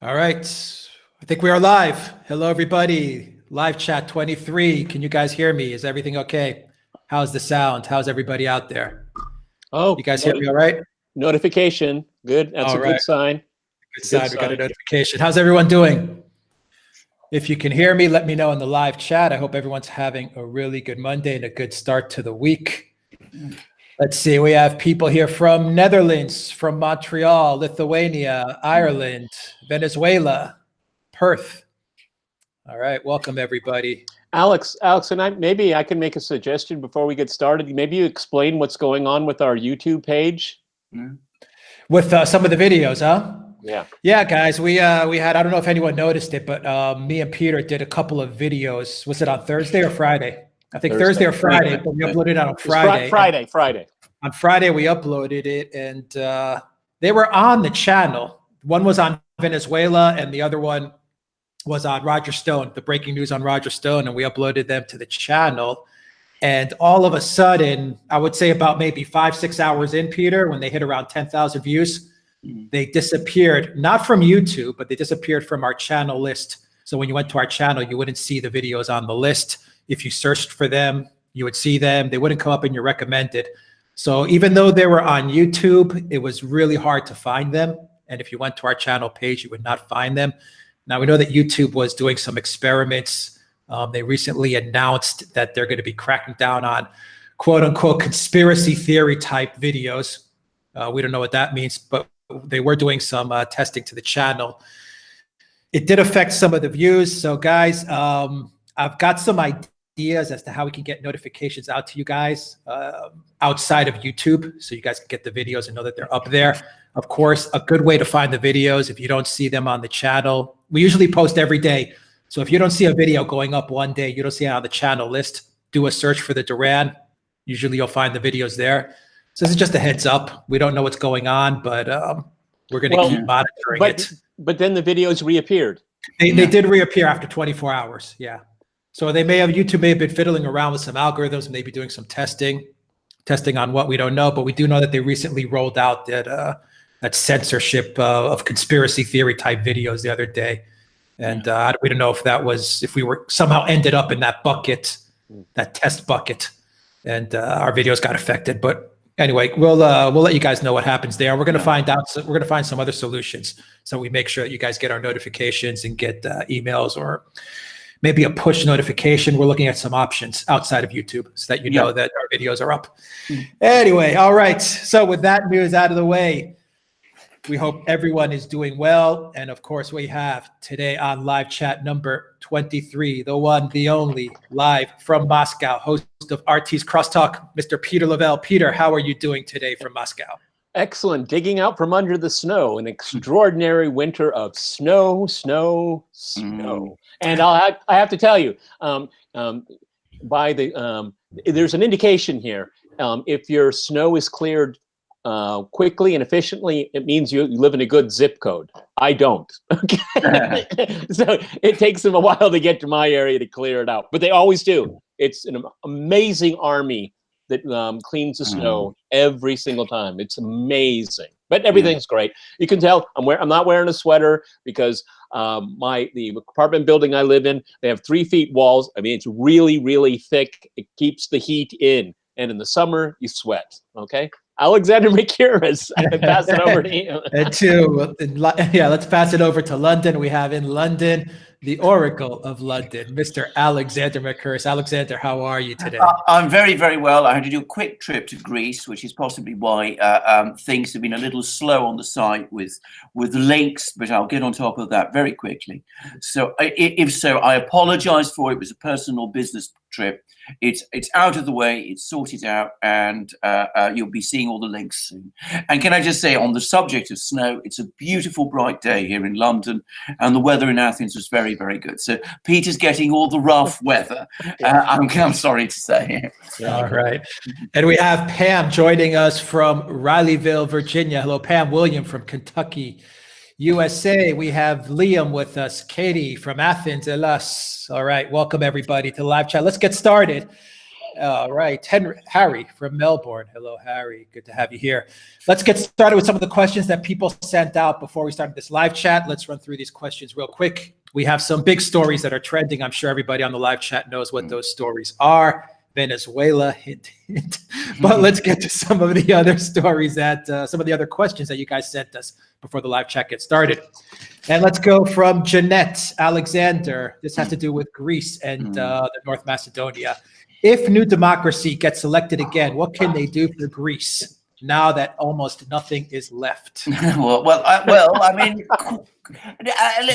All right. I think we are live. Hello, everybody. Live chat 23. Can you guys hear me? Is everything okay? How's the sound? How's everybody out there? Oh, You guys hear me all right? notification. Good. That's All a right. good sign. Good sign. We got a notification. How's everyone doing? If you can hear me, let me know in the live chat. I hope everyone's having a really good Monday and a good start to the week. Let's see. We have people here from Netherlands, from Montreal, Lithuania, Ireland, Venezuela, Perth. All right. Welcome, everybody. Alex, and maybe I can make a suggestion before we get started. Maybe you explain what's going on with our YouTube page. With some of the videos, huh? Yeah. Yeah, guys. We had, I don't know if anyone noticed it, but me and Peter did a couple of videos. Was it on Thursday or Friday? I think Thursday or Friday, but we uploaded it on Friday. Friday. On Friday, we uploaded it, and they were on the channel. One was on Venezuela, and the other one was on Roger Stone, the breaking news on Roger Stone, and we uploaded them to the channel. And all of a sudden, I would say about maybe 5-6 hours in, Peter, when they hit around 10,000 views, they disappeared, not from YouTube, but they disappeared from our channel list. So when you went to our channel, you wouldn't see the videos on the list. If you searched for them, you would see them. They wouldn't come up in your recommended. So even though they were on YouTube, it was really hard to find them. And if you went to our channel page, you would not find them. Now, we know that YouTube was doing some experiments. They recently announced that they're going to be cracking down on quote unquote conspiracy theory type videos. We don't know what that means, but they were doing some testing to the channel. It did affect some of the views. So guys, I've got some ideas as to how we can get notifications out to you guys outside of YouTube, so you guys can get the videos and know that they're up there. Of course, a good way to find the videos, if you don't see them on the channel, we usually post every day. So if you don't see a video going up one day, you don't see it on the channel list, do a search for the Duran. Usually you'll find the videos there. So this is just a heads up. We don't know what's going on, but we're going to keep monitoring it. But then the videos reappeared. They did reappear after 24 hours. Yeah. So YouTube may have been fiddling around with some algorithms, maybe doing some testing on what we don't know, but we do know that they recently rolled out that censorship of conspiracy theory type videos the other day. And we don't know if we were somehow ended up in that bucket, that test bucket, and our videos got affected. But anyway, we'll let you guys know what happens there. We're going to find out. So we're going to find some other solutions, so we make sure that you guys get our notifications and get emails or maybe a push notification. We're looking at some options outside of YouTube so that you know that our videos are up. Anyway, all right. So with that news out of the way, we hope everyone is doing well. And of course, we have today on live chat number 23, the one, the only, live from Moscow, host of RT's Crosstalk, Mr. Peter Lavelle. Peter, how are you doing today from Moscow? Excellent. Digging out from under the snow, an extraordinary winter of snow. And I have to tell you, there's an indication here. If your snow is cleared quickly and efficiently, it means you live in a good zip code. I don't. Okay. So it takes them a while to get to my area to clear it out, but they always do. It's an amazing army that cleans the snow every single time. It's amazing, but everything's great. You can tell I'm not wearing a sweater because the apartment building I live in, they have 3 feet walls. I mean, it's really, really thick. It keeps the heat in, and in the summer you sweat. Okay. Alexander Mercouris, I pass it over to you. Let's pass it over to London. We have in London the Oracle of London, Mr. Alexander Mercouris. Alexander, how are you today? I'm very, very well. I had to do a quick trip to Greece, which is possibly why things have been a little slow on the site with links, but I'll get on top of that very quickly. So if so, I apologize for it. It was a personal business trip. It's out of the way, it's sorted out, and you'll be seeing all the links soon. And can I just say, on the subject of snow, it's a beautiful bright day here in London, and the weather in Athens was very, very good. So Peter's getting all the rough weather, I'm sorry to say. All right. And we have Pam joining us from Rileyville, Virginia. Hello, Pam. William from Kentucky, USA. We have Liam with us, Katie from Athens, Elas. All right, welcome everybody to the live chat. Let's get started. All right, Harry from Melbourne. Hello, Harry. Good to have you here. Let's get started with some of the questions that people sent out before we started this live chat. Let's run through these questions real quick. We have some big stories that are trending. I'm sure everybody on the live chat knows what those stories are. Venezuela, hint, hint. But let's get to some of the other stories that, some of the other questions that you guys sent us before the live chat gets started. And let's go from Jeanette Alexander. This has to do with Greece and the North Macedonia. If New Democracy gets elected again, what can they do for Greece now that almost nothing is left? I mean,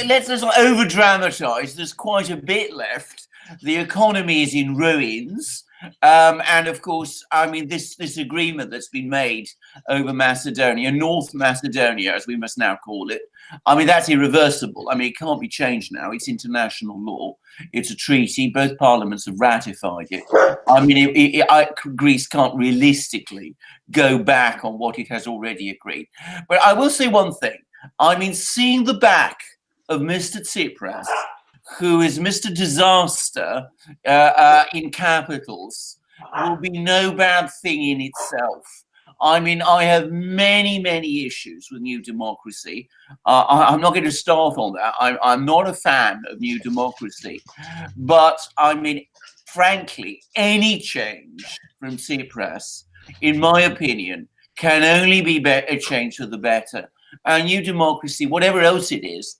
let's not over-dramatize. There's quite a bit left. The economy is in ruins. And of course, I mean, this agreement that's been made over Macedonia, North Macedonia, as we must now call it, I mean, that's irreversible. I mean, it can't be changed now. It's international law. It's a treaty. Both parliaments have ratified it. I mean, Greece can't realistically go back on what it has already agreed. But I will say one thing. I mean, seeing the back of Mr. Tsipras, who is Mr. Disaster in capitals, will be no bad thing in itself. I mean, I have many issues with New Democracy. I'm not going to start on that. I'm not a fan of New Democracy. But, I mean, frankly, any change from Tsipras, in my opinion, can only be a change for the better. And New Democracy, whatever else it is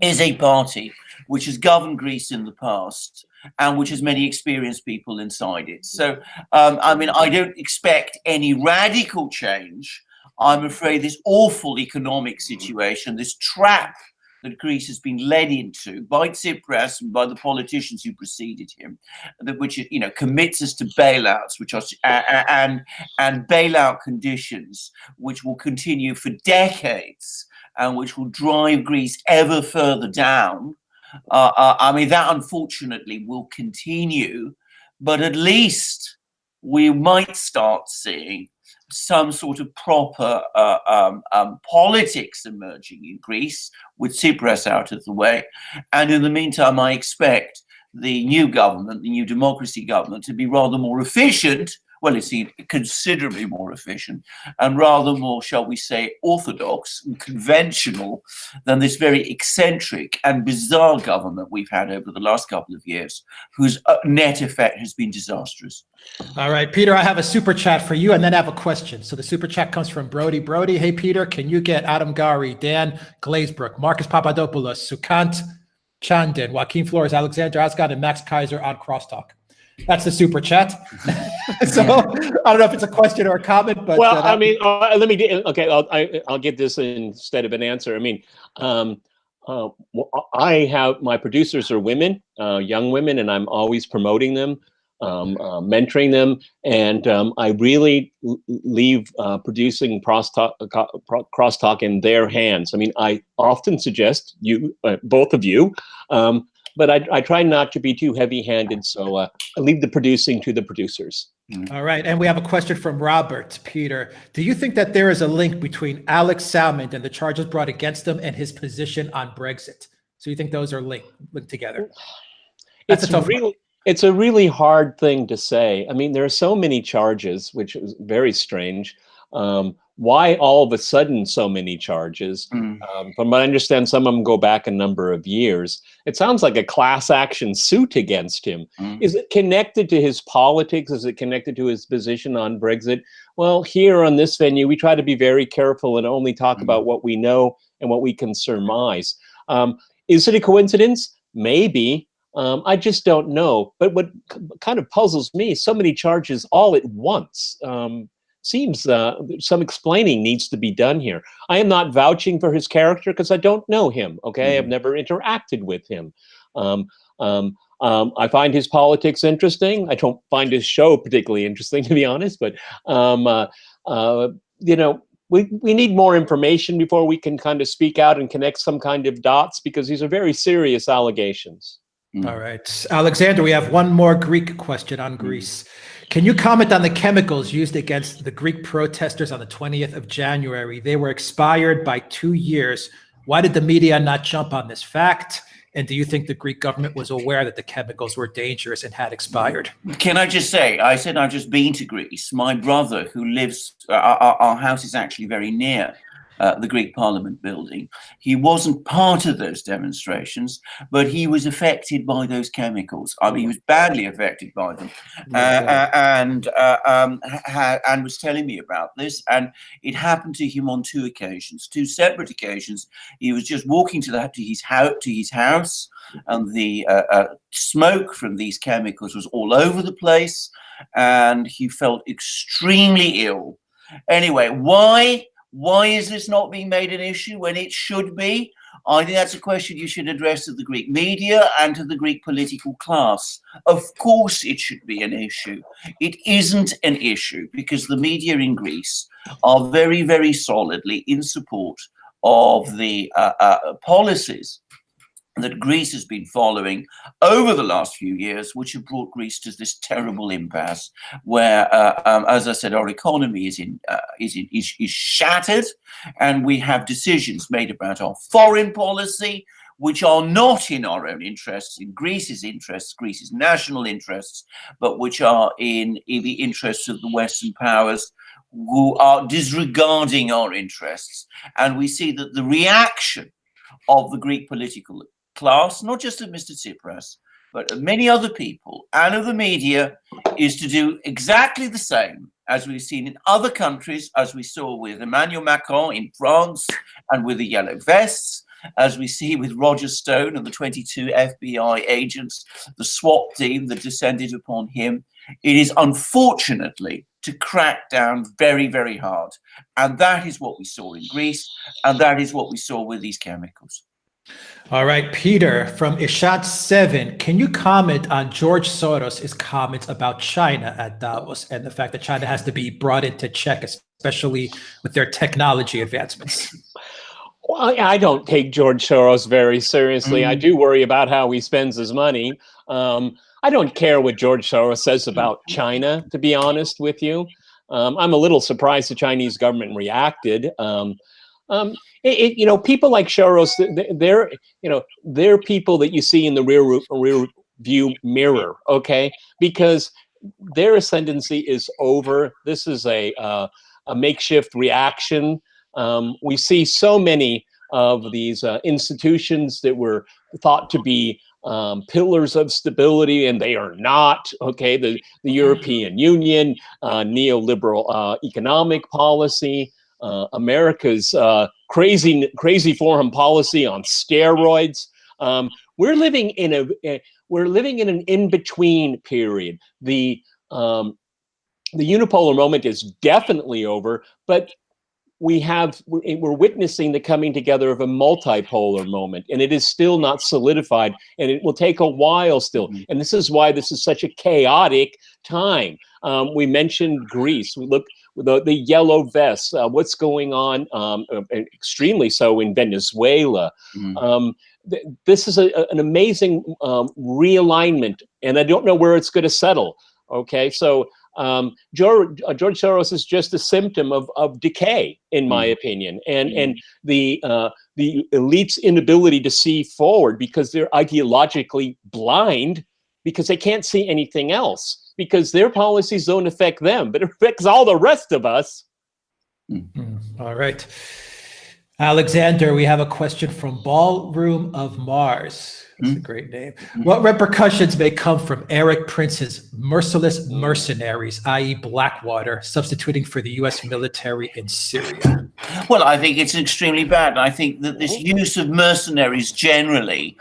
a party which has governed Greece in the past and which has many experienced people inside it. So, I mean, I don't expect any radical change. I'm afraid this awful economic situation, this trap that Greece has been led into by Tsipras and by the politicians who preceded him, which, you know, commits us to bailouts, which are and bailout conditions which will continue for decades and which will drive Greece ever further down. I mean, that unfortunately will continue, but at least we might start seeing some sort of proper politics emerging in Greece with Tsipras out of the way. And in the meantime, I expect the new government, the New Democracy government, to be rather more efficient. Well, it's considerably more efficient and rather more, shall we say, orthodox and conventional than this very eccentric and bizarre government we've had over the last couple of years, whose net effect has been disastrous. All right, Peter, I have a super chat for you and then I have a question. So the super chat comes from Brody. Brody, hey, Peter, can you get Adam Gari, Dan Glazebrook, Marcus Papadopoulos, Sukant Chandan, Joaquin Flores, Alexander Asgard, and Max Kaiser on Crosstalk? That's the super chat. So I don't know if it's a question or a comment, but well, I mean, let me. Okay, I'll get this instead of an answer. I mean, I have my producers are women, young women, and I'm always promoting them, mentoring them, and I really leave producing crosstalk in their hands. I mean, I often suggest you, both of you. But I try not to be too heavy-handed, so I leave the producing to the producers. All right, and we have a question from Robert. Peter, do you think that there is a link between Alex Salmond and the charges brought against him and his position on Brexit? So you think those are linked together? It's a really hard thing to say. I mean, there are so many charges, which is very strange. Why all of a sudden so many charges? From what I understand, some of them go back a number of years. It sounds like a class action suit against him. Is it connected to his politics? Is it connected to his position on Brexit? Well, here on this venue, we try to be very careful and only talk about what we know and what we can surmise. Is it a coincidence? Maybe. I just don't know. But what kind of puzzles me, so many charges all at once. Seems some explaining needs to be done here. I am not vouching for his character because I don't know him. Okay, I've never interacted with him. I find his politics interesting. I don't find his show particularly interesting, to be honest. But you know, we need more information before we can kind of speak out and connect some kind of dots, because these are very serious allegations. All right, Alexander, we have one more Greek question on Greece. Can you comment on the chemicals used against the Greek protesters on the 20th of January? They were expired by 2 years. Why did the media not jump on this fact? And do you think the Greek government was aware that the chemicals were dangerous and had expired? Can I just say, I said I've just been to Greece. My brother, who lives, our house is actually very near the Greek Parliament building. He wasn't part of those demonstrations, but he was affected by those chemicals. I mean, he was badly affected by them, and was telling me about this. And it happened to him on two separate occasions. He was just walking to his house, and the smoke from these chemicals was all over the place, and he felt extremely ill. Anyway, why is this not being made an issue when it should be? I think that's a question you should address to the Greek media and to the Greek political class. Of course it should be an issue. It isn't an issue because the media in Greece are very, very solidly in support of the policies that Greece has been following over the last few years, which have brought Greece to this terrible impasse, where, as I said, our economy is shattered, and we have decisions made about our foreign policy, which are not in our own interests, in Greece's national interests, but which are in the interests of the Western powers, who are disregarding our interests. And we see that the reaction of the Greek political class, not just of Mr. Tsipras, but of many other people and of the media, is to do exactly the same as we've seen in other countries, as we saw with Emmanuel Macron in France and with the Yellow Vests, as we see with Roger Stone and the 22 FBI agents, the SWAT team that descended upon him. It is unfortunately to crack down very, very hard. And that is what we saw in Greece, and that is what we saw with these chemicals. All right, Peter from Ishat7, can you comment on George Soros' comments about China at Davos and the fact that China has to be brought into check, especially with their technology advancements? Well, I don't take George Soros very seriously. I do worry about how he spends his money. I don't care what George Soros says about China, to be honest with you. I'm a little surprised the Chinese government reacted. People like Soros, they're people that you see in the rear view mirror, okay? Because their ascendancy is over. This is a makeshift reaction. We see so many of these institutions that were thought to be pillars of stability, and they are not, okay? The European Union, neoliberal economic policy, America's crazy foreign policy on steroids. We're living in an in-between period. The unipolar moment is definitely over, but we're witnessing the coming together of a multipolar moment, and it is still not solidified, and it will take a while still. And this is why this is such a chaotic time. We mentioned Greece. We look the yellow vests. What's going on? Extremely so in Venezuela. This is an amazing realignment, and I don't know where it's going to settle. Okay, so George Soros is just a symptom of decay, in my opinion, and the elite's inability to see forward because they're ideologically blind, because they can't see anything else, because their policies don't affect them, but it affects all the rest of us. All right. Alexander, we have a question from Ballroom of Mars. That's a great name. What repercussions may come from Eric Prince's merciless mercenaries, i.e. Blackwater, substituting for the U.S. military in Syria? Well, I think it's extremely bad. I think that this use of mercenaries generally,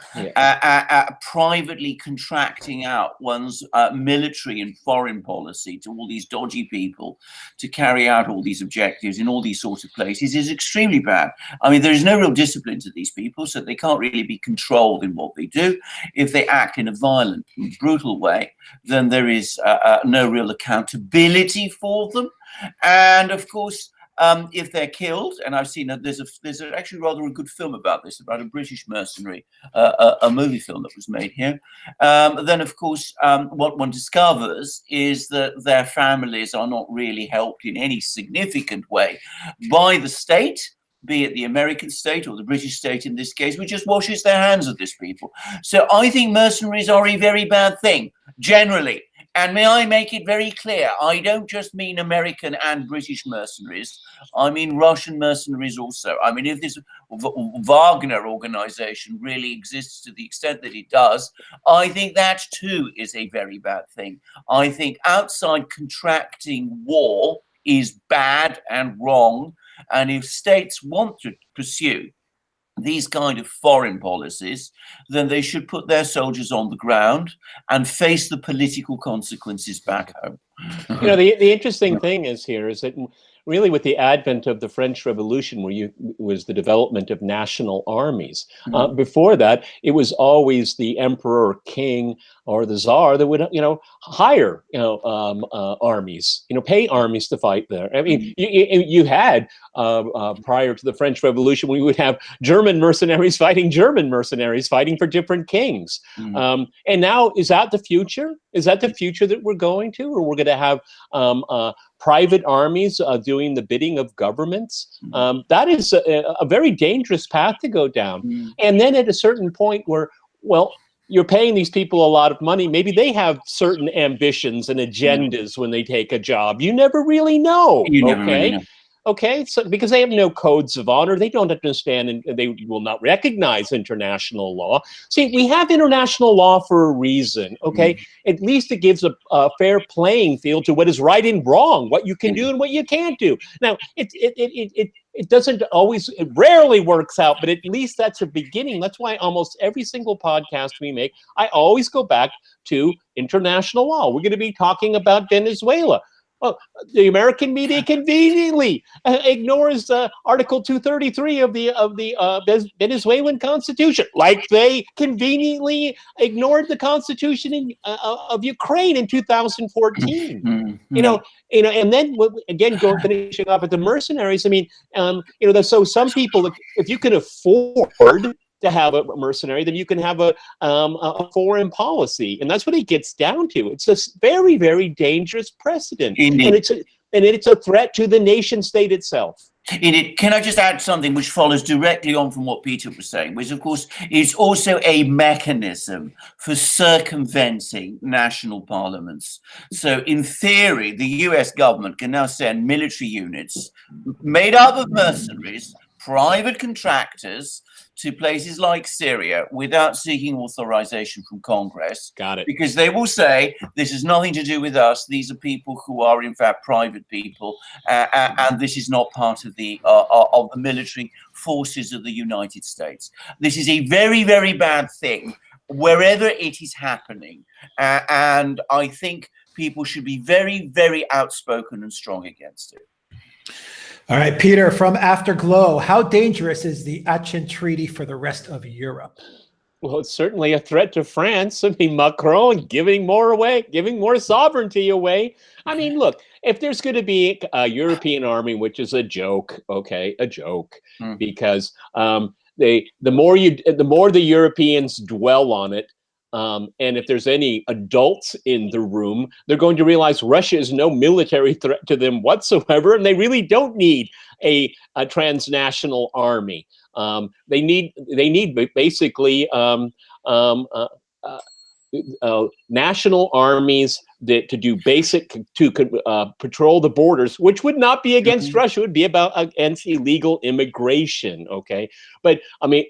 privately contracting out one's military and foreign policy to all these dodgy people to carry out all these objectives in all these sorts of places is extremely bad. I mean, there is no real discipline to these people, so they can't really be controlled in what they do. If they act in a violent and brutal way, then there is no real accountability for them. And of course, if they're killed, and I've seen that there's actually rather a good film about this, about a British mercenary, a movie film that was made here. Then, of course, what one discovers is that their families are not really helped in any significant way by the state, be it the American state or the British state in this case, which just washes their hands of these people. So I think mercenaries are a very bad thing, generally. And may I make it very clear, I don't just mean American and British mercenaries, I mean Russian mercenaries also. I mean, if this Wagner organization really exists to the extent that it does, I think that too is a very bad thing. I think outside contracting war is bad and wrong. And if states want to pursue these kind of foreign policies, then they should put their soldiers on the ground and face the political consequences back home. You know, the interesting thing is that really with the advent of the French Revolution, was the development of national armies. Before that, it was always the emperor or king or the czar that would, hire, armies, pay armies to fight there. I mean, you had, prior to the French Revolution, we would have German mercenaries fighting for different kings. And now, is that the future? Is that the future that we're going to? Or we're going to have private armies doing the bidding of governments? That is a very dangerous path to go down. And then at a certain point where, well, you're paying these people a lot of money. Maybe they have certain ambitions and agendas when they take a job. You never really know. You never really know. Okay, so because they have no codes of honor, they don't understand, and they will not recognize international law. See, we have international law for a reason, okay? At least it gives a fair playing field to what is right and wrong, what you can do and what you can't do. Now, it doesn't always, it rarely works out, but at least that's a beginning. That's why almost every single podcast we make, I always go back to international law. We're going to be talking about Venezuela. Well, the American media conveniently ignores Article 233 of the Venezuelan Constitution, like they conveniently ignored the Constitution of Ukraine in 2014. And then again, finishing off at the mercenaries. I mean, so some people, if you can afford to have a mercenary, then you can have a foreign policy, and that's what it gets down to. It's a very, very dangerous precedent, and it's a threat to the nation state itself. Can I just add something which follows directly on from what Peter was saying, which of course is also a mechanism for circumventing national parliaments. So in theory, the US government can now send military units made up of mercenaries, private contractors, to places like Syria without seeking authorization from Congress. Got it. Because they will say, this has nothing to do with us. These are people who are in fact private people, and this is not part of the military forces of the United States. This is a very, very bad thing wherever it is happening. And I think people should be very, very outspoken and strong against it. All right, Peter, from Afterglow, how dangerous is the Aachen Treaty for the rest of Europe? Well, it's certainly a threat to France. I mean, Macron giving more sovereignty away. I mean, look, if there's going to be a European army, which is a joke, okay, because the more the Europeans dwell on it, and if there's any adults in the room, they're going to realize Russia is no military threat to them whatsoever, and they really don't need a transnational army. They need basically national armies to do patrol the borders, which would not be against Russia. It would be against illegal immigration. Okay, but I mean,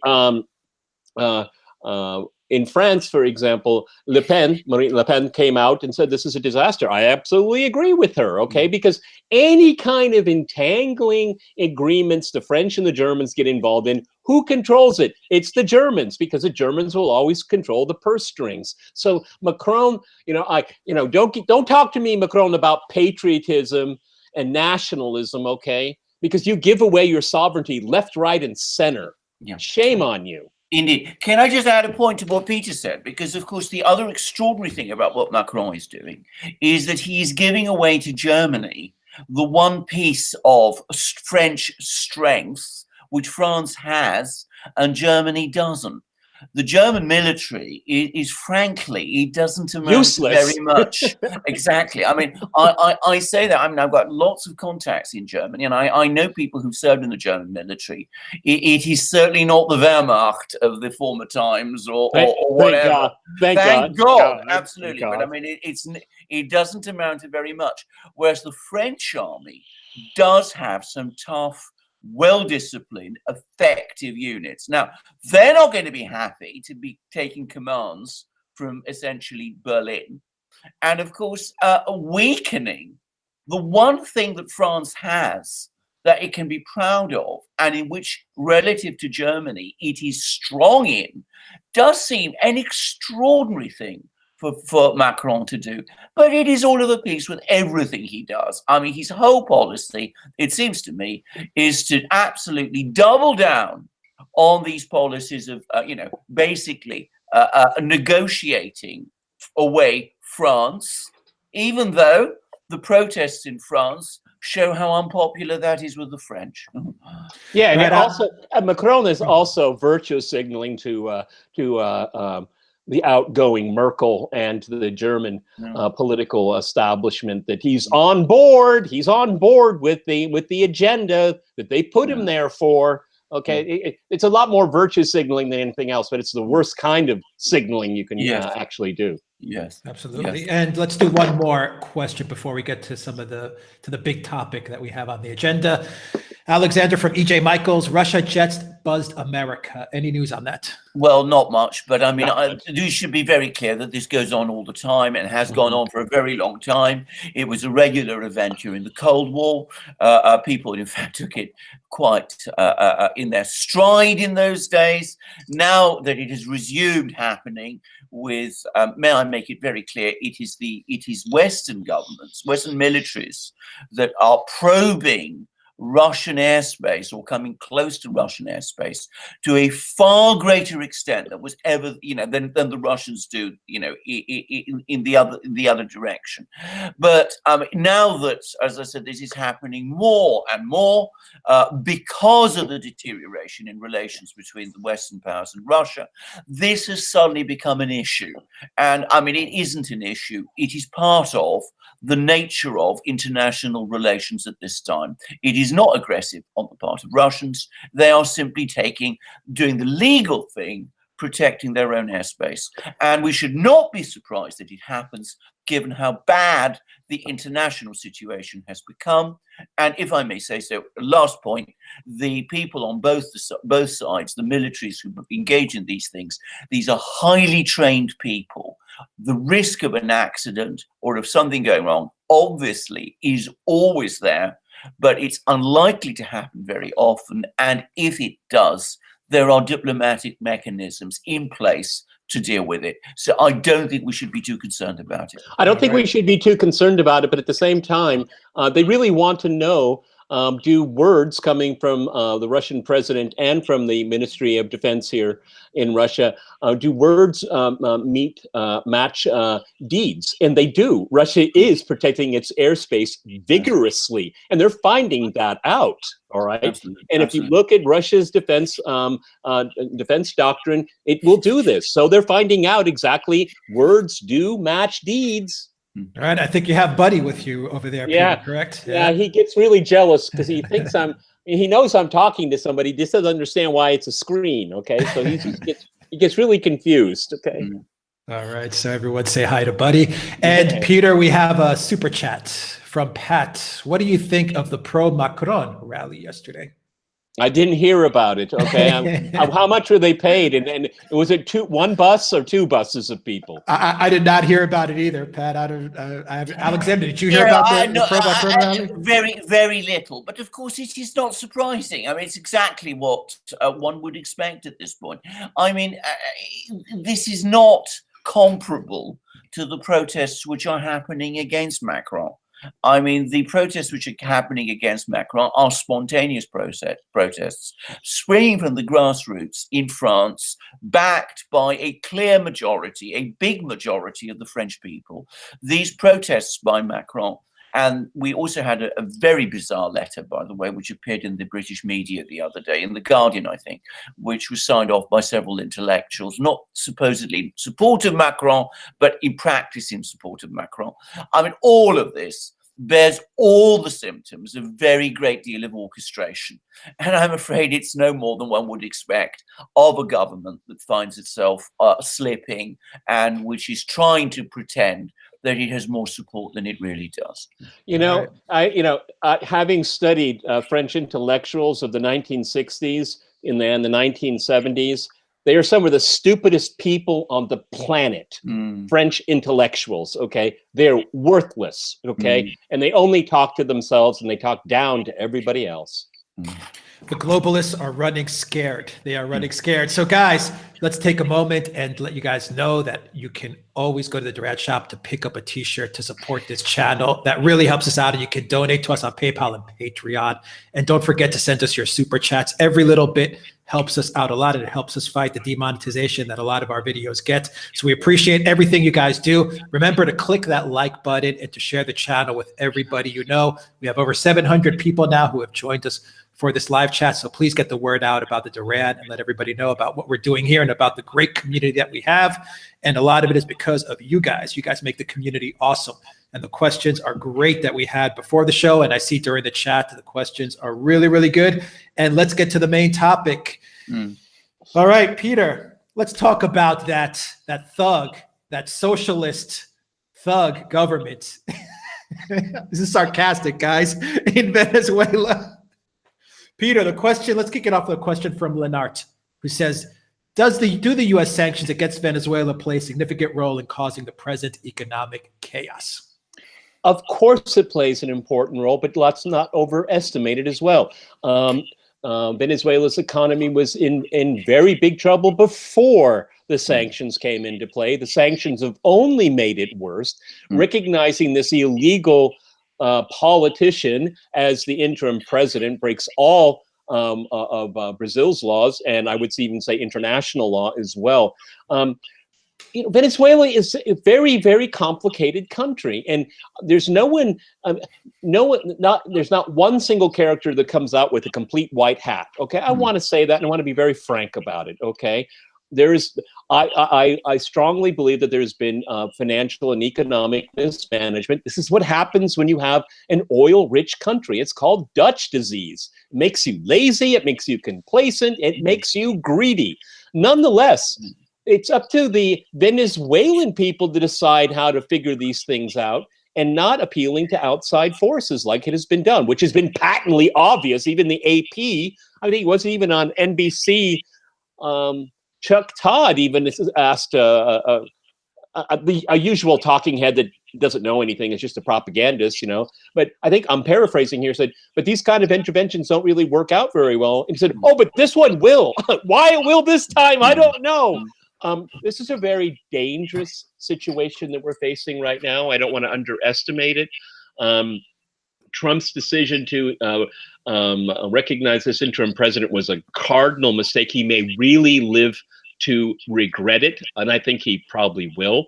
in France, for example, Marine Le Pen came out and said this is a disaster. I absolutely agree with her, okay? Because any kind of entangling agreements the French and the Germans get involved in, who controls it? It's the Germans, because the Germans will always control the purse strings. So Macron, don't talk to me, Macron, about patriotism and nationalism, okay? Because you give away your sovereignty left, right, and center. Yeah. Shame on you. Indeed. Can I just add a point to what Peter said? Because, of course, the other extraordinary thing about what Macron is doing is that he is giving away to Germany the one piece of French strength which France has and Germany doesn't. the German military is frankly, it doesn't amount Useless. to very much. Exactly. I mean, I say that. I mean, I've got lots of contacts in Germany, and I know people who've served in the German military. It is certainly not the Wehrmacht of the former times or whatever. Thank God. Absolutely. But I mean, it doesn't amount to very much. Whereas the French army does have some tough, well-disciplined, effective units. Now, they're not going to be happy to be taking commands from essentially Berlin. And of course, weakening the one thing that France has that it can be proud of, and in which, relative to Germany, it is strong in, does seem an extraordinary thing for Macron to do. But it is all of a piece with everything he does. I mean, his whole policy, it seems to me, is to absolutely double down on these policies of, basically negotiating away France, even though the protests in France show how unpopular that is with the French. Yeah, and also Macron is also virtue signaling to the outgoing Merkel and to the German political establishment that he's on board. He's on board with the agenda that they put him there for. Okay, it's a lot more virtue signaling than anything else, but it's the worst kind of signaling you can actually do. Yes, absolutely. Yes. And let's do one more question before we get to some of the big topic that we have on the agenda. Alexander from EJ Michaels, Russia jets buzzed America. Any news on that? Well, not much, but I mean, you should be very clear that this goes on all the time and has gone on for a very long time. It was a regular event during the Cold War. People, in fact, took it quite in their stride in those days. Now that it has resumed happening with, may I make it very clear, it is Western governments, Western militaries that are probing Russian airspace or coming close to Russian airspace to a far greater extent than was ever, than the Russians do, in the other direction. But now that, as I said, this is happening more and more because of the deterioration in relations between the Western powers and Russia, this has suddenly become an issue. And I mean, it isn't an issue. It is part of the nature of international relations at this time. It is not aggressive on the part of Russians. They are simply doing the legal thing, protecting their own airspace. And we should not be surprised that it happens, given how bad the international situation has become. And if I may say so, last point, the people on both sides, the militaries who engage in these things, these are highly trained people. The risk of an accident or of something going wrong, obviously, is always there, but it's unlikely to happen very often. And if it does, there are diplomatic mechanisms in place to deal with it. So I don't think we should be too concerned about it. I don't think we should be too concerned about it, but at the same time, they really want to know, do words coming from the Russian president and from the Ministry of Defense here in Russia, do words match deeds? And they do. Russia is protecting its airspace vigorously, and they're finding that out. All right. Absolutely. And if you look at Russia's defense doctrine, it will do this. So they're finding out exactly words do match deeds. All right, I think you have Buddy with you over there, Peter, correct? Yeah, he gets really jealous because he thinks he knows I'm talking to somebody, just doesn't understand why it's a screen, okay? So he gets really confused, okay? All right, so everyone say hi to Buddy. And Peter, we have a super chat from Pat. What do you think of the pro-Macron rally yesterday? I didn't hear about it. Okay, how much were they paid? And was it one bus or two buses of people? I did not hear about it either, Pat. Alexander, did you hear about the pro-Macron rally? Very, very little. But of course, it is not surprising. I mean, it's exactly what one would expect at this point. I mean, this is not comparable to the protests which are happening against Macron. I mean, the protests which are happening against Macron are spontaneous protests, springing from the grassroots in France, backed by a clear majority, a big majority of the French people. These protests by Macron And we also had a very bizarre letter, by the way, which appeared in the British media the other day, in The Guardian, I think, which was signed off by several intellectuals, not supposedly in support of Macron, but in practice in support of Macron. I mean, all of this bears all the symptoms of a very great deal of orchestration. And I'm afraid it's no more than one would expect of a government that finds itself slipping and which is trying to pretend that it has more support than it really does. You know, having studied French intellectuals of the 1960s and the 1970s, they are some of the stupidest people on the planet. French intellectuals, okay? They're worthless, okay? And they only talk to themselves and they talk down to everybody else. The globalists are running scared. They are running scared. So guys, let's take a moment and let you guys know that you can always go to the Duran shop to pick up a t-shirt to support this channel. That really helps us out, and you can donate to us on PayPal and Patreon. And don't forget to send us your super chats. Every little bit helps us out a lot, and it helps us fight the demonetization that a lot of our videos get. So we appreciate everything you guys do. Remember to click that like button and to share the channel with everybody you know. We have over 700 people now who have joined us for this live chat. So please get the word out about the Duran and let everybody know about what we're doing here and about the great community that we have. And a lot of it is because of you guys. You guys make the community awesome. And the questions are great that we had before the show. And I see during the chat, the questions are really, really good. And let's get to the main topic. All right, Peter, let's talk about that thug, that socialist thug government. This is sarcastic, guys, in Venezuela. Peter, the question, let's kick it off with a question from Lenart, who says, do the U.S. sanctions against Venezuela play a significant role in causing the present economic chaos? Of course it plays an important role, but let's not overestimate it as well. Venezuela's economy was in very big trouble before the sanctions came into play. The sanctions have only made it worse. Recognizing this illegal politician as the interim president breaks all of Brazil's laws, and I would even say international law as well. Venezuela is a very, very complicated country, and there's there's not one single character that comes out with a complete white hat. Okay, I want to say that, and I want to be very frank about it. Okay. I strongly believe that there's been financial and economic mismanagement. This is what happens when you have an oil-rich country. It's called Dutch disease. It makes you lazy. It makes you complacent. It makes you greedy. Nonetheless, it's up to the Venezuelan people to decide how to figure these things out, and not appealing to outside forces like it has been done, which has been patently obvious. Even the AP, I think it wasn't even on NBC, Chuck Todd even asked a usual talking head that doesn't know anything, is just a propagandist, But I think I'm paraphrasing here, said, but these kind of interventions don't really work out very well. And he said, oh, but this one will. Why it will this time, I don't know. This is a very dangerous situation that we're facing right now. I don't want to underestimate it. Trump's decision to recognize this interim president was a cardinal mistake. He may really live to regret it, and I think he probably will.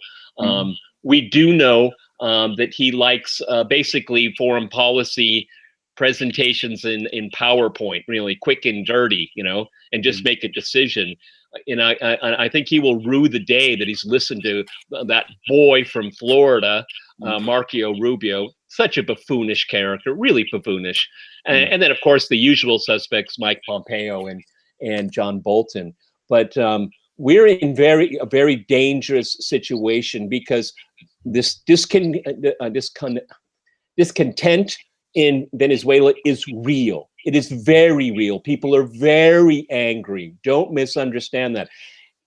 We do know that he likes basically foreign policy presentations in PowerPoint, really quick and dirty, and just make a decision. And I think he will rue the day that he's listened to that boy from Florida, Marco Rubio, such a buffoonish character, really buffoonish. And then, of course, the usual suspects, Mike Pompeo and John Bolton. But we're in a very dangerous situation, because this discontent in Venezuela is real. It is very real. People are very angry. Don't misunderstand that.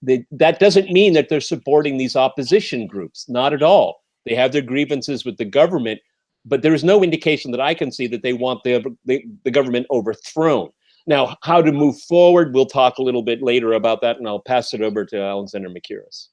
That doesn't mean that they're supporting these opposition groups. Not at all. They have their grievances with the government, but there is no indication that I can see that they want the government overthrown. Now, how to move forward, we'll talk a little bit later about that, and I'll pass it over to Alexander Mercouris.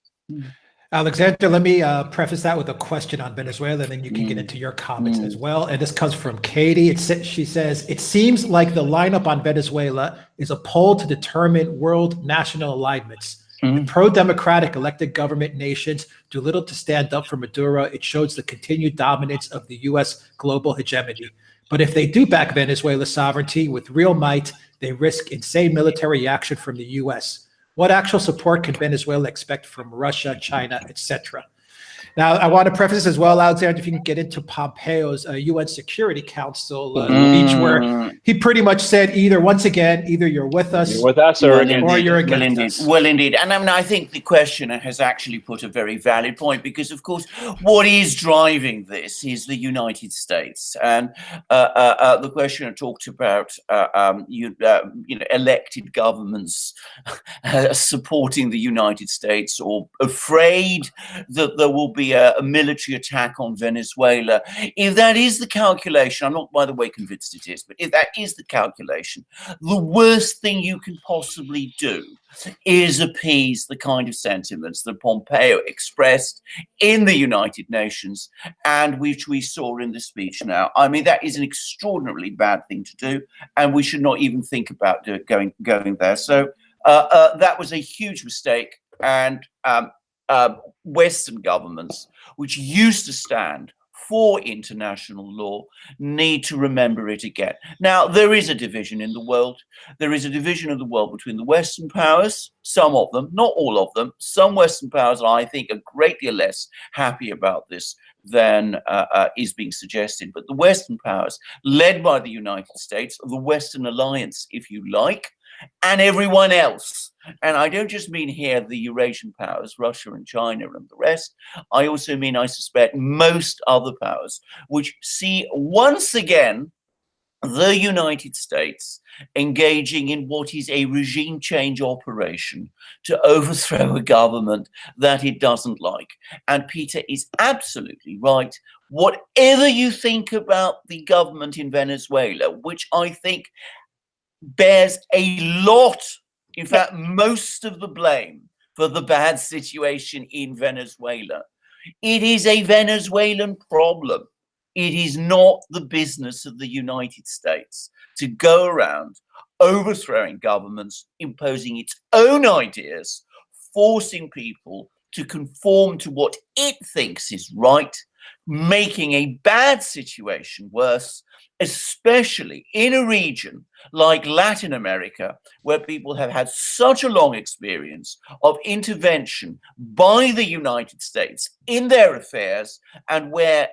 Alexander, let me preface that with a question on Venezuela, and then you can get into your comments as well. And this comes from Katie. She says, it seems like the lineup on Venezuela is a poll to determine world national alignments. The pro-democratic elected government nations do little to stand up for Maduro. It shows the continued dominance of the U.S. global hegemony. But if they do back Venezuela's sovereignty with real might, they risk insane military action from the U.S. What actual support can Venezuela expect from Russia, China, etc.? Now, I want to preface as well, Alexander, if you can get into Pompeo's UN Security Council speech, where he pretty much said either you're with us, or you're against us. Well, indeed. And I mean, I think the questioner has actually put a very valid point, because, of course, what is driving this is the United States. And the questioner talked about, elected governments supporting the United States, or afraid that there will be a military attack on Venezuela. If that is the calculation, I'm not, by the way, convinced it is, but if that is the calculation, the worst thing you can possibly do is appease the kind of sentiments that Pompeo expressed in the United Nations, and which we saw in the speech now. I mean, that is an extraordinarily bad thing to do, and we should not even think about going there. So that was a huge mistake, and Western governments, which used to stand for international law, need to remember it again. Now, there is a division in the world. There is a division of the world between the Western powers, some of them, not all of them. Some Western powers, I think, are a great deal less happy about this than is being suggested. But the Western powers, led by the United States, the Western Alliance, if you like, and everyone else. And I don't just mean here the Eurasian powers, Russia and China and the rest. I also mean, I suspect, most other powers, which see once again the United States engaging in what is a regime change operation to overthrow a government that it doesn't like. And Peter is absolutely right. Whatever you think about the government in Venezuela, which I think bears a lot, in fact, most of the blame for the bad situation in Venezuela. It is a Venezuelan problem. It is not the business of the United States to go around overthrowing governments, imposing its own ideas, forcing people to conform to what it thinks is right, making a bad situation worse, especially in a region like Latin America, where people have had such a long experience of intervention by the United States in their affairs, and where,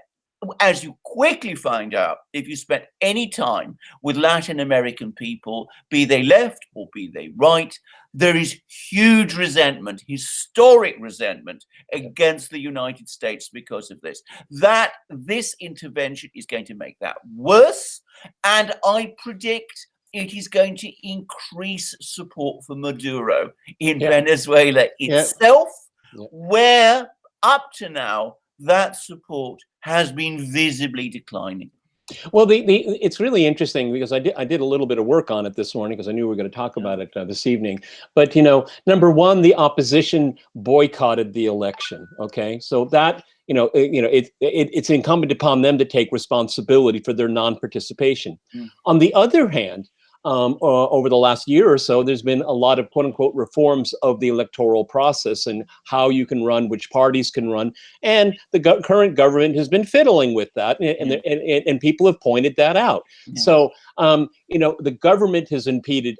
as you quickly find out if you spend any time with Latin American people, be they left or be they right, there is huge resentment, historic resentment against the United States because of this. This intervention is going to make that worse, and I predict it is going to increase support for Maduro in Venezuela itself, where up to now that support has been visibly declining. Well, it's really interesting, because I did a little bit of work on it this morning, because I knew we were going to talk about it this evening. But, number one, the opposition boycotted the election. Okay, so that, it's incumbent upon them to take responsibility for their non-participation. On the other hand, over the last year or so, there's been a lot of quote unquote reforms of the electoral process and how you can run, which parties can run. And the current government has been fiddling with that, and people have pointed that out. So, the government has impeded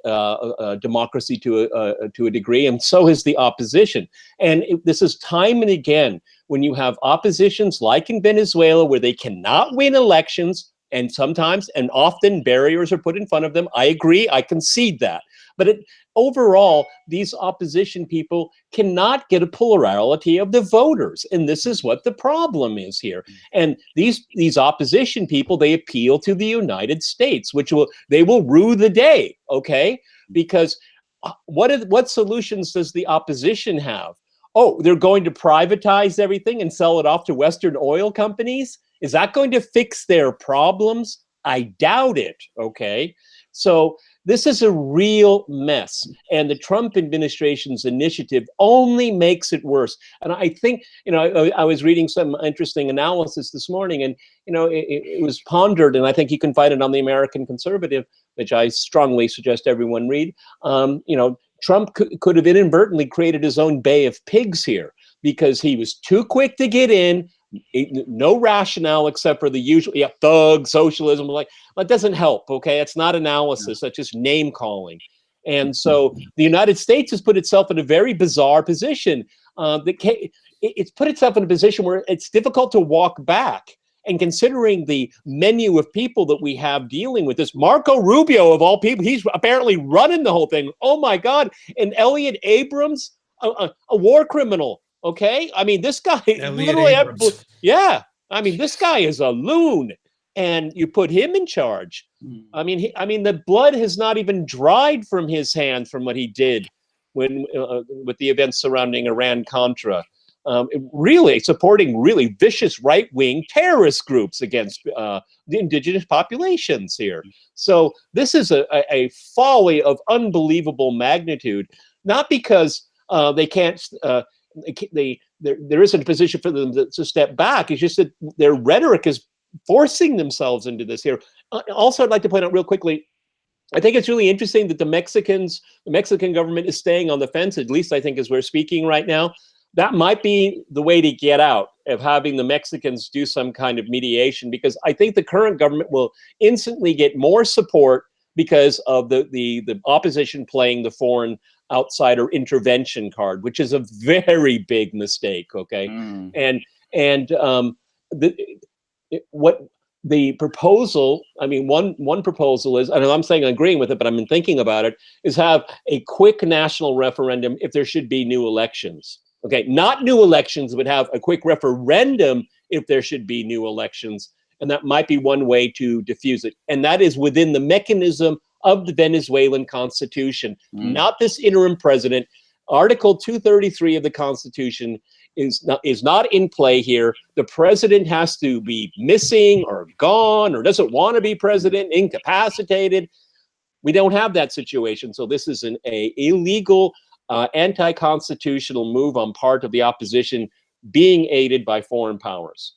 democracy to a degree, and so has the opposition. And this is time and again, when you have oppositions like in Venezuela, where they cannot win elections, and sometimes and often barriers are put in front of them. I agree, I concede that. But overall, these opposition people cannot get a plurality of the voters. And this is what the problem is here. And these opposition people, they appeal to the United States, they will rue the day, okay? Because what solutions does the opposition have? Oh, they're going to privatize everything and sell it off to Western oil companies? Is that going to fix their problems? I doubt it, okay? So this is a real mess, and the Trump administration's initiative only makes it worse. And I think, I was reading some interesting analysis this morning, and, it was pondered, and I think you can find it on the American Conservative, which I strongly suggest everyone read. Trump could have inadvertently created his own Bay of Pigs here because he was too quick to get in. No rationale except for the usual thug socialism. Like, that doesn't help. Okay, it's not analysis. That's just name calling. And so the United States has put itself in a very bizarre position. It's put itself in a position where it's difficult to walk back. And considering the menu of people that we have dealing with this, Marco Rubio of all people, he's apparently running the whole thing. Oh my God! And Elliot Abrams, a war criminal. Okay, I mean, this guy literally, yeah. I mean, this guy is a loon, and you put him in charge. I mean, the blood has not even dried from his hands from what he did when with the events surrounding Iran-Contra. Really supporting really vicious right-wing terrorist groups against the indigenous populations here. So this is a folly of unbelievable magnitude, not because they can't, there isn't a position for them to step back. It's just that their rhetoric is forcing themselves into this here. Also, I'd like to point out real quickly, I think it's really interesting that the Mexican government is staying on the fence, at least I think as we're speaking right now. That might be the way to get out of having the Mexicans do some kind of mediation, because I think the current government will instantly get more support because of the opposition playing the foreign outsider intervention card, which is a very big mistake. Okay, what the proposal, I mean, one proposal is, and I'm saying I'm agreeing with it, but I've been thinking about it, is have a quick national referendum if there should be new elections. Okay, not new elections, but have a quick referendum if there should be new elections. And that might be one way to diffuse it. And that is within the mechanism of the Venezuelan Constitution, not this interim president. Article 233 of the Constitution is not in play here. The president has to be missing or gone or doesn't want to be president, incapacitated. We don't have that situation. So this is an illegal anti-constitutional move on part of the opposition being aided by foreign powers.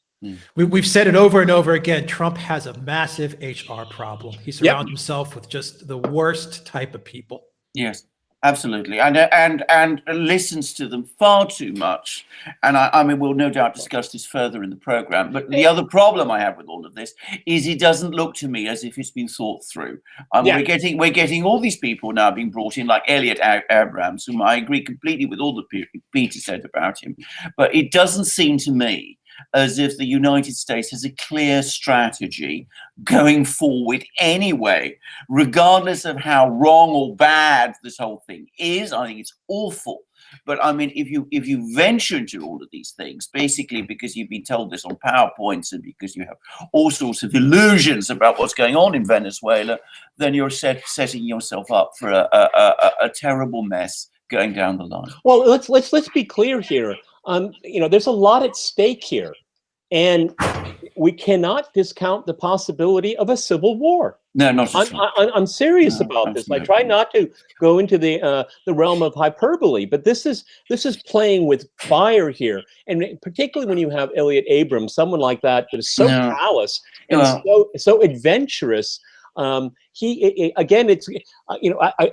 We've said it over and over again. Trump has a massive HR problem. He surrounds himself with just the worst type of people. Yes, absolutely. And listens to them far too much. And I mean, we'll no doubt discuss this further in the program. But the other problem I have with all of this is it doesn't look to me as if it's been thought through. We're getting all these people now being brought in, like Elliot Abrams, whom I agree completely with all that Peter said about him. But it doesn't seem to me as if the United States has a clear strategy going forward anyway, regardless of how wrong or bad this whole thing is. I think it's awful. But I mean, if you venture into all of these things, basically because you've been told this on PowerPoints and because you have all sorts of illusions about what's going on in Venezuela, then you're setting yourself up for a terrible mess going down the line. Well, let's be clear here. There's a lot at stake here, and we cannot discount the possibility of a civil war. No, not at all. I'm serious about this. I try not to go into the realm of hyperbole, but this is playing with fire here, and particularly when you have Elliot Abrams, someone like that is so callous and so adventurous. It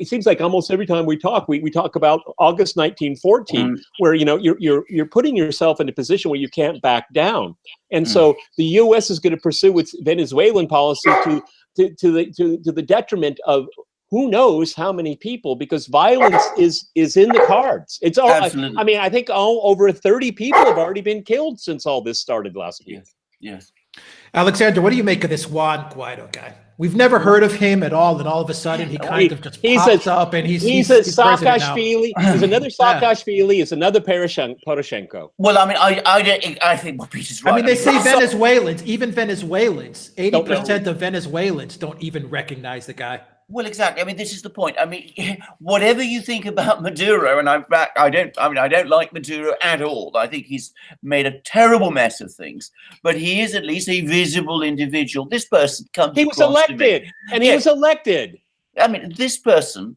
seems like almost every time we talk, we talk about August 1914, where you're putting yourself in a position where you can't back down, and so the U.S. is going to pursue its Venezuelan policy to the detriment of who knows how many people, because violence is in the cards. It's all. I mean, I think over 30 people have already been killed since all this started last week. Yes. Alexander, what do you make of this Juan Guaido guy? We've never heard of him at all, and all of a sudden he kind of just pops up, and he's a Saakashvili. He's another Saakashvili. He's another Poroshenko. Well, I mean, I think what Peter's right. I mean, they say Venezuelans, even Venezuelans, 80% of Venezuelans don't even recognize the guy. Well, exactly. I mean, this is the point. I mean, whatever you think about Maduro, and I don't like Maduro at all. I think he's made a terrible mess of things, but he is at least a visible individual. This person comes. He was elected, and he was elected. I mean, this person,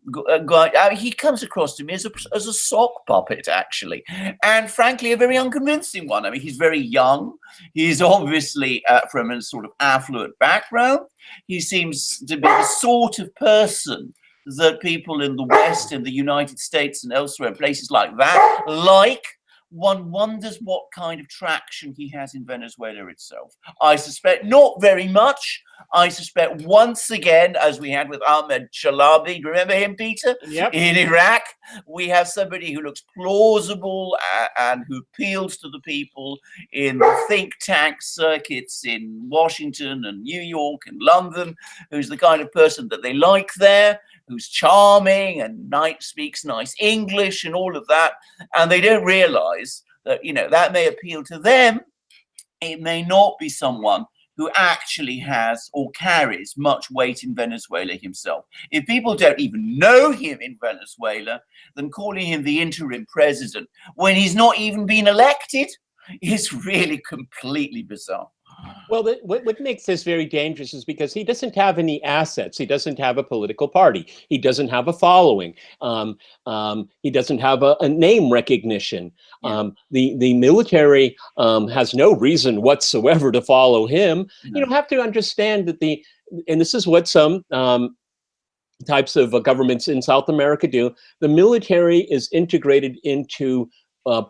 he comes across to me as a sock puppet, actually, and frankly, a very unconvincing one. I mean, he's very young. He's obviously from a sort of affluent background. He seems to be the sort of person that people in the West, in the United States and elsewhere, places like that, like, one wonders what kind of traction he has in Venezuela itself. I suspect not very much. I suspect once again, as we had with Ahmed Chalabi, remember him, Peter? Yep. In Iraq, we have somebody who looks plausible and who appeals to the people in the think tank circuits in Washington and New York and London, who's the kind of person that they like there, who's charming and speaks nice English and all of that. And they don't realize that, that may appeal to them. It may not be someone who actually has or carries much weight in Venezuela himself. If people don't even know him in Venezuela, then calling him the interim president when he's not even been elected is really completely bizarre. Well, what makes this very dangerous is because he doesn't have any assets. He doesn't have a political party. He doesn't have a following. He doesn't have a name recognition. Yeah. The military has no reason whatsoever to follow him. No. You have to understand that and this is what some types of governments in South America do. The military is integrated into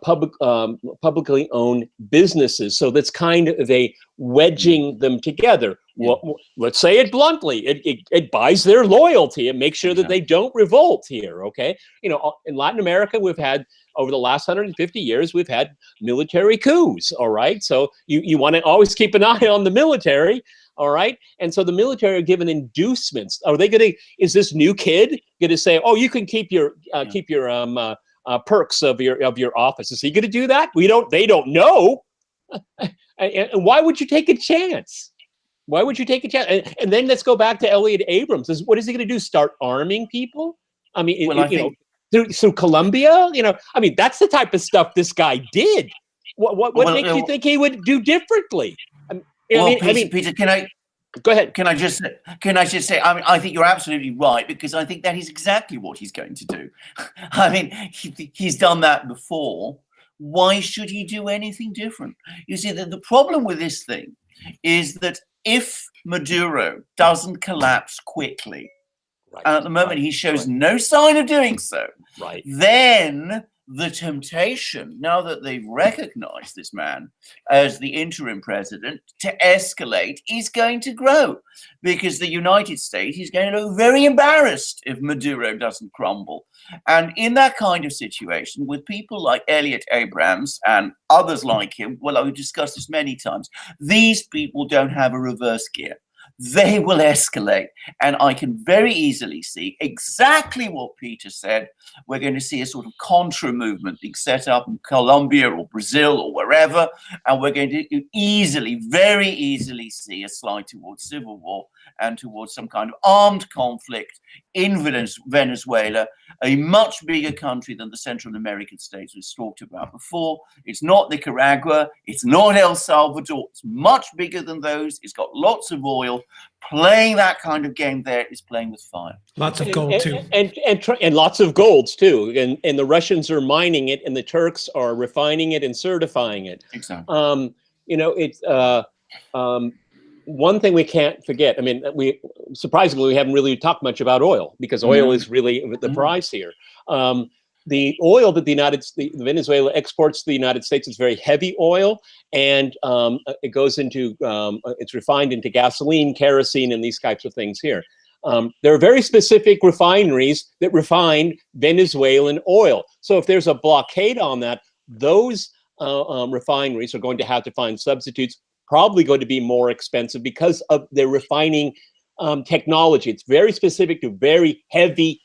publicly owned businesses, so that's kind of a wedging them together. Well, let's say it bluntly, it buys their loyalty and makes sure that they don't revolt here. Okay, in Latin America, we've had over the last 150 years, we've had military coups. All right, so you want to always keep an eye on the military. All right, and so the military are given inducements. Are they going to? Is this new kid going to say, "Oh, you can keep your perks of your office"? Is he going to do that? They don't know. And why would you take a chance? Why would you take a chance? And then let's go back to Elliot Abrams. What is he going to do? Start arming people? I mean, think through Colombia? I mean, that's the type of stuff this guy did. What makes you think he would do differently? Peter, can I? Go ahead. Can I just say? I mean, I think you're absolutely right, because I think that is exactly what he's going to do. I mean, he's done that before. Why should he do anything different? You see, the problem with this thing is that if Maduro doesn't collapse quickly, and at the moment he shows no sign of doing so, then the temptation, now that they've recognized this man as the interim president, to escalate is going to grow, because the United States is going to look very embarrassed if Maduro doesn't crumble. And in that kind of situation, with people like Elliot Abrams and others like him, well, we've discussed this many times, these people don't have a reverse gear. They will escalate. And I can very easily see exactly what Peter said. We're going to see a sort of contra movement being set up in Colombia or Brazil or wherever. And we're going to very easily see a slide towards civil war and towards some kind of armed conflict in Venezuela, a much bigger country than the Central American states we've talked about before. It's not Nicaragua. It's not El Salvador. It's much bigger than those. It's got lots of oil. Playing that kind of game there is playing with fire. Lots of gold too, and lots of golds too. And the Russians are mining it, and the Turks are refining it and certifying it. Exactly. It's one thing we can't forget. I mean, we haven't really talked much about oil, because oil is really the prize here. The oil that Venezuela exports to the United States is very heavy oil, and it goes into it's refined into gasoline, kerosene, and these types of things here. There are very specific refineries that refine Venezuelan oil. So if there's a blockade on that, those refineries are going to have to find substitutes, probably going to be more expensive because of their refining technology. It's very specific to very heavy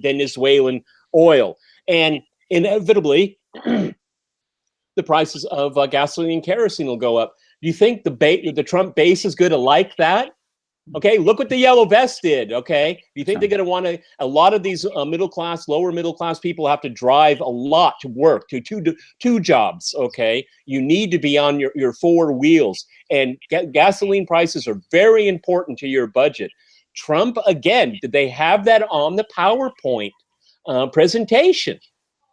Venezuelan oil. And inevitably, the prices of gasoline and kerosene will go up. Do you think the Trump base is going to like that? Okay, look what the yellow vest did. Okay, do you think they're going to want to? A lot of these lower middle class people have to drive a lot to work, to two jobs. Okay, you need to be on your four wheels, and gasoline prices are very important to your budget. Trump, again, did they have that on the PowerPoint presentation?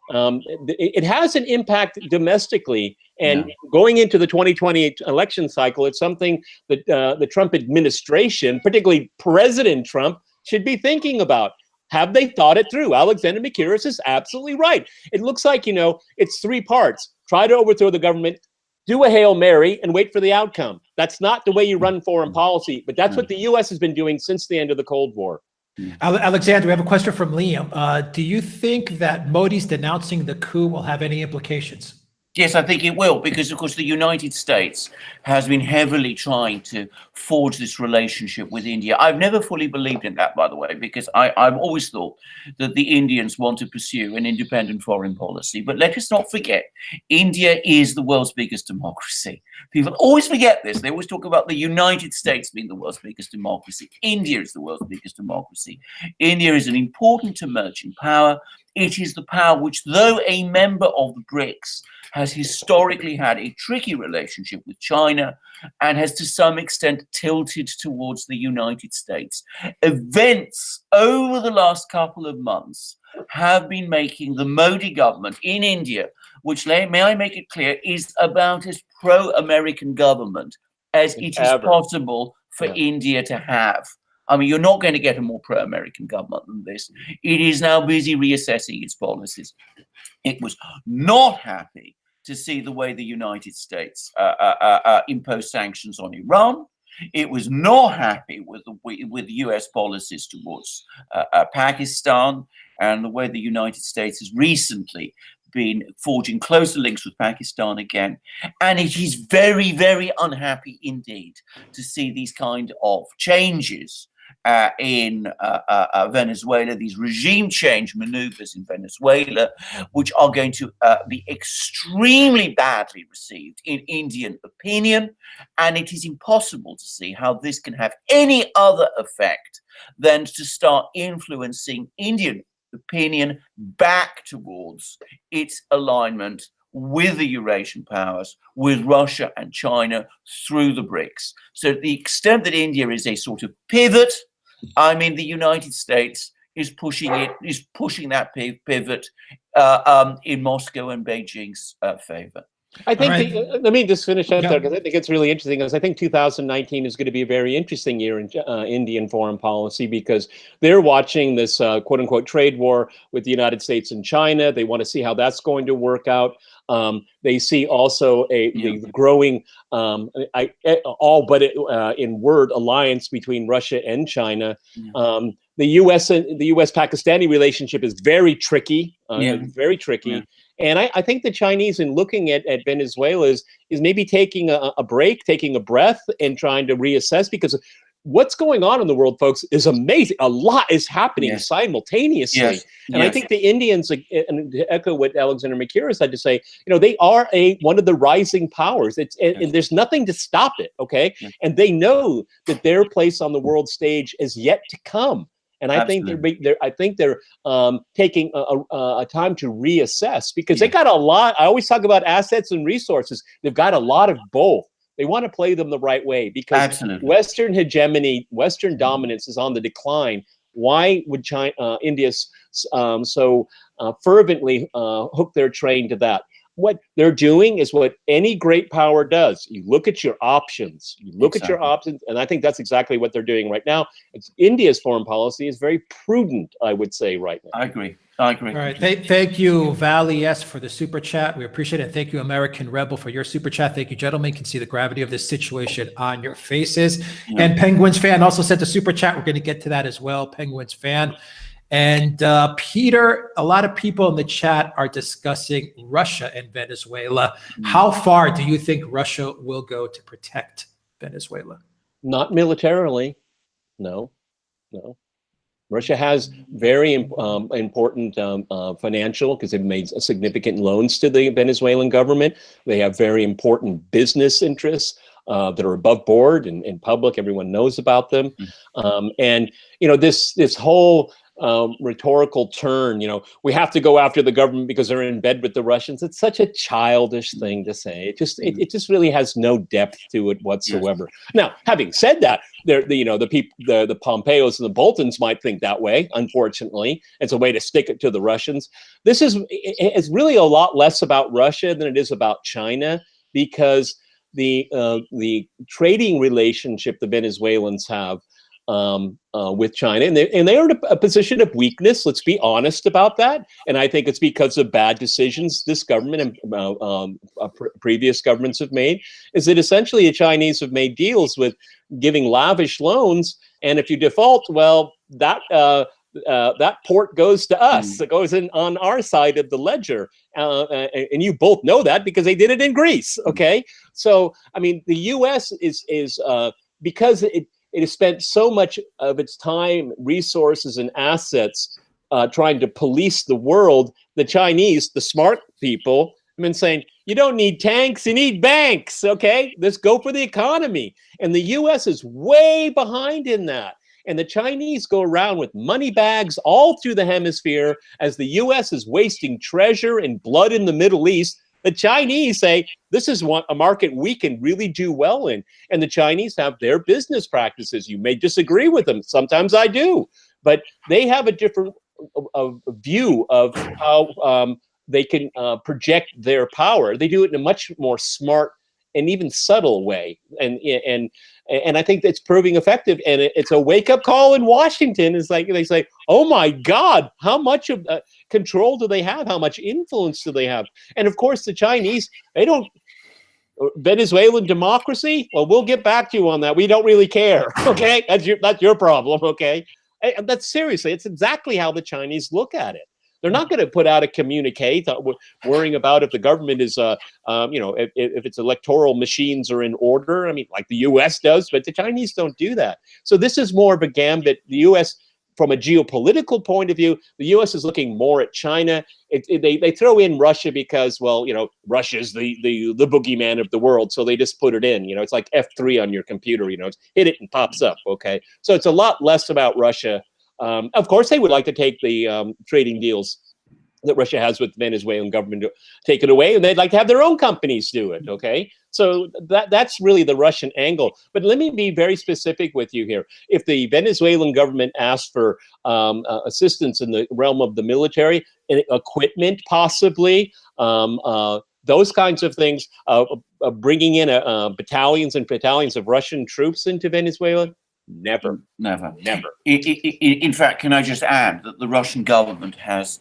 It has an impact domestically, and going into the 2020 election cycle, it's something that the Trump administration, particularly President Trump, should be thinking about. Have they thought it through? Alexander Mercouris is absolutely right. It looks like, it's three parts. Try to overthrow the government, do a Hail Mary, and wait for the outcome. That's not the way you run foreign policy, but that's what the U.S. has been doing since the end of the Cold War. Alexander, we have a question from Liam. Do you think that Modi's denouncing the coup will have any implications? Yes, I think it will, because, of course, the United States has been heavily trying to forge this relationship with India. I've never fully believed in that, by the way, because I've always thought that the Indians want to pursue an independent foreign policy. But let us not forget, India is the world's biggest democracy. People always forget this. They always talk about the United States being the world's biggest democracy. India is the world's biggest democracy. India is an important emerging power. It is the power which, though a member of the BRICS, has historically had a tricky relationship with China and has to some extent tilted towards the United States. Events over the last couple of months have been making the Modi government in India, which, may I make it clear, is about as pro-American government as it is possible for India to have. I mean, you're not going to get a more pro-American government than this. It is now busy reassessing its policies. It was not happy to see the way the United States imposed sanctions on Iran. It was not happy with U.S. policies towards Pakistan, and the way the United States has recently been forging closer links with Pakistan again. And it is very, very unhappy indeed to see these kind of changes in Venezuela, these regime change maneuvers in Venezuela, which are going to be extremely badly received in Indian opinion. And it is impossible to see how this can have any other effect than to start influencing Indian opinion back towards its alignment with the Eurasian powers, with Russia and China through the BRICS. So to the extent that India is a sort of pivot, I mean, the United States is pushing that pivot in Moscow and Beijing's favor. I think, let me just finish up there, because I think it's really interesting, because I think 2019 is going to be a very interesting year in Indian foreign policy, because they're watching this quote unquote trade war with the United States and China. They want to see how that's going to work out. They see also the growing, all but in word, alliance between Russia and China. The U.S.-Pakistani relationship is very tricky, very tricky. And I think the Chinese, in looking at Venezuela, is maybe taking a break, taking a breath, and trying to reassess, because what's going on in the world, folks, is amazing. A lot is happening simultaneously. And I think the Indians, and to echo what Alexander Mercouris had to say, they are one of the rising powers. And there's nothing to stop it, okay? And they know that their place on the world stage is yet to come. And I think they're taking a time to reassess, because they got a lot. I always talk about assets and resources. They've got a lot of both. They want to play them the right way, because Western hegemony, Western dominance is on the decline. Why would India so fervently hook their train to that? What they're doing is what any great power does. You look at your options. You look at your options, and I think that's exactly what they're doing right now. India's foreign policy is very prudent, I would say, right now. I agree. All right. Thank you, Valley S, for the super chat. We appreciate it. Thank you, American Rebel, for your super chat. Thank you, gentlemen. You can see the gravity of this situation on your faces. And Penguins fan also sent a super chat. We're going to get to that as well. Penguins fan. And Peter, a lot of people in the chat are discussing Russia and Venezuela. How far do you think Russia will go to protect Venezuela? Not militarily. No. Russia has very important financial, because they've made significant loans to the Venezuelan government. They have very important business interests that are above board and in public. Everyone knows about them. And this whole rhetorical turn, we have to go after the government because they're in bed with the Russians. It's such a childish thing to say. It just really has no depth to it whatsoever. Now, having said that, the Pompeos and the Boltons might think that way. Unfortunately, it's a way to stick it to the Russians. It's really a lot less about Russia than it is about China, because the trading relationship the Venezuelans have with China, and they are in a position of weakness. Let's be honest about that. And I think it's because of bad decisions this government and previous governments have made. Is that essentially the Chinese have made deals with giving lavish loans, and if you default, well, that port goes to us. It goes in on our side of the ledger, and you both know that because they did it in Greece. Okay, so I mean, the U.S. is because it has spent so much of its time, resources, and assets trying to police the world. The Chinese, the smart people, have been saying, you don't need tanks, you need banks, okay? Let's go for the economy. And the U.S. is way behind in that. And the Chinese go around with money bags all through the hemisphere as the U.S. is wasting treasure and blood in the Middle East. The Chinese say, this is a market we can really do well in. And the Chinese have their business practices. You may disagree with them. Sometimes I do. But they have a different view of how they can project their power. They do it in a much more smart and even subtle way. And I think that's proving effective. And it's a wake-up call in Washington. It's like they say, oh my God, how much of control do they have? How much influence do they have? And of course, the Chinese, they don't, Venezuelan democracy, well, we'll get back to you on that. We don't really care, okay? That's your problem, okay? And that's seriously, it's exactly how the Chinese look at it. They're not going to put out a communique worrying about if the government is, if its electoral machines are in order. I mean, like the U.S. does, but the Chinese don't do that. So this is more of a gambit. The U.S., from a geopolitical point of view, the U.S. is looking more at China. They throw in Russia because, well, Russia's the boogeyman of the world, so they just put it in. It's like F3 on your computer. It's hit it and pops up. Okay, so it's a lot less about Russia. Of course, they would like to take the trading deals that Russia has with the Venezuelan government to take it away, and they'd like to have their own companies do it, okay? So that's really the Russian angle. But let me be very specific with you here. If the Venezuelan government asked for assistance in the realm of the military, and equipment possibly, those kinds of things, bringing in battalions and battalions of Russian troops into Venezuela, Never. In fact, can I just add that the Russian government has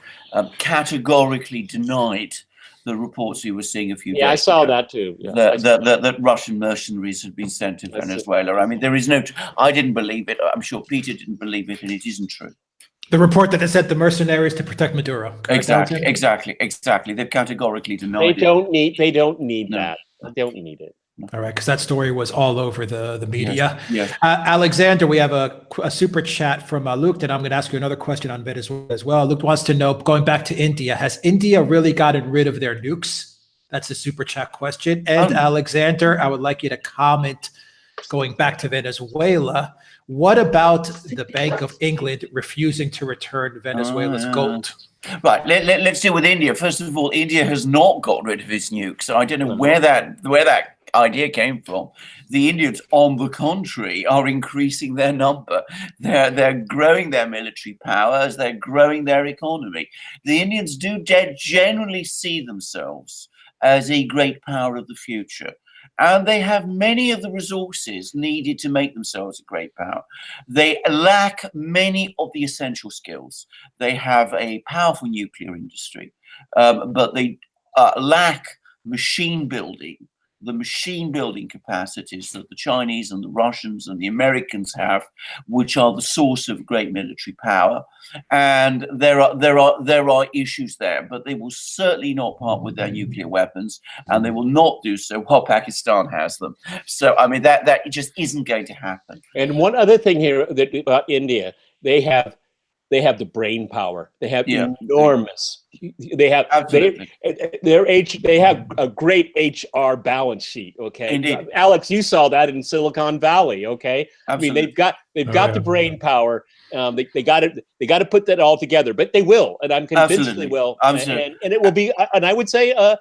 categorically denied the reports you were seeing a few days ago. Yeah, I saw that too. Yeah. That Russian mercenaries had been sent to Venezuela. I mean, there is no, I didn't believe it. I'm sure Peter didn't believe it, and it isn't true. The report that they sent the mercenaries to protect Maduro. Exactly. They've categorically denied it. They don't need that. They don't need it. All right, because that story was all over the media. Yes. Alexander, we have a super chat from Luke, and I'm going to ask you another question on Venezuela as well. Luke wants to know, going back to India, has India really gotten rid of their nukes? That's a super chat question. And Alexander, I would like you to comment, going back to Venezuela, what about the Bank of England refusing to return Venezuela's gold? Right, let's deal with India. First of all, India has not got rid of its nukes. So I don't know where that idea came from. The Indians, on the contrary, are increasing their number. They're growing their military powers. They're growing their economy. The Indians do generally see themselves as a great power of the future. And they have many of the resources needed to make themselves a great power. They lack many of the essential skills. They have a powerful nuclear industry, but they lack machine building, the machine building capacities that the Chinese and the Russians and the Americans have, which are the source of great military power. And there are issues there, but they will certainly not part with their nuclear weapons, and they will not do so while Pakistan has them. So I mean that just isn't going to happen. And one other thing here about India, they have the brain power. They have enormous. They have they have a great HR balance sheet. Okay, indeed. Alex, you saw that in Silicon Valley. Okay, absolutely. I mean they've got the brain power. They got to put that all together, but they will, and I'm convinced they will. Absolutely. And it will be, and I would say a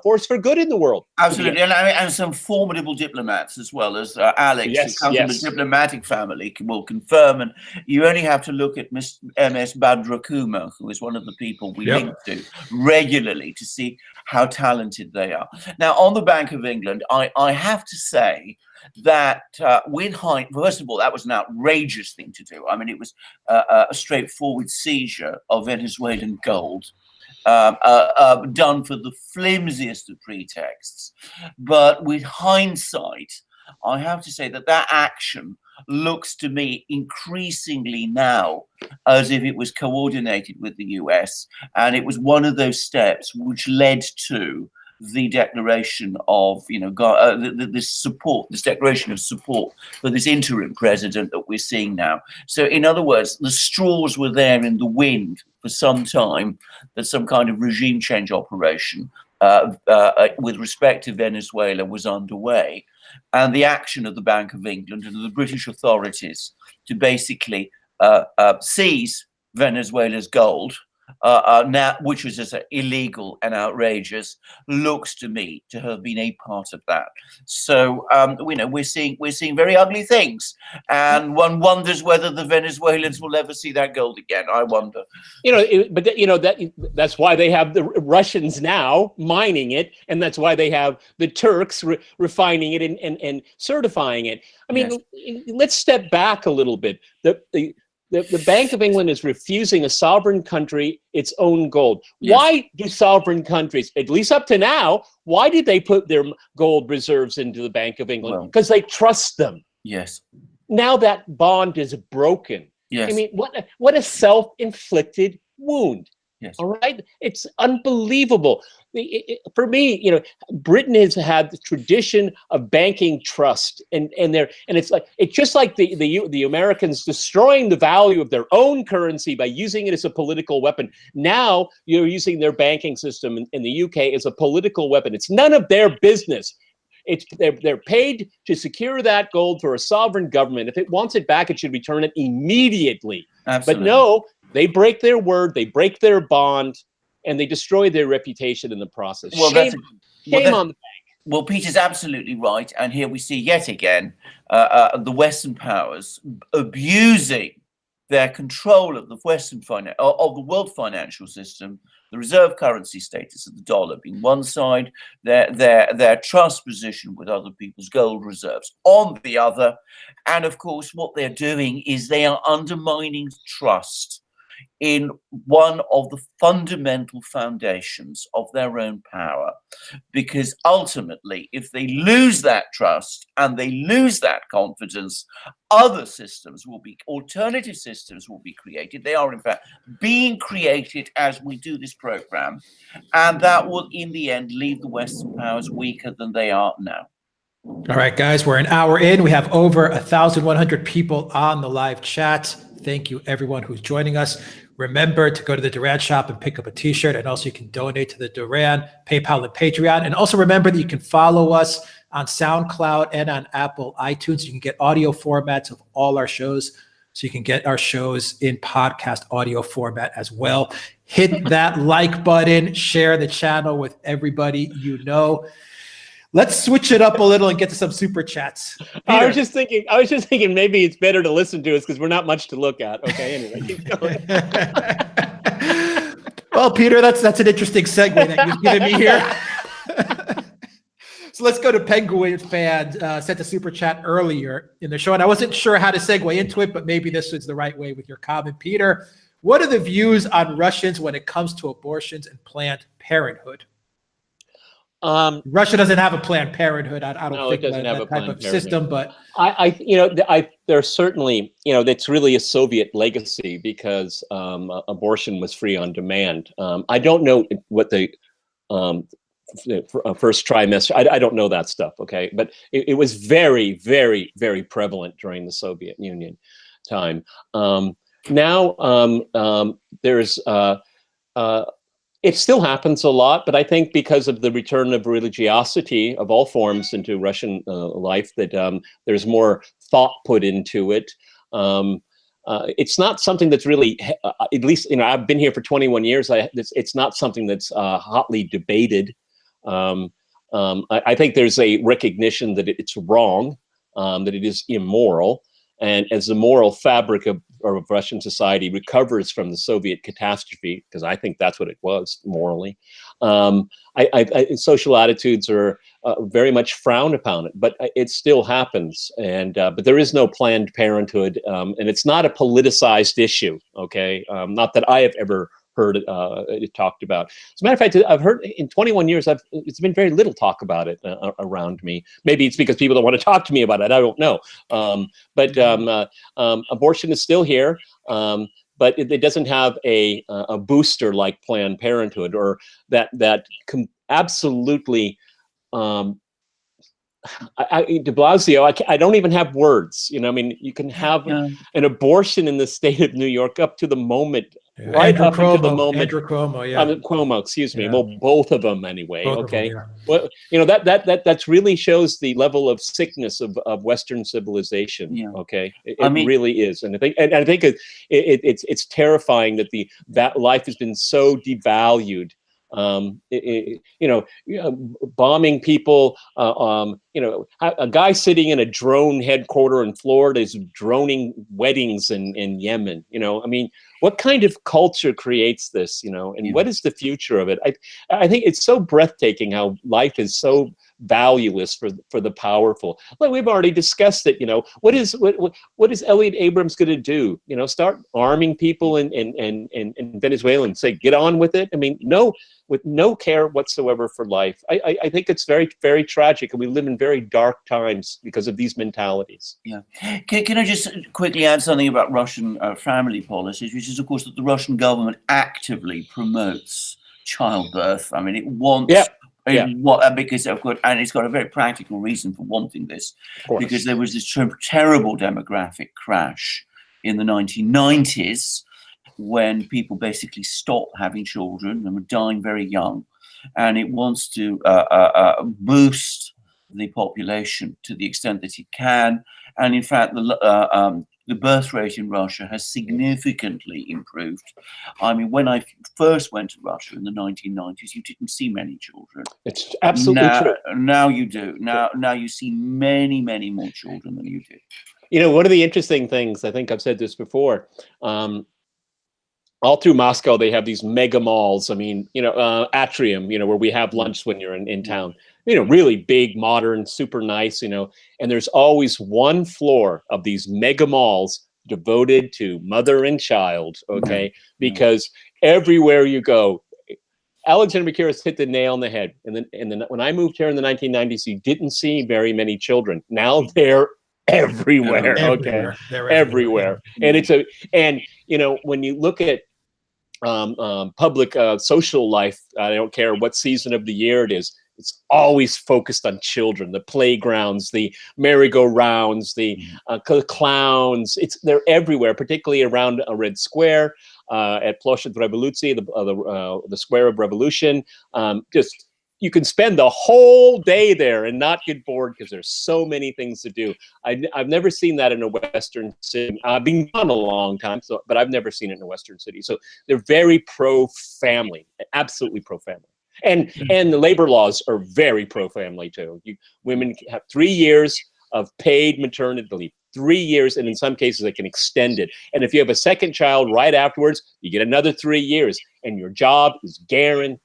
force for good in the world. Absolutely, and some formidable diplomats as well, as Alex, who comes from a diplomatic family, will confirm. And you only have to look at MS Badra Kumar, who is one of the people we link listen to regularly to see how talented they are. Now, on the Bank of England, I have to say that first of all, that was an outrageous thing to do. I mean, it was a straightforward seizure of Venezuelan gold, done for the flimsiest of pretexts. But with hindsight, I have to say that that action looks to me increasingly now as if it was coordinated with the US, and it was one of those steps which led to the declaration of, this declaration of support for this interim president that we're seeing now. So in other words, the straws were there in the wind for some time that some kind of regime change operation with respect to Venezuela was underway. And the action of the Bank of England and the British authorities to basically seize Venezuela's gold, now, which was just illegal and outrageous, looks to me to have been a part of that. So we're seeing very ugly things, and one wonders whether the Venezuelans will ever see that gold again. I wonder. That's why they have the Russians now mining it, and that's why they have the Turks refining it and certifying it. I mean, yes. Let's step back a little bit. The Bank of England is refusing a sovereign country its own gold. Yes. Why do sovereign countries, at least up to now, why did they put their gold reserves into the Bank of England? Because they trust them. Yes. Now that bond is broken. Yes. I mean, what a self-inflicted wound. Yes. All right. It's unbelievable. For me, Britain has had the tradition of banking trust, and it's just like the Americans destroying the value of their own currency by using it as a political weapon. Now you're using their banking system in the UK as a political weapon. It's none of their business. They're paid to secure that gold for a sovereign government. If it wants it back, it should return it immediately. Absolutely. But no. They break their word, they break their bond, and they destroy their reputation in the process. Well, shame on the bank. Well, Peter's absolutely right. And here we see yet again the Western powers abusing their control of the of the world financial system, the reserve currency status of the dollar being one side, their trust position with other people's gold reserves on the other. And of course, what they're doing is they are undermining trust in one of the fundamental foundations of their own power. Because ultimately, if they lose that trust and they lose that confidence, other systems alternative systems will be created. They are, in fact, being created as we do this program. And that will, in the end, leave the Western powers weaker than they are now. All right, guys, we're an hour in. We have over 1,100 people on the live chat. Thank you, everyone who's joining us. Remember to go to the Duran shop and pick up a t-shirt, and also you can donate to the Duran, PayPal, and Patreon. And also remember that you can follow us on SoundCloud and on Apple iTunes. You can get audio formats of all our shows, so you can get our shows in podcast audio format as well. Hit that like button, share the channel with everybody you know. Let's switch it up a little and get to some super chats. Peter. I was just thinking maybe it's better to listen to us because we're not much to look at. Okay, anyway, keep going. Well, Peter, that's an interesting segue that you've given me here. So let's go to Penguin fan, sent a super chat earlier in the show, and I wasn't sure how to segue into it, but maybe this is the right way with your comment. Peter, what are the views on Russians when it comes to abortions and Planned Parenthood? Russia doesn't have a Planned Parenthood. I don't think it doesn't have a type of system, but there's certainly, that's really a Soviet legacy because abortion was free on demand. I don't know what the first trimester. I don't know that stuff. Okay, but it was very, very, very prevalent during the Soviet Union time. Now there's it still happens a lot, but I think because of the return of religiosity of all forms into Russian life, that there's more thought put into it. It's not something that's really, at least, I've been here for 21 years. It's not something that's hotly debated. I think there's a recognition that it's wrong, that it is immoral. And as the moral fabric of of Russian society recovers from the Soviet catastrophe, because I think that's what it was morally, social attitudes are very much frowned upon, but it still happens. And but there is no Planned Parenthood, and it's not a politicized issue. Okay, not that I have ever heard it talked about. As a matter of fact, I've heard in 21 years, it's been very little talk about it around me. Maybe it's because people don't want to talk to me about it. I don't know. But abortion is still here. But it doesn't have a booster like Planned Parenthood, or that absolutely. De Blasio, I don't even have words. You know, I mean, you can have an abortion in the state of New York up to the moment. Yeah. Right Andrew up Cuomo, until the moment. Andrew Cuomo, yeah. Cuomo, excuse me. Yeah. Well, both of them anyway. Both okay. of them, yeah. Well, you know, that really shows the level of sickness of Western civilization. Yeah. Okay. It really is, and I think it's terrifying that life has been so devalued. Bombing people. A guy sitting in a drone headquarter in Florida is droning weddings in Yemen. You know, I mean, what kind of culture creates this? You know, and what is the future of it? I think it's so breathtaking how life is so valueless for the powerful. Like we've already discussed it. You know, what is Elliot Abrams going to do? You know, start arming people in Venezuela and say, get on with it? I mean, no. With no care whatsoever for life. I think it's very, very tragic, and we live in very dark times because of these mentalities. Yeah. Can I just quickly add something about Russian family policies, which is, of course, that the Russian government actively promotes childbirth. I mean, it wants... because of course, and it's got a very practical reason for wanting this, because there was this terrible demographic crash in the 1990s, when people basically stopped having children and were dying very young, and it wants to boost the population to the extent that it can. And in fact, the birth rate in Russia has significantly improved. I mean, when I first went to Russia in the 1990s, you didn't see many children. It's absolutely true. Now you do. Now you see many, many more children than you did. You know, one of the interesting things, I think I've said this before, all through Moscow, they have these mega malls. I mean, Atrium, where we have lunch when you're in town, really big, modern, super nice, and there's always one floor of these mega malls devoted to mother and child. Okay. Because everywhere you go, Alexander Mercouris hit the nail on the head. And then when I moved here in the 1990s, you didn't see very many children. Now they're everywhere. Okay. They're everywhere. And when you look at public social life, I don't care what season of the year it is, it's always focused on children. The playgrounds, the merry-go-rounds, the clowns. They're everywhere, particularly around a Red Square, at Ploshchad Revoluции, the Square of Revolution. You can spend the whole day there and not get bored because there's so many things to do. I've never seen that in a Western city. I've been gone a long time, but I've never seen it in a Western city. So they're very pro-family, absolutely pro-family. And the labor laws are very pro-family too. Women have 3 years of paid maternity leave, 3 years, and in some cases they can extend it. And if you have a second child right afterwards, you get another 3 years, and your job is guaranteed.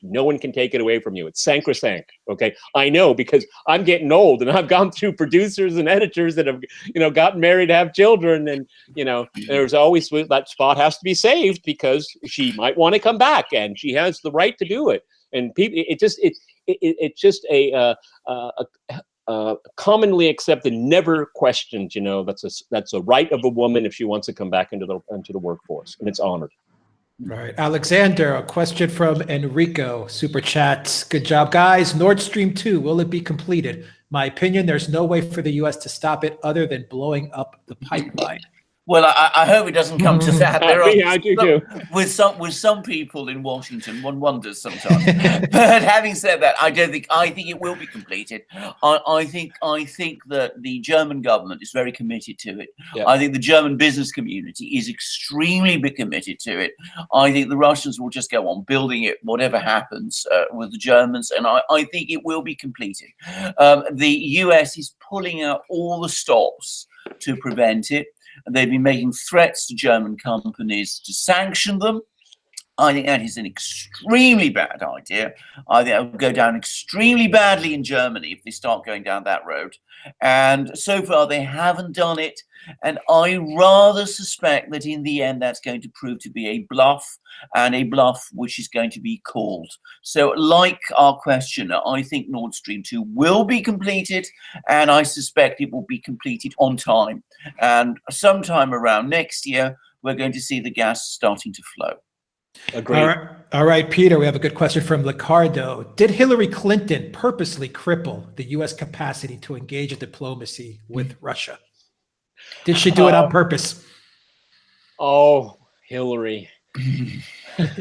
No one can take it away from you. It's sacrosanct. Okay, I know because I'm getting old, and I've gone through producers and editors that have, gotten married, have children, and there's always that spot has to be saved because she might want to come back, and she has the right to do it. And people, it's just a commonly accepted, never questioned. That's a right of a woman if she wants to come back into the workforce, and it's honored. Right. Alexander, a question from Enrico, super chats. Good job, guys. Nord Stream 2, will it be completed? My opinion, there's no way for the U.S. to stop it other than blowing up the pipeline. Well, I hope it doesn't come to that. I do too. With some people in Washington, one wonders sometimes. But having said that, I think it will be completed. I think that the German government is very committed to it. Yeah. I think the German business community is extremely committed to it. I think the Russians will just go on building it, whatever happens with the Germans, and I think it will be completed. The US is pulling out all the stops to prevent it. and they've been making threats to German companies to sanction them. I think that is an extremely bad idea. I think it will go down extremely badly in Germany if they start going down that road. And so far they haven't done it. And I rather suspect that in the end that's going to prove to be a bluff, and a bluff which is going to be called. So like our questioner, I think Nord Stream 2 will be completed, and I suspect it will be completed on time. And sometime around next year, we're going to see the gas starting to flow. Agreed. All right, Peter, we have a good question from Licardo. Did Hillary Clinton purposely cripple the U.S. capacity to engage in diplomacy with Russia? Did she do it on purpose? Oh, Hillary.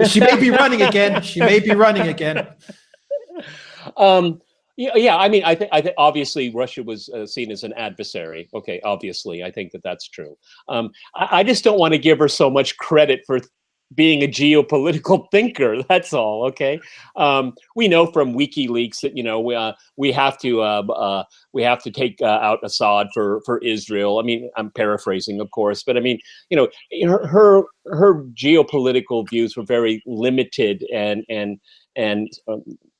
She may be running again. She may be running again. Yeah, I mean, I think obviously Russia was seen as an adversary. Okay, obviously, I think that that's true. I just don't want to give her so much credit for being a geopolitical thinker. That's all. Okay. We know from WikiLeaks that, you know, we have to take out Assad for Israel. I mean, I'm paraphrasing, of course, but I mean, you know, her geopolitical views were very limited and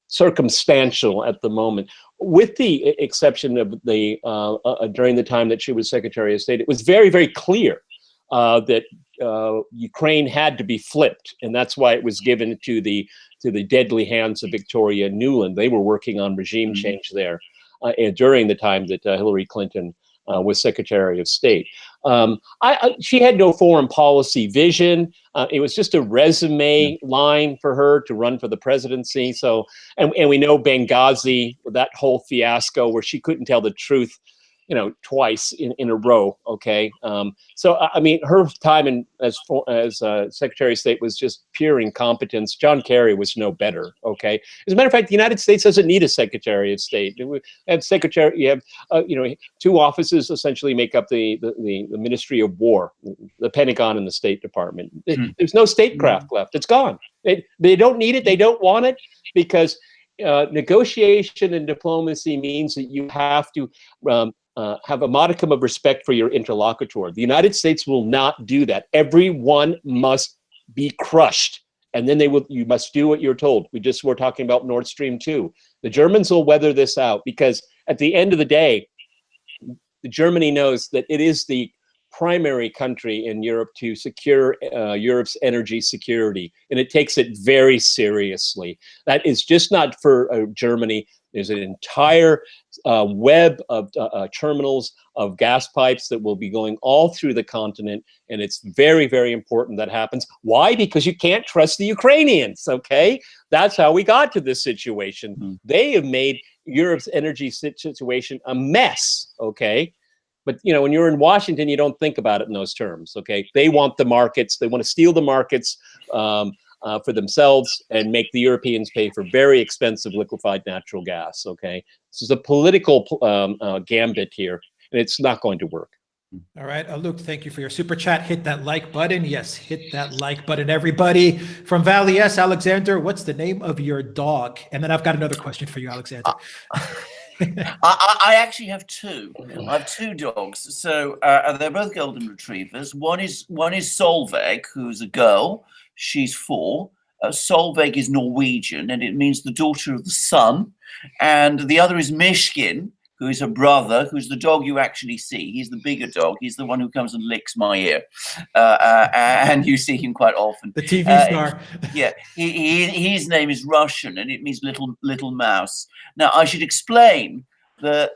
circumstantial at the moment, with the exception of the during the time that she was Secretary of State. It was very, very clear that Ukraine had to be flipped, and that's why it was given to the deadly hands of Victoria Nuland. They were working on regime change there during the time that Hillary Clinton was Secretary of State. She had no foreign policy vision. It was just a resume line for her to run for the presidency. So, and we know Benghazi, that whole fiasco where she couldn't tell the truth, you know, twice in a row. Okay. So, I mean, her time as Secretary of State was just pure incompetence. John Kerry was no better. Okay. As a matter of fact, the United States doesn't need a Secretary of State. You have, you know, two offices essentially make up the Ministry of War, the Pentagon and the State Department. There's no statecraft left. It's gone. They don't need it. They don't want it, because negotiation and diplomacy means that you have to have a modicum of respect for your interlocutor. The United States will not do that. Everyone must be crushed, and then you must do what you're told. We're talking about Nord Stream 2. The Germans will weather this out, because at the end of the day, Germany knows that it is the primary country in Europe to secure Europe's energy security, and it takes it very seriously. That is just not for Germany. There's an entire web of terminals of gas pipes that will be going all through the continent, and it's very, very important that happens. Why? Because you can't trust the Ukrainians, okay? That's how we got to this situation. They have made Europe's energy situation a mess, okay? But, you know, when you're in Washington, you don't think about it in those terms, okay? They want the markets. They want to steal the markets for themselves and make the Europeans pay for very expensive liquefied natural gas, okay? This is a political gambit here, and it's not going to work. All right, Luke, thank you for your super chat. Hit that like button. Yes, hit that like button, everybody. From Valley S, Alexander, what's the name of your dog? And then I've got another question for you, Alexander. I actually have two. I have two dogs. So they're both golden retrievers. One is Solveig, who's a girl. She's 4. Solveig is Norwegian, and it means the daughter of the sun. And the other is Mishkin, who is a brother, who's the dog you actually see. He's the bigger dog. He's the one who comes and licks my ear. And you see him quite often. The TV star. Yeah, his name is Russian, and it means little mouse. Now, I should explain that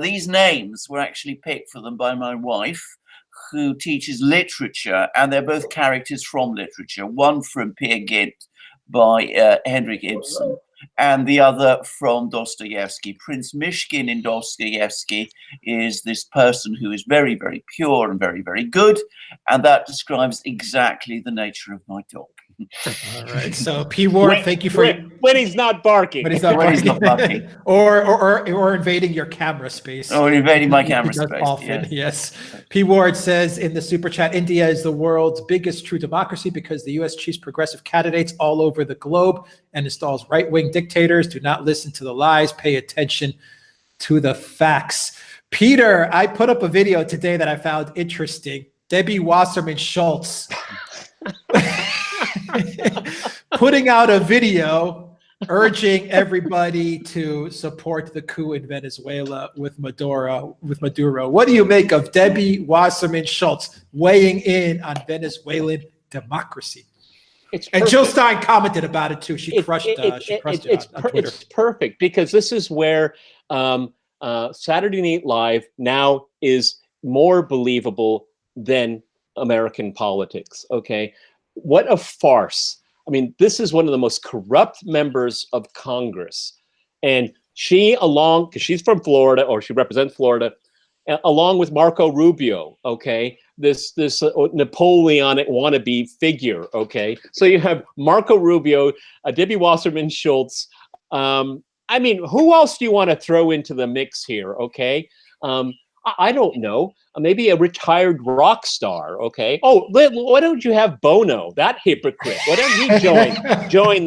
these names were actually picked for them by my wife, who teaches literature, and they're both characters from literature. One from Peer Gynt by Henrik Ibsen, and the other from Dostoevsky. Prince Mishkin in Dostoevsky is this person who is very, very pure and very, very good, and that describes exactly the nature of my dog. All right. So P. Ward, thank you for when he's not barking. When he's not barking. or invading your camera space. Or invading my camera space. Often, yes. P. Ward says in the super chat, India is the world's biggest true democracy because the U.S. chiefs progressive candidates all over the globe and installs right-wing dictators. Do not listen to the lies. Pay attention to the facts. Peter, I put up a video today that I found interesting. Debbie Wasserman Schultz putting out a video urging everybody to support the coup in Venezuela with Maduro. What do you make of Debbie Wasserman Schultz weighing in on Venezuelan democracy? And Jill Stein commented about it too. She crushed it on Twitter. It's perfect because this is where Saturday Night Live now is more believable than American politics. Okay, what a farce! I mean, this is one of the most corrupt members of Congress, and she, because she's from Florida, or she represents Florida, along with Marco Rubio. Okay, this Napoleonic wannabe figure. Okay, so you have Marco Rubio, Debbie Wasserman Schultz. I mean, who else do you want to throw into the mix here? Okay, I don't know. Maybe a retired rock star. Okay. Oh, why don't you have Bono, that hypocrite? Why don't he join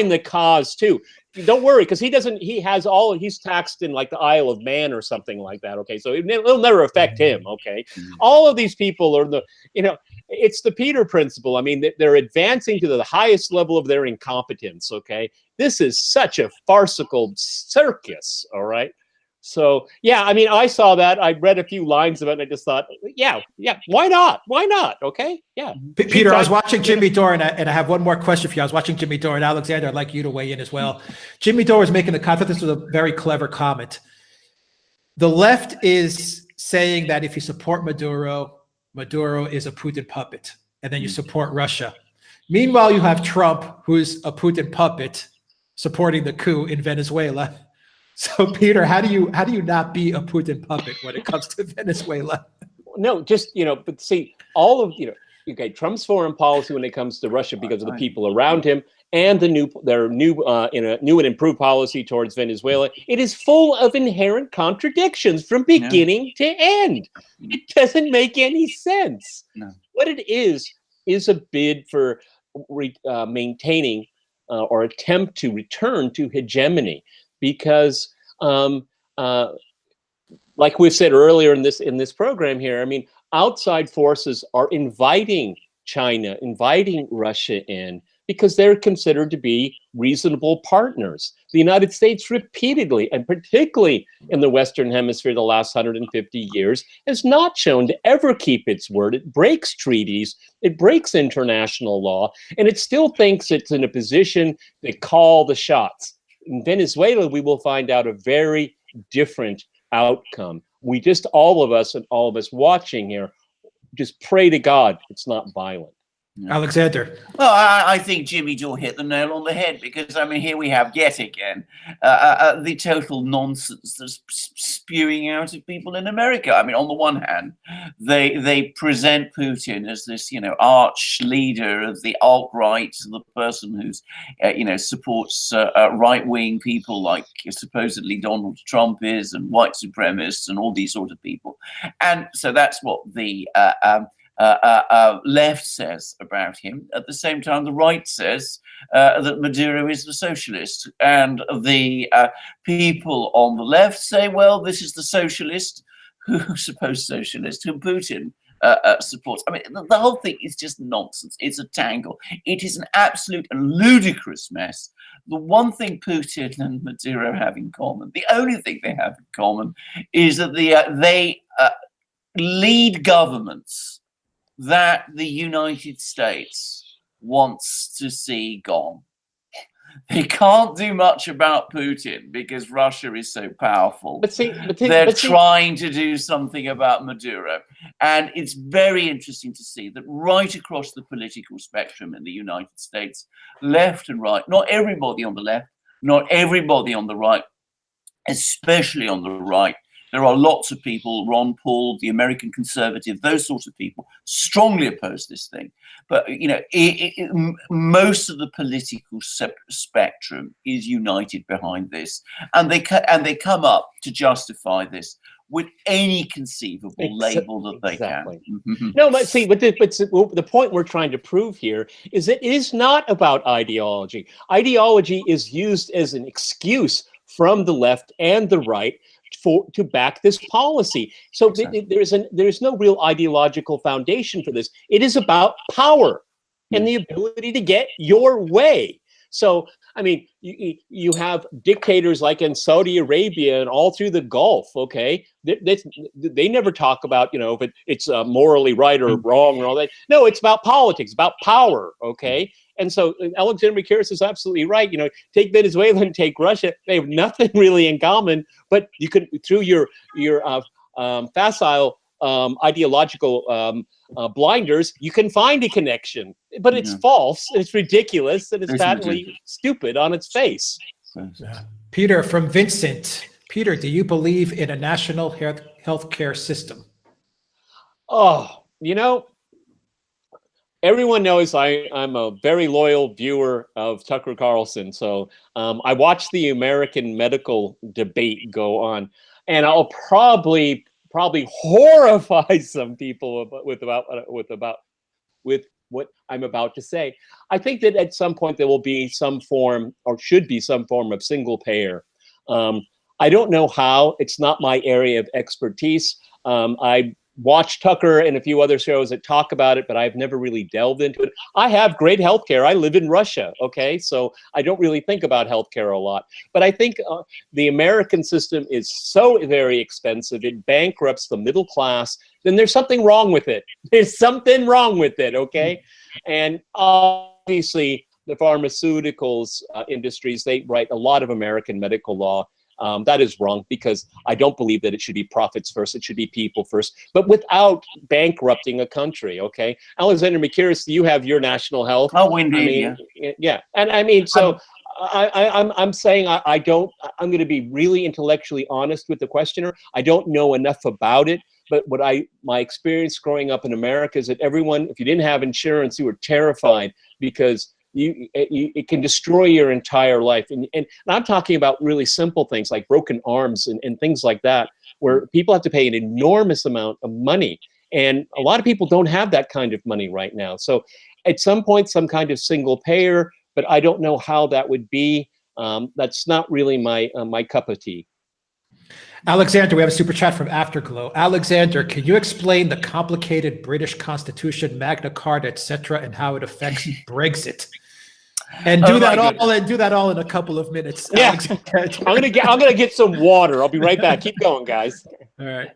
the cause too? Don't worry, because he's taxed in like the Isle of Man or something like that. Okay, so it'll never affect him. Okay, all of these people are it's the Peter principle. I mean, they're advancing to the highest level of their incompetence. Okay, this is such a farcical circus. All right. So, yeah, I mean, I saw that. I read a few lines of it, and I just thought, yeah, why not? Why not? Okay, yeah. Peter, I was watching Jimmy Dore, and I have one more question for you. I was watching Jimmy Dore, and Alexander, I'd like you to weigh in as well. Jimmy Dore was making the comment. This was a very clever comment. The left is saying that if you support Maduro is a Putin puppet, and then you support Russia. Meanwhile, you have Trump, who's a Putin puppet, supporting the coup in Venezuela. So, Peter, how do you not be a Putin puppet when it comes to Venezuela? No, just, but see, all of, okay, Trump's foreign policy when it comes to Russia because of the people around him and their new and improved policy towards Venezuela, it is full of inherent contradictions from beginning to end. It doesn't make any sense. No. What it is a bid for maintaining or attempt to return to hegemony. Because, like we said earlier in this program here, I mean, outside forces are inviting China, inviting Russia in because they're considered to be reasonable partners. The United States repeatedly, and particularly in the Western Hemisphere the last 150 years, has not shown to ever keep its word. It breaks treaties, it breaks international law, and it still thinks it's in a position to call the shots. In Venezuela, we will find out a very different outcome. We just, all of us watching here, just pray to God it's not violent. Alexander. Well, I think Jimmy Dore hit the nail on the head because, I mean, here we have yet again the total nonsense that's spewing out of people in America. I mean, on the one hand, they present Putin as this, arch leader of the alt-right, the person who's, supports right-wing people like supposedly Donald Trump is and white supremacists and all these sort of people. And so that's what the left says about him. At the same time, the right says that Maduro is the socialist, and the people on the left say, well, this is the socialist who Putin supports. I mean, the whole thing is just nonsense. It's a tangle. It is an absolute and ludicrous mess. The one thing Putin and Maduro have in common, the only thing they have in common, is that they lead governments that the United States wants to see gone. They can't do much about Putin because Russia is so powerful. They're trying to do something about Maduro. And it's very interesting to see that right across the political spectrum in the United States, left and right, not everybody on the left, not everybody on the right, especially on the right, there are lots of people, Ron Paul, the American conservative, those sorts of people, strongly oppose this thing. But, most of the political spectrum is united behind this. And they come up to justify this with any conceivable label that they can. No, but see, the point we're trying to prove here is that it is not about ideology. Ideology is used as an excuse from the left and the right to back this policy. So there's no real ideological foundation for this. It is about power and the ability to get your way. So, I mean, you have dictators like in Saudi Arabia and all through the Gulf, okay? They never talk about, you know, if it's morally right or wrong or all that. No, it's about politics, about power, okay? And so Alexander Mercouris is absolutely right. You know, take Venezuela and take Russia. They have nothing really in common, but you could, through your facile ideological blinders, you can find a connection, but it's false, and it's ridiculous, and it's patently stupid on its face. Peter from Vincent. Peter, do you believe in a national healthcare system? Oh, you know, everyone knows I'm a very loyal viewer of Tucker Carlson, so I watch the American medical debate go on, and I'll probably horrify some people with what I'm about to say. I think that at some point there will be some form, or should be some form, of single payer. I don't know how. It's not my area of expertise. I watch Tucker and a few other shows that talk about it, but I've never really delved into it. I have great healthcare. I live in Russia, okay? So I don't really think about healthcare a lot. But I think the American system is so very expensive, it bankrupts the middle class, then there's something wrong with it. There's something wrong with it, okay? And obviously, the pharmaceuticals industries, they write a lot of American medical law. That is wrong, because I don't believe that it should be profits first. It should be people first, but without bankrupting a country. Okay, Alexander Mercouris, you have your national health. Oh, indeed. Yeah, and I mean, so I'm saying I don't. I'm going to be really intellectually honest with the questioner. I don't know enough about it, but my experience growing up in America is that everyone, if you didn't have insurance, you were terrified, because it can destroy your entire life. And I'm talking about really simple things like broken arms and things like that, where people have to pay an enormous amount of money. And a lot of people don't have that kind of money right now. So at some point, some kind of single payer, but I don't know how that would be. That's not really my cup of tea. Alexander, we have a super chat from Afterglow. Alexander, can you explain the complicated British Constitution, Magna Carta, etc., and how it affects Brexit? And do that all in a couple of minutes. Yeah, I'm gonna get some water. I'll be right back. Keep going, guys. All right.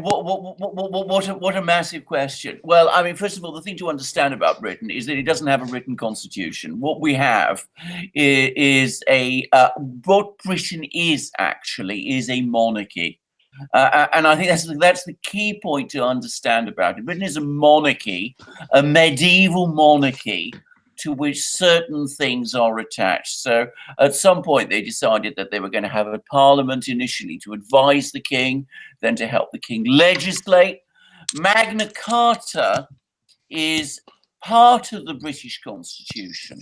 What a massive question. Well, I mean, first of all, the thing to understand about Britain is that it doesn't have a written constitution. What we have is what Britain is a monarchy. And I think that's the key point to understand about it. Britain is a monarchy, a medieval monarchy, to which certain things are attached. So at some point they decided that they were going to have a parliament initially to advise the king, then to help the king legislate. Magna Carta is part of the British Constitution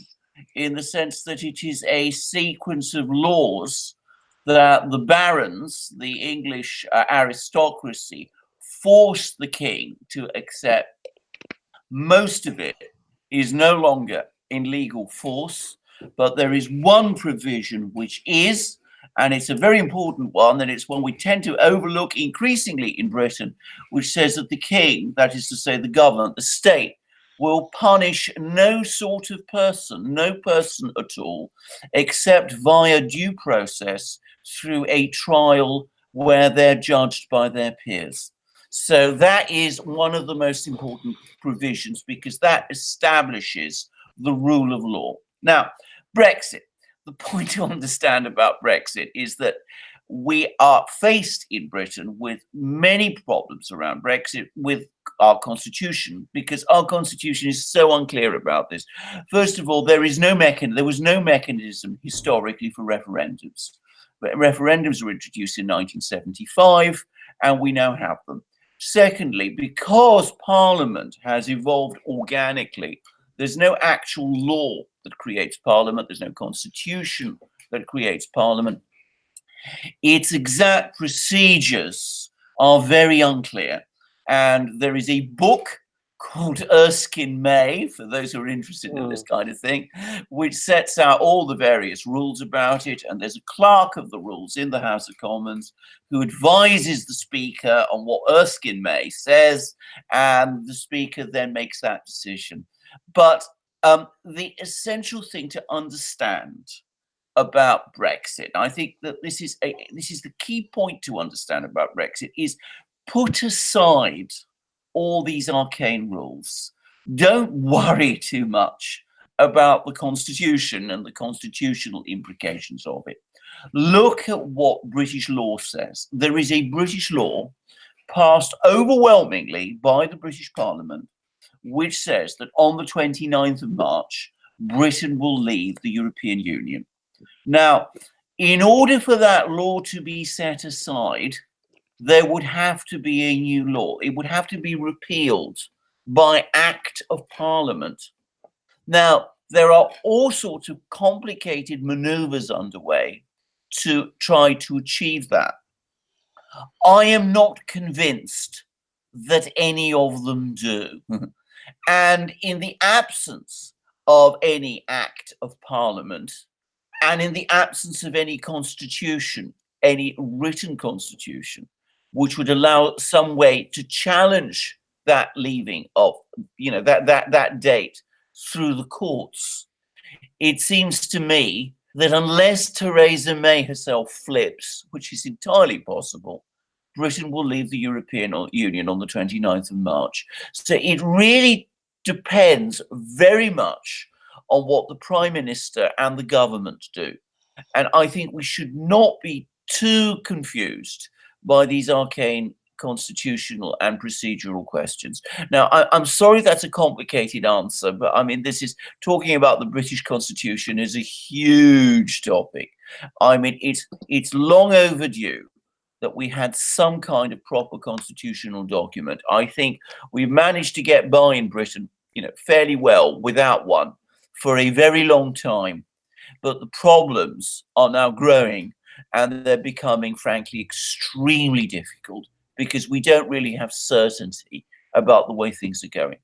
in the sense that it is a sequence of laws that the barons, the English aristocracy, forced the king to accept. Most of it is no longer in legal force, but there is one provision which is, and it's a very important one, and it's one we tend to overlook increasingly in Britain, which says that the king, that is to say the government, the state, will punish no sort of person, no person at all, except via due process through a trial where they're judged by their peers. So that is one of the most important provisions, because that establishes the rule of law. Now, Brexit. The point to understand about Brexit is that we are faced in Britain with many problems around Brexit with our constitution, because our constitution is so unclear about this. First of all, there was no mechanism historically for referendums. But referendums were introduced in 1975, and we now have them. Secondly, because Parliament has evolved organically, there's no actual law that creates Parliament. There's no constitution that creates Parliament. Its exact procedures are very unclear. And there is a book called Erskine May, for those who are interested in this kind of thing, which sets out all the various rules about it. And there's a clerk of the rules in the House of Commons who advises the Speaker on what Erskine May says, and the Speaker then makes that decision. But the essential thing to understand about Brexit, I think that this is the key point to understand about Brexit, is put aside all these arcane rules. Don't worry too much about the Constitution and the constitutional implications of it. Look at what British law says. There is a British law passed overwhelmingly by the British Parliament, which says that on the 29th of March, Britain will leave the European Union. Now, in order for that law to be set aside, there would have to be a new law. It would have to be repealed by Act of Parliament. Now, there are all sorts of complicated maneuvers underway to try to achieve that. I am not convinced that any of them do. And in the absence of any Act of Parliament, and in the absence of any constitution, any written constitution, which would allow some way to challenge that leaving of, that date through the courts, it seems to me that unless Theresa May herself flips, which is entirely possible, Britain will leave the European Union on the 29th of March. So it really depends very much on what the Prime Minister and the government do. And I think we should not be too confused by these arcane constitutional and procedural questions. Now, I'm sorry that's a complicated answer, but I mean, this is talking about the British Constitution is a huge topic. I mean, it's long overdue that we had some kind of proper constitutional document. I think we've managed to get by in Britain, fairly well without one for a very long time. But the problems are now growing, and they're becoming, frankly, extremely difficult because we don't really have certainty about the way things are going.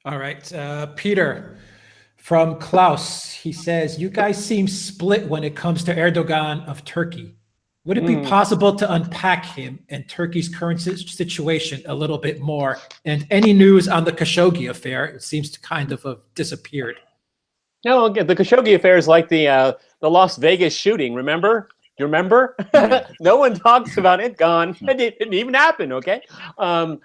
All right. Peter from Klaus, he says, you guys seem split when it comes to Erdogan of Turkey. Would it be possible to unpack him and Turkey's current situation a little bit more? And any news on the Khashoggi affair? It seems to kind of have disappeared. No, again, the Khashoggi affair is like the Las Vegas shooting. Remember? You remember? No one talks about it. Gone. It didn't even happen. Okay. No,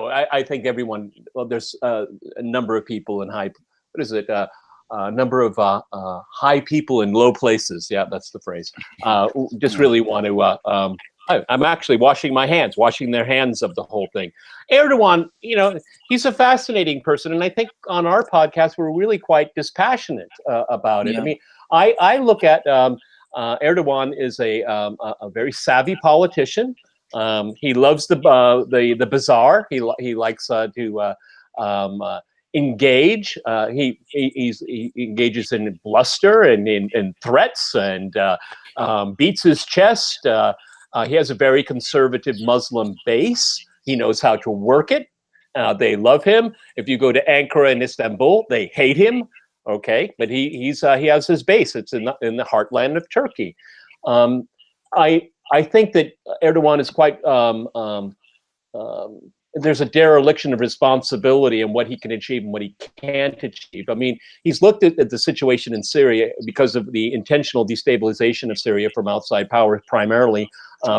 I think everyone. Well, there's a number of people in high. What is it? A number of high people in low places. Yeah, that's the phrase. Just really want to. I'm actually washing their hands of the whole thing. Erdogan, he's a fascinating person, and I think on our podcast we're really quite dispassionate about it. Yeah. I mean, I look at Erdogan is a very savvy politician. He loves the bizarre. He likes to engage. He engages in bluster and in threats and beats his chest. He has a very conservative Muslim base. He knows how to work it. They love him. If you go to Ankara and Istanbul, they hate him. Okay, but he has his base. It's in the heartland of Turkey. I think that Erdogan is quite. There's a dereliction of responsibility in what he can achieve and what he can't achieve. I mean, he's looked at the situation in Syria because of the intentional destabilization of Syria from outside powers, primarily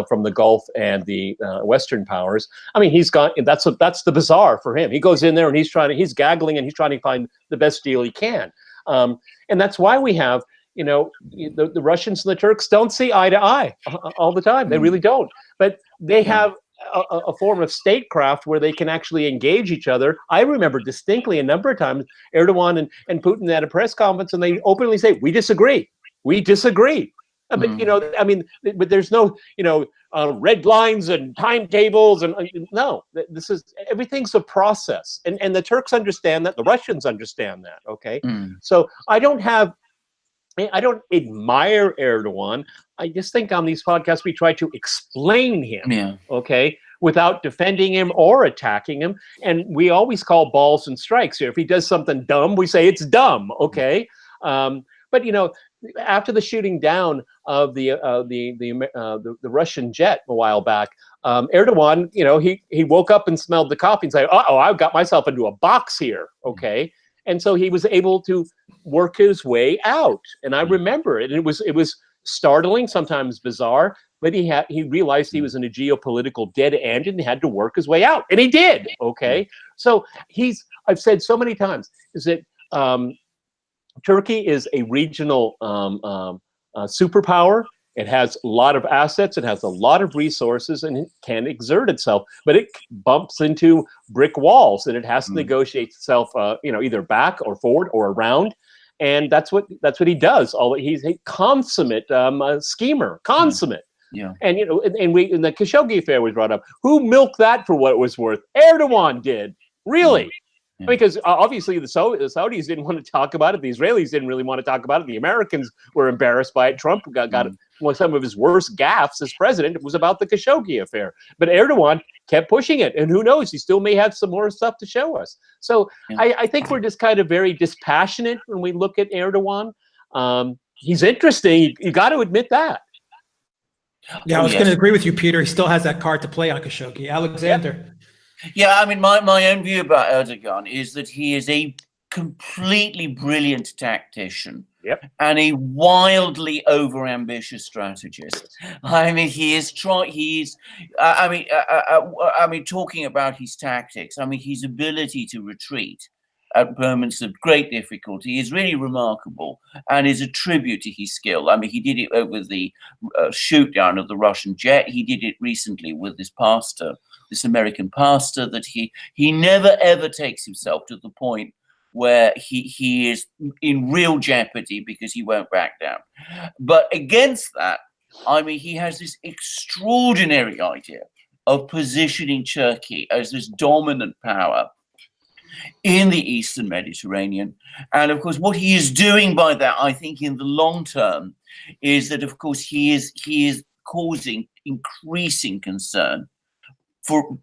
from the Gulf and the Western powers. I mean, he's gone. That's the bizarre for him. He goes in there and he's gaggling and he's trying to find the best deal he can. And that's why we have, the Russians and the Turks don't see eye to eye all the time. They really don't. But they have a form of statecraft where they can actually engage each other. I remember distinctly a number of times Erdogan and Putin had a press conference and they openly say, we disagree. But, but there's no, red lines and timetables and no, everything's a process. And the Turks understand that, the Russians understand that. Okay. So I don't admire Erdogan. I just think on these podcasts we try to explain him. Yeah. Okay. without defending him or attacking him. And we always call balls and strikes here. If he does something dumb, we say it's dumb, okay? But, you know, after the shooting down of the Russian jet a while back, Erdogan, you know, he woke up and smelled the coffee and said, "Uh-oh, I've got myself into a box here," okay? And so he was able to work his way out. And I remember it. And it was startling, sometimes bizarre, but he realized he was in a geopolitical dead end and he had to work his way out. And he did, okay? So I've said so many times, is that Turkey is a regional superpower. It has a lot of assets, it has a lot of resources, and it can exert itself, but it bumps into brick walls and it has to negotiate itself, you know, either back or forward or around. And that's what he does. He's a consummate schemer, consummate. Yeah. And, you know, and the Khashoggi affair was brought up. Who milked that for what it was worth? Erdogan did. Really? Yeah. Because obviously the Saudis didn't want to talk about it. The Israelis didn't really want to talk about it. The Americans were embarrassed by it. Trump got some of his worst gaffes as president. It was about the Khashoggi affair. But Erdogan kept pushing it. And who knows, he still may have some more stuff to show us. So I think we're just kind of very dispassionate when we look at Erdogan. He's interesting. You got to admit that. Yeah, I was going to agree with you, Peter. He still has that card to play on Khashoggi. Alexander. Yeah, I mean, my own view about Erdogan is that he is a completely brilliant tactician and a wildly overambitious strategist. I mean, talking about his tactics, I mean, his ability to retreat at moments of great difficulty is really remarkable and is a tribute to his skill. I mean, he did it over the shoot down of the Russian jet. He did it recently with this American pastor, that he never ever takes himself to the point where he is in real jeopardy because he won't back down. But against that, I mean, he has this extraordinary idea of positioning Turkey as this dominant power in the Eastern Mediterranean. And of course, what he is doing by that, I think, in the long term, is that, of course, he is causing increasing concern for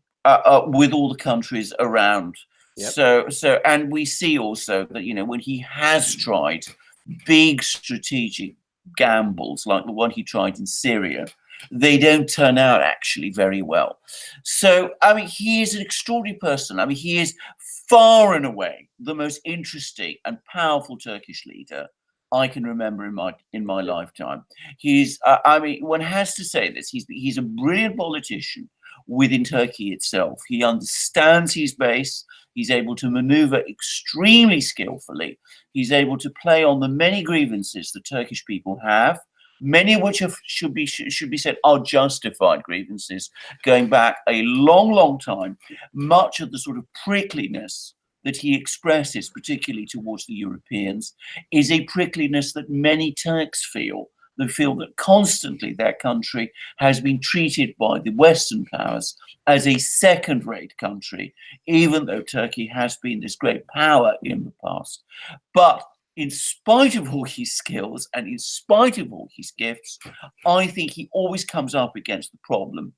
with all the countries around. So and we see also that, you know, when he has tried big strategic gambles like the one he tried in Syria, they don't turn out actually very well. So I mean, he is an extraordinary person. I mean, he is far and away the most interesting and powerful Turkish leader I can remember in my lifetime. He's I mean, one has to say this. He's a brilliant politician within Turkey itself. He understands his base. He's able to maneuver extremely skillfully. He's able to play on the many grievances the Turkish people have, many of which should be said are justified grievances going back a long, long time. Much of the sort of prickliness that he expresses, particularly towards the Europeans, is a prickliness that many Turks feel. They feel that constantly their country has been treated by the Western powers as a second-rate country, even though Turkey has been this great power in the past. But in spite of all his skills and in spite of all his gifts, I think he always comes up against the problem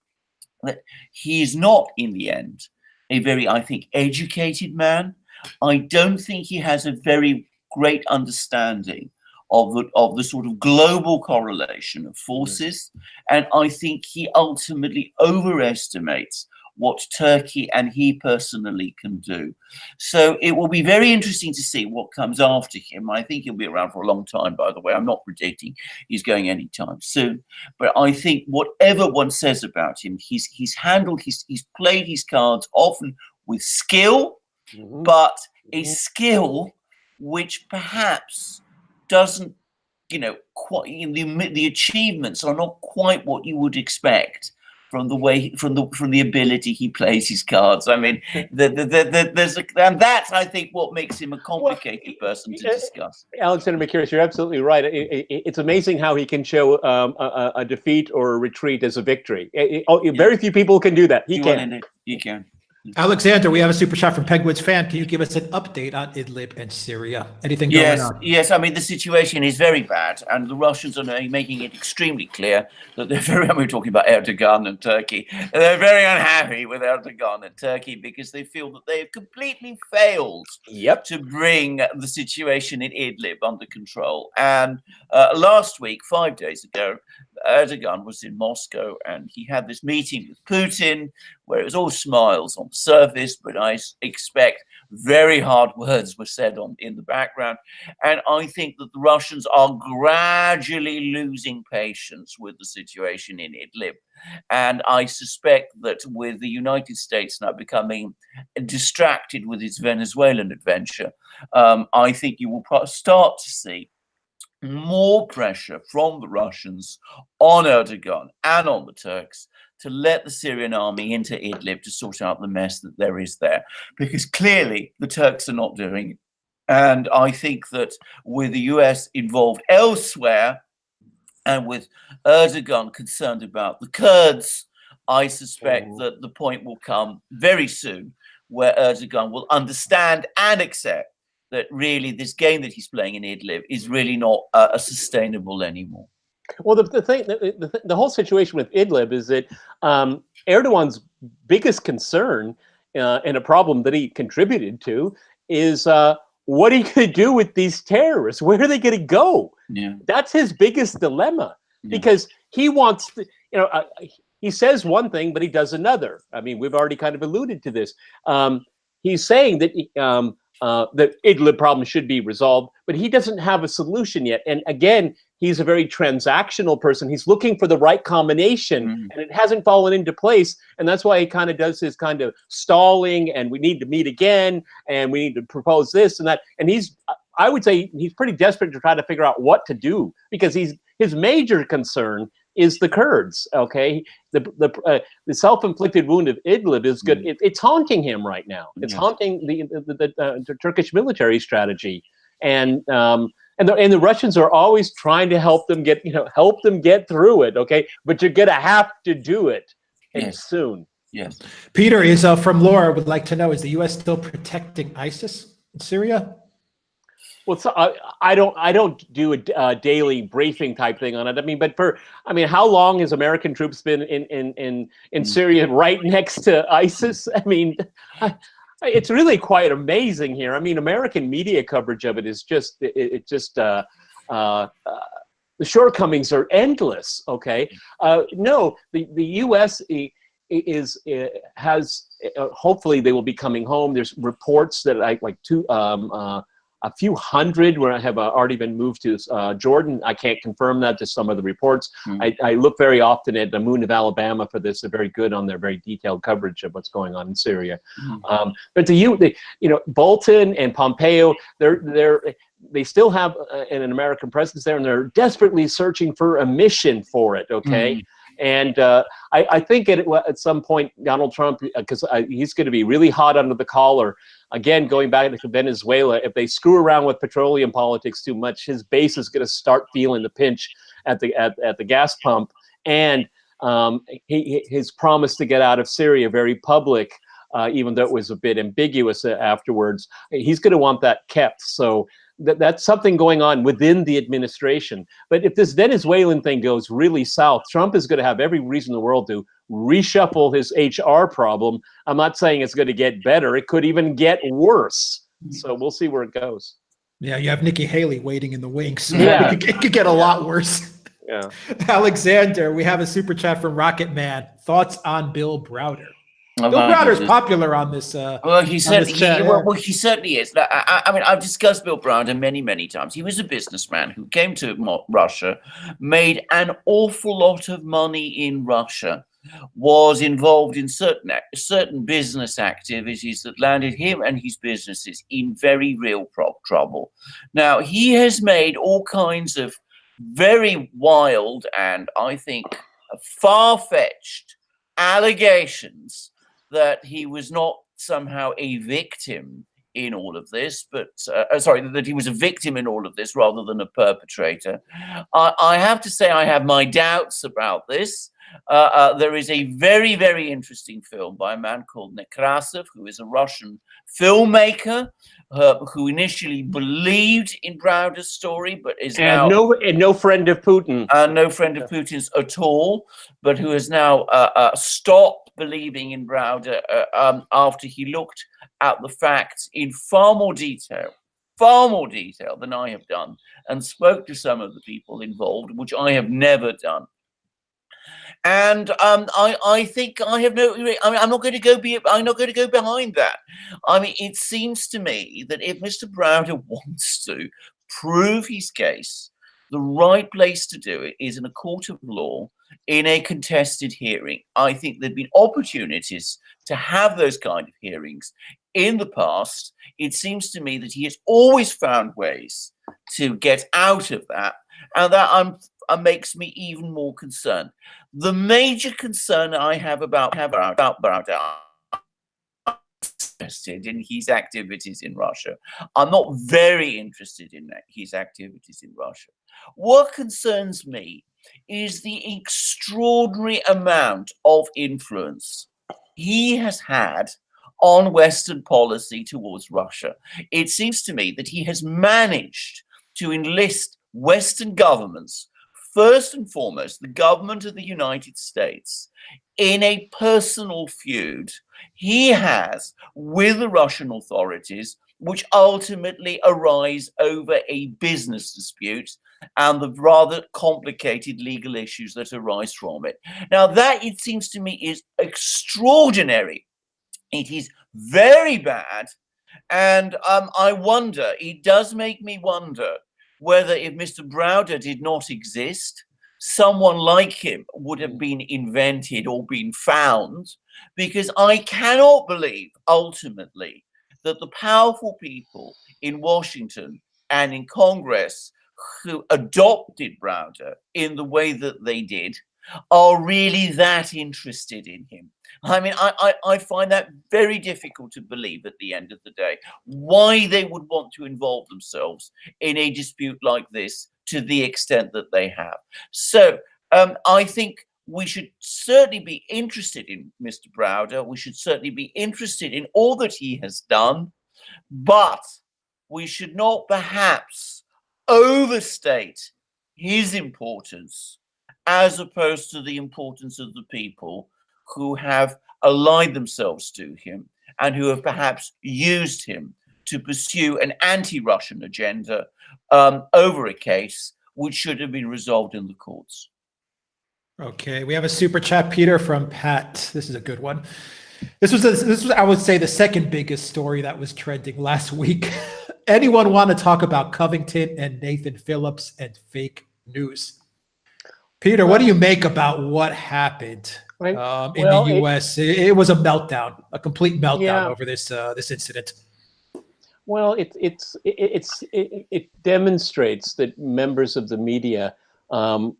that he is not, in the end, a very, I think, educated man. I don't think he has a very great understanding of the sort of global correlation of forces. And I think he ultimately overestimates what Turkey and he personally can do. So it will be very interesting to see what comes after him. I think he'll be around for a long time, by the way. I'm not predicting he's going anytime soon. But I think whatever one says about him, he's played his cards often with skill, but a skill which perhaps doesn't, you know, quite, the achievements are not quite what you would expect from the way, from the ability he plays his cards. I mean, and that's, I think, what makes him a complicated person to discuss. Alexander Mercouris, you're absolutely right. It's amazing how he can show a defeat or a retreat as a victory. Very few people can do that. He can. He can. Alexander, we have a super chat from Penguins fan. Can you give us an update on Idlib and Syria? Anything going on? Yes. I mean, the situation is very bad, and the Russians are making it extremely clear that they're very. We're talking about Erdogan and Turkey. They're very unhappy with Erdogan and Turkey because they feel that they have completely failed to bring the situation in Idlib under control. And last week, 5 days ago, Erdogan was in Moscow, and he had this meeting with Putin, where it was all smiles on the surface, but I expect very hard words were said in the background. And I think that the Russians are gradually losing patience with the situation in Idlib. And I suspect that with the United States now becoming distracted with its Venezuelan adventure, I think you will start to see more pressure from the Russians on Erdogan and on the Turks to let the Syrian army into Idlib to sort out the mess that there is there, because clearly the Turks are not doing it. And I think that with the US involved elsewhere and with Erdogan concerned about the Kurds, I suspect that the point will come very soon where Erdogan will understand and accept that really this game that he's playing in Idlib is really not sustainable anymore. Well, the whole situation with Idlib is that Erdogan's biggest concern and a problem that he contributed to is what are you going to do with these terrorists? Where are they going to go? Yeah. That's his biggest dilemma, because he wants to, he says one thing, but he does another. I mean, we've already kind of alluded to this. He's saying that that Idlib problem should be resolved, but he doesn't have a solution yet. And again, he's a very transactional person. He's looking for the right combination, and it hasn't fallen into place. And that's why he kind of does his kind of stalling, and we need to meet again, and we need to propose this and that. And I would say he's pretty desperate to try to figure out what to do, because his major concern is the Kurds. Okay, the self-inflicted wound of Idlib is good. It's haunting him right now. It's haunting the Turkish military strategy, and the Russians are always trying to help them get through it. Okay, but you're gonna have to do it, and soon. Yes. Peter is from Laura would like to know: is the U.S. still protecting ISIS in Syria? Well, so I don't do a daily briefing type thing on it. I mean, how long has American troops been in Syria, right next to ISIS? I mean, it's really quite amazing here. I mean, American media coverage of it is just the shortcomings are endless. Okay, no, the U.S. has hopefully they will be coming home. There's reports that a few hundred have already been moved to Jordan. I can't confirm that, just some of the reports. I look very often at the Moon of Alabama for this. They're very good on their very detailed coverage of what's going on in Syria. But Bolton and Pompeo, they still have an American presence there, and they're desperately searching for a mission for it. Okay. And I think at some point, Donald Trump, because he's going to be really hot under the collar, again, going back to Venezuela, if they screw around with petroleum politics too much, his base is going to start feeling the pinch at the gas pump. And his promise to get out of Syria, very public, even though it was a bit ambiguous afterwards, he's going to want that kept. So that's something going on within the administration. But if this Venezuelan thing goes really south, Trump is going to have every reason in the world to reshuffle his HR problem. I'm not saying it's going to get better. It could even get worse. So we'll see where it goes. Yeah, you have Nikki Haley waiting in the wings. So it could get a lot worse. Yeah. Alexander, we have a super chat from Rocket Man. Thoughts on Bill Browder? Bill Browder is popular on this. He certainly is. I mean, I've discussed Bill Browder many times. He was a businessman who came to Russia, made an awful lot of money in Russia, was involved in certain business activities that landed him and his businesses in very real trouble. Now, he has made all kinds of very wild and, I think, far-fetched allegations that he was not somehow a victim in all of this, but sorry, that he was a victim in all of this rather than a perpetrator. I have to say I have my doubts about this. There is a very, very interesting film by a man called Nekrasov, who is a Russian filmmaker who initially believed in Browder's story, but is now no friend of Putin. No friend of Putin's at all, but who has now stopped believing in Browder after he looked at the facts in far more detail than I have done, and spoke to some of the people involved, which I have never done. And I think I have no. I mean, I'm not going to go behind that. I mean, it seems to me that if Mr. Browder wants to prove his case, the right place to do it is in a court of law, in a contested hearing. I think there've been opportunities to have those kind of hearings in the past. It seems to me that he has always found ways to get out of that, and that makes me even more concerned. The major concern I have about Browder, interested in his activities in Russia. I'm not very interested in his activities in Russia. What concerns me is the extraordinary amount of influence he has had on Western policy towards Russia. It seems to me that he has managed to enlist Western governments, first and foremost, the government of the United States, in a personal feud he has with the Russian authorities, which ultimately arise over a business dispute and the rather complicated legal issues that arise from it. Now, that, it seems to me, is extraordinary. It is very bad. And I wonder, it does make me wonder whether if Mr. Browder did not exist, someone like him would have been invented or been found, because I cannot believe ultimately that the powerful people in Washington and in Congress who adopted Browder in the way that they did are really that interested in him. I mean, I find that very difficult to believe at the end of the day, why they would want to involve themselves in a dispute like this to the extent that they have. So I think we should certainly be interested in Mr. Browder. We should certainly be interested in all that he has done, but we should not perhaps overstate his importance as opposed to the importance of the people who have allied themselves to him and who have perhaps used him to pursue an anti-Russian agenda over a case which should have been resolved in the courts. Okay, we have a super chat, Peter, from Pat. This is a good one. This was, I would say, the second biggest story that was trending last week. Anyone want to talk about Covington and Nathan Phillips and fake news? Peter, what do you make about what happened in the U.S.? It was a meltdown, a complete meltdown over this incident. Well, it demonstrates that members of the media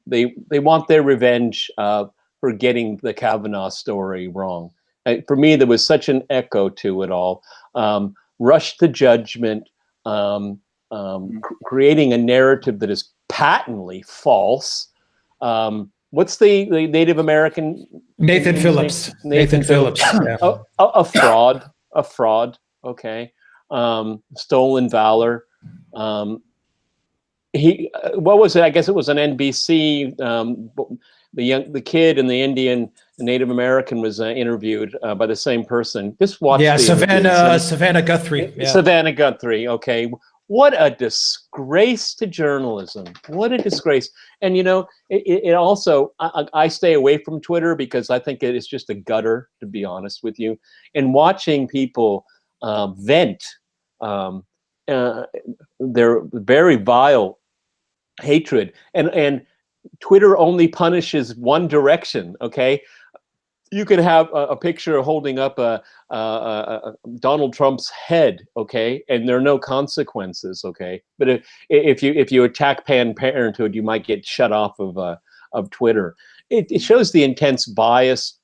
they want their revenge for getting the Kavanaugh story wrong. For me, there was such an echo to it all. Rush to judgment, creating a narrative that is patently false. What's the Native American? Nathan Phillips. Nathan Phillips. Yeah. A fraud. Okay. Stolen valor. What was it? I guess it was an NBC. The kid and the Native American was interviewed by the same person. Just watch. Yeah, Savannah Guthrie. Yeah. Savannah Guthrie. Okay. What a disgrace to journalism. What a disgrace. And, you know, it also, I stay away from Twitter because I think it is just a gutter, to be honest with you. And watching people vent their very vile hatred. And Twitter only punishes one direction, okay? You can have a picture holding up Donald Trump's head, okay, and there are no consequences, okay. But if you attack Parenthood, you might get shut off of Twitter. It shows the intense bias,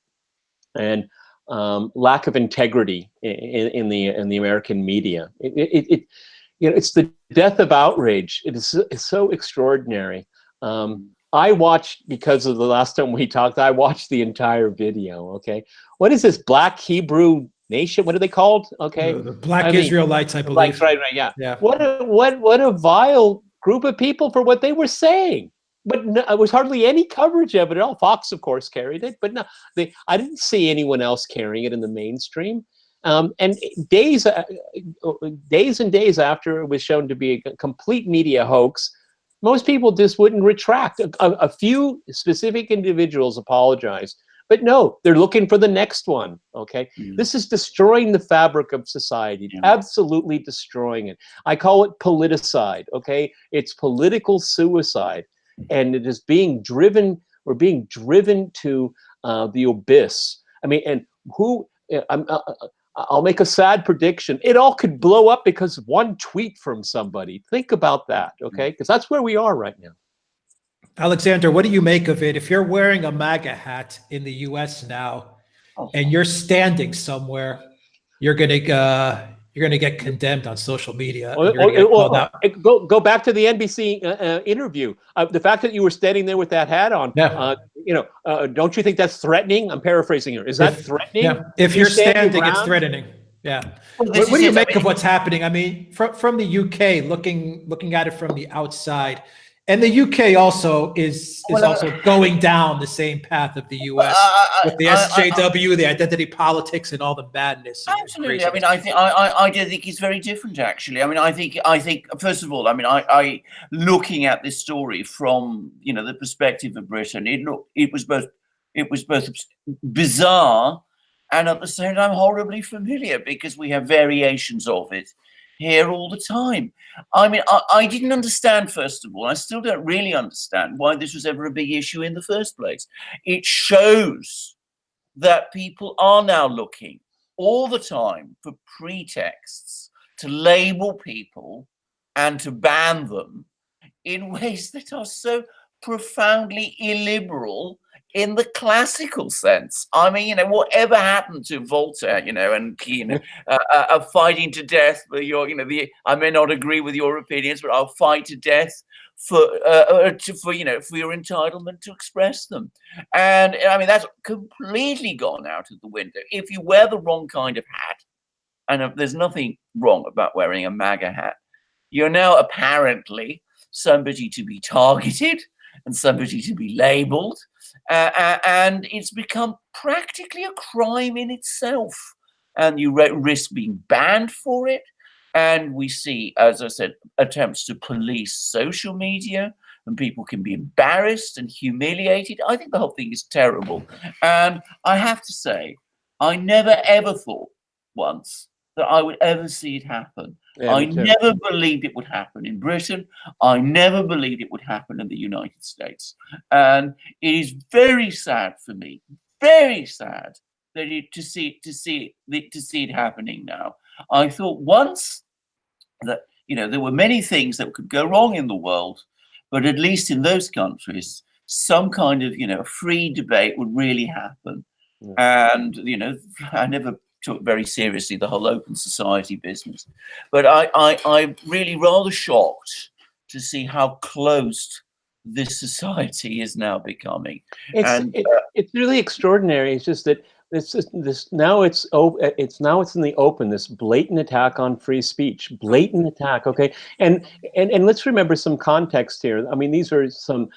and lack of integrity in the American media. It's the death of outrage. It's so extraordinary. I watched, because of the last time we talked, I watched the entire video. Okay, what is this Black Hebrew Nation? What are they called? Okay, The Black Israelites, I believe. Right, yeah. Yeah. What a vile group of people for what they were saying. But no, it was hardly any coverage of it at all. Fox, of course, carried it, but no, I didn't see anyone else carrying it in the mainstream. And days and days after it was shown to be a complete media hoax, most people just wouldn't retract. A few specific individuals apologized, but no, they're looking for the next one. Okay, this is destroying the fabric of society, absolutely destroying it. I call it politicide. Okay, it's political suicide, and it is being driven. We're being driven to the abyss. I mean, and who? I'll make a sad prediction. It all could blow up because of one tweet from somebody. Think about that, okay? Because that's where we are right now. Alexander, what do you make of it? If you're wearing a MAGA hat in the U.S. now, and you're standing somewhere, you're gonna get condemned on social media. Go back to the NBC interview. The fact that you were standing there with that hat on, don't you think that's threatening? I'm paraphrasing here. Is that threatening? Yeah. If you're standing, it's threatening. Yeah. What do you make of what's happening? I mean, from the UK, looking at it from the outside, and the UK also is also going down the same path of the US with the SJW, the identity politics, and all the madness. Absolutely. I mean, I do think it's very different, actually. I mean, I think first of all, I mean, I looking at this story from the perspective of Britain, it was both bizarre and at the same time horribly familiar, because we have variations of it here all the time. I mean, I didn't understand, first of all, I still don't really understand why this was ever a big issue in the first place. It shows that people are now looking all the time for pretexts to label people and to ban them in ways that are so profoundly illiberal in the classical sense. I mean, whatever happened to Voltaire, and fighting to death for your, I may not agree with your opinions, but I'll fight to death for your entitlement to express them. And I mean, that's completely gone out of the window. If you wear the wrong kind of hat, and there's nothing wrong about wearing a MAGA hat, you're now apparently somebody to be targeted and somebody to be labeled. And it's become practically a crime in itself. And you risk being banned for it. And we see, as I said, attempts to police social media, and people can be embarrassed and humiliated. I think the whole thing is terrible. And I have to say, I never ever thought once that I would ever see it happen. Yeah, I never believed it would happen in Britain. I never believed it would happen in the United States. And it is very sad for me, very sad, that to see it happening now. I thought once that there were many things that could go wrong in the world, but at least in those countries, some kind of free debate would really happen. Yeah. And I never took very seriously the whole open society business, but I'm really rather shocked to see how closed this society is now becoming. It's really extraordinary. It's just that now it's in the open, this blatant attack on free speech, blatant attack. Okay, and let's remember some context here. I mean, these are some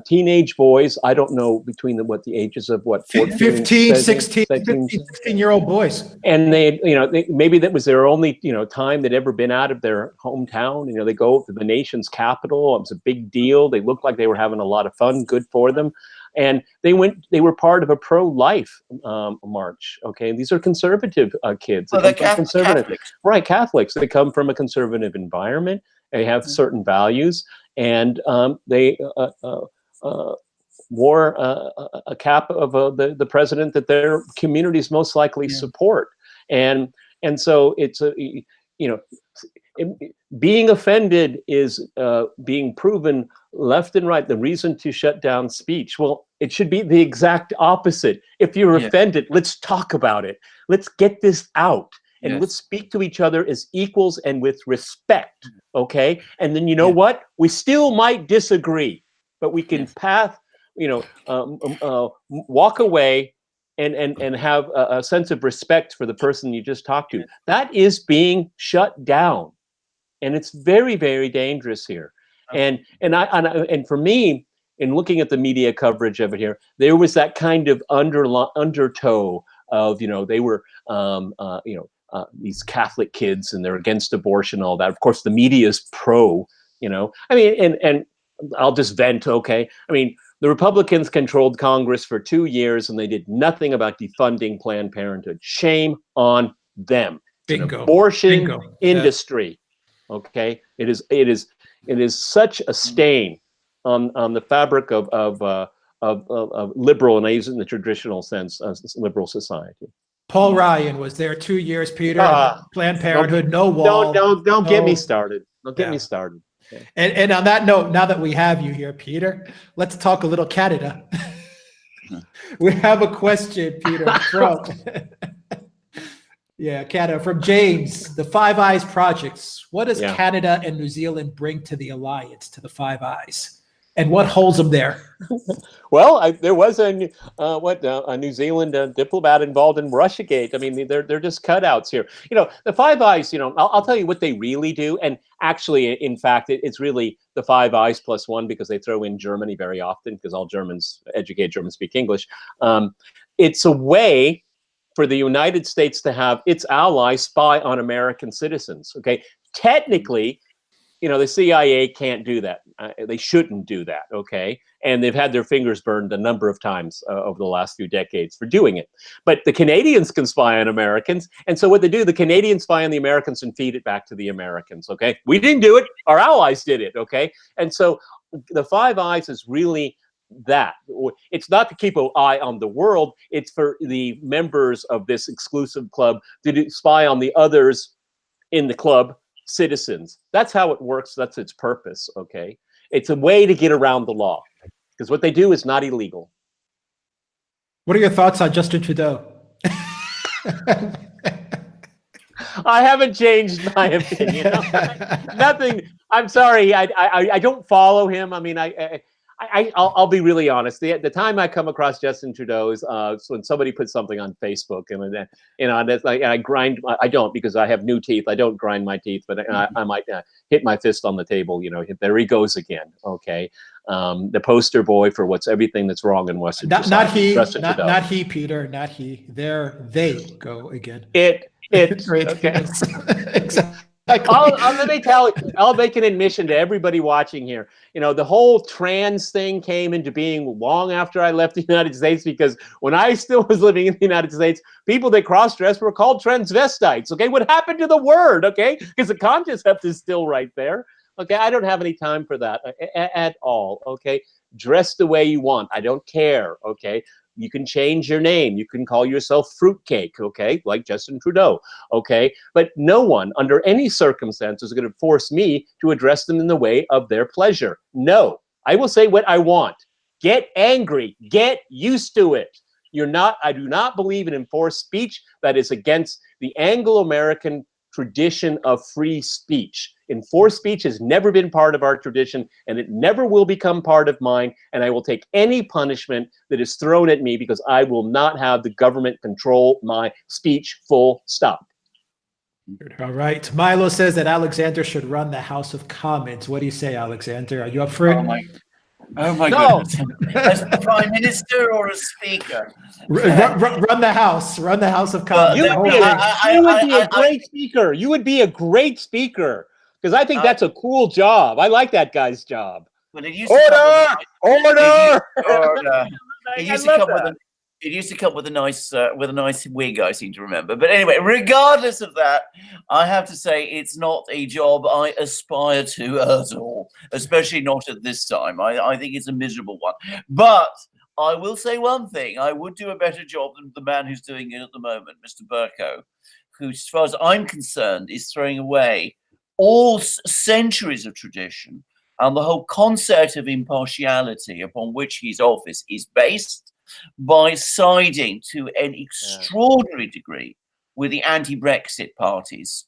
teenage boys. I don't know between the ages of 14, 15, 16, 16-year-old boys. And they maybe that was their only time they'd ever been out of their hometown. They go to the nation's capital. It was a big deal. They looked like they were having a lot of fun. Good for them. And they were part of a pro-life march. Okay, these are conservative kids. Well, they're Catholics. Right, Catholics. They come from a conservative environment. They have certain values, and they wore a cap of the president that their communities most likely support. And so it's being offended is being proven left and right. The reason to shut down speech. Well, It should be the exact opposite. If you're offended, let's talk about it. Let's get this out. And let's speak to each other as equals and with respect, okay? And then you know what? We still might disagree, but we can walk away and have a sense of respect for the person you just talked to. That is being shut down, and it's very, very dangerous here. And for me, in looking at the media coverage of it here, there was that kind of undertow of they were these Catholic kids and they're against abortion, all that. Of course, the media is pro, I mean, and I'll just vent, okay? I mean, the Republicans controlled Congress for 2 years and they did nothing about defunding Planned Parenthood. Shame on them. It's an abortion industry, okay? It is such a stain on the fabric of liberal, and I use it in the traditional sense, liberal society. Paul Ryan was there 2 years, Peter. Planned Parenthood, no wall. Don't get me started. Don't get me started. Okay. And on that note, now that we have you here, Peter, let's talk a little Canada. We have a question, Peter, from Canada, from James. The Five Eyes projects. What does Canada and New Zealand bring to the alliance, to the Five Eyes? And what holds them there? Well, there was a New Zealand diplomat involved in Russiagate. I mean, they're just cutouts here. The Five Eyes. I'll tell you what they really do. And actually, in fact, it's really the Five Eyes plus one, because they throw in Germany very often, because all educated Germans speak English. It's a way for the United States to have its allies spy on American citizens. Okay, technically, the CIA can't do that. They shouldn't do that, okay? And they've had their fingers burned a number of times over the last few decades for doing it. But the Canadians can spy on Americans. And so what they do, the Canadians spy on the Americans and feed it back to the Americans, okay? We didn't do it. Our allies did it, okay? And so the Five Eyes is really that. It's not to keep an eye on the world. It's for the members of this exclusive club to spy on the others in the club, citizens. That's how it works. That's its purpose, okay? It's a way to get around the law, because what they do is not illegal. What are your thoughts on Justin Trudeau? I haven't changed my opinion. Nothing. I'm sorry. I don't follow him. I mean, I'll be really honest. The time I come across Justin Trudeau is when somebody puts something on Facebook, and it's like, I grind. I don't, because I have new teeth. I don't grind my teeth, but I might hit my fist on the table. There he goes again. Okay, the poster boy for everything that's wrong in Western society. Not he, Peter. Not he. They go again. Okay. Exactly. Let me tell you, I'll make an admission to everybody watching here. The whole trans thing came into being long after I left the United States, because when I still was living in the United States, people that cross-dressed were called transvestites. Okay, what happened to the word? Okay, because the concept is still right there. Okay, I don't have any time for that at all. Okay, dress the way you want. I don't care. Okay. You can change your name. You can call yourself Fruitcake, okay, like Justin Trudeau, okay? But no one, under any circumstances, is going to force me to address them in the way of their pleasure. No, I will say what I want. Get angry. Get used to it. I do not believe in enforced speech that is against the Anglo-American tradition of free speech. Enforced speech has never been part of our tradition, and it never will become part of mine, and I will take any punishment that is thrown at me, because I will not have the government control my speech, full stop. All right. Milo says that Alexander should run the House of Commons. What do you say, Alexander? Are you up for it? Oh my goodness. As the Prime Minister or as Speaker? Run the House. Run the House of Commons. You would be a great speaker. You would be a great speaker, because I think that's a cool job. I like that guy's job. But it used Order! It used to come with a nice wig, I seem to remember. But anyway, regardless of that, I have to say it's not a job I aspire to at all, especially not at this time. I think it's a miserable one. But I will say one thing: I would do a better job than the man who's doing it at the moment, Mr. Bercow, who, as far as I'm concerned, is throwing away all centuries of tradition and the whole concept of impartiality upon which his office is based, by siding to an extraordinary degree with the anti-Brexit parties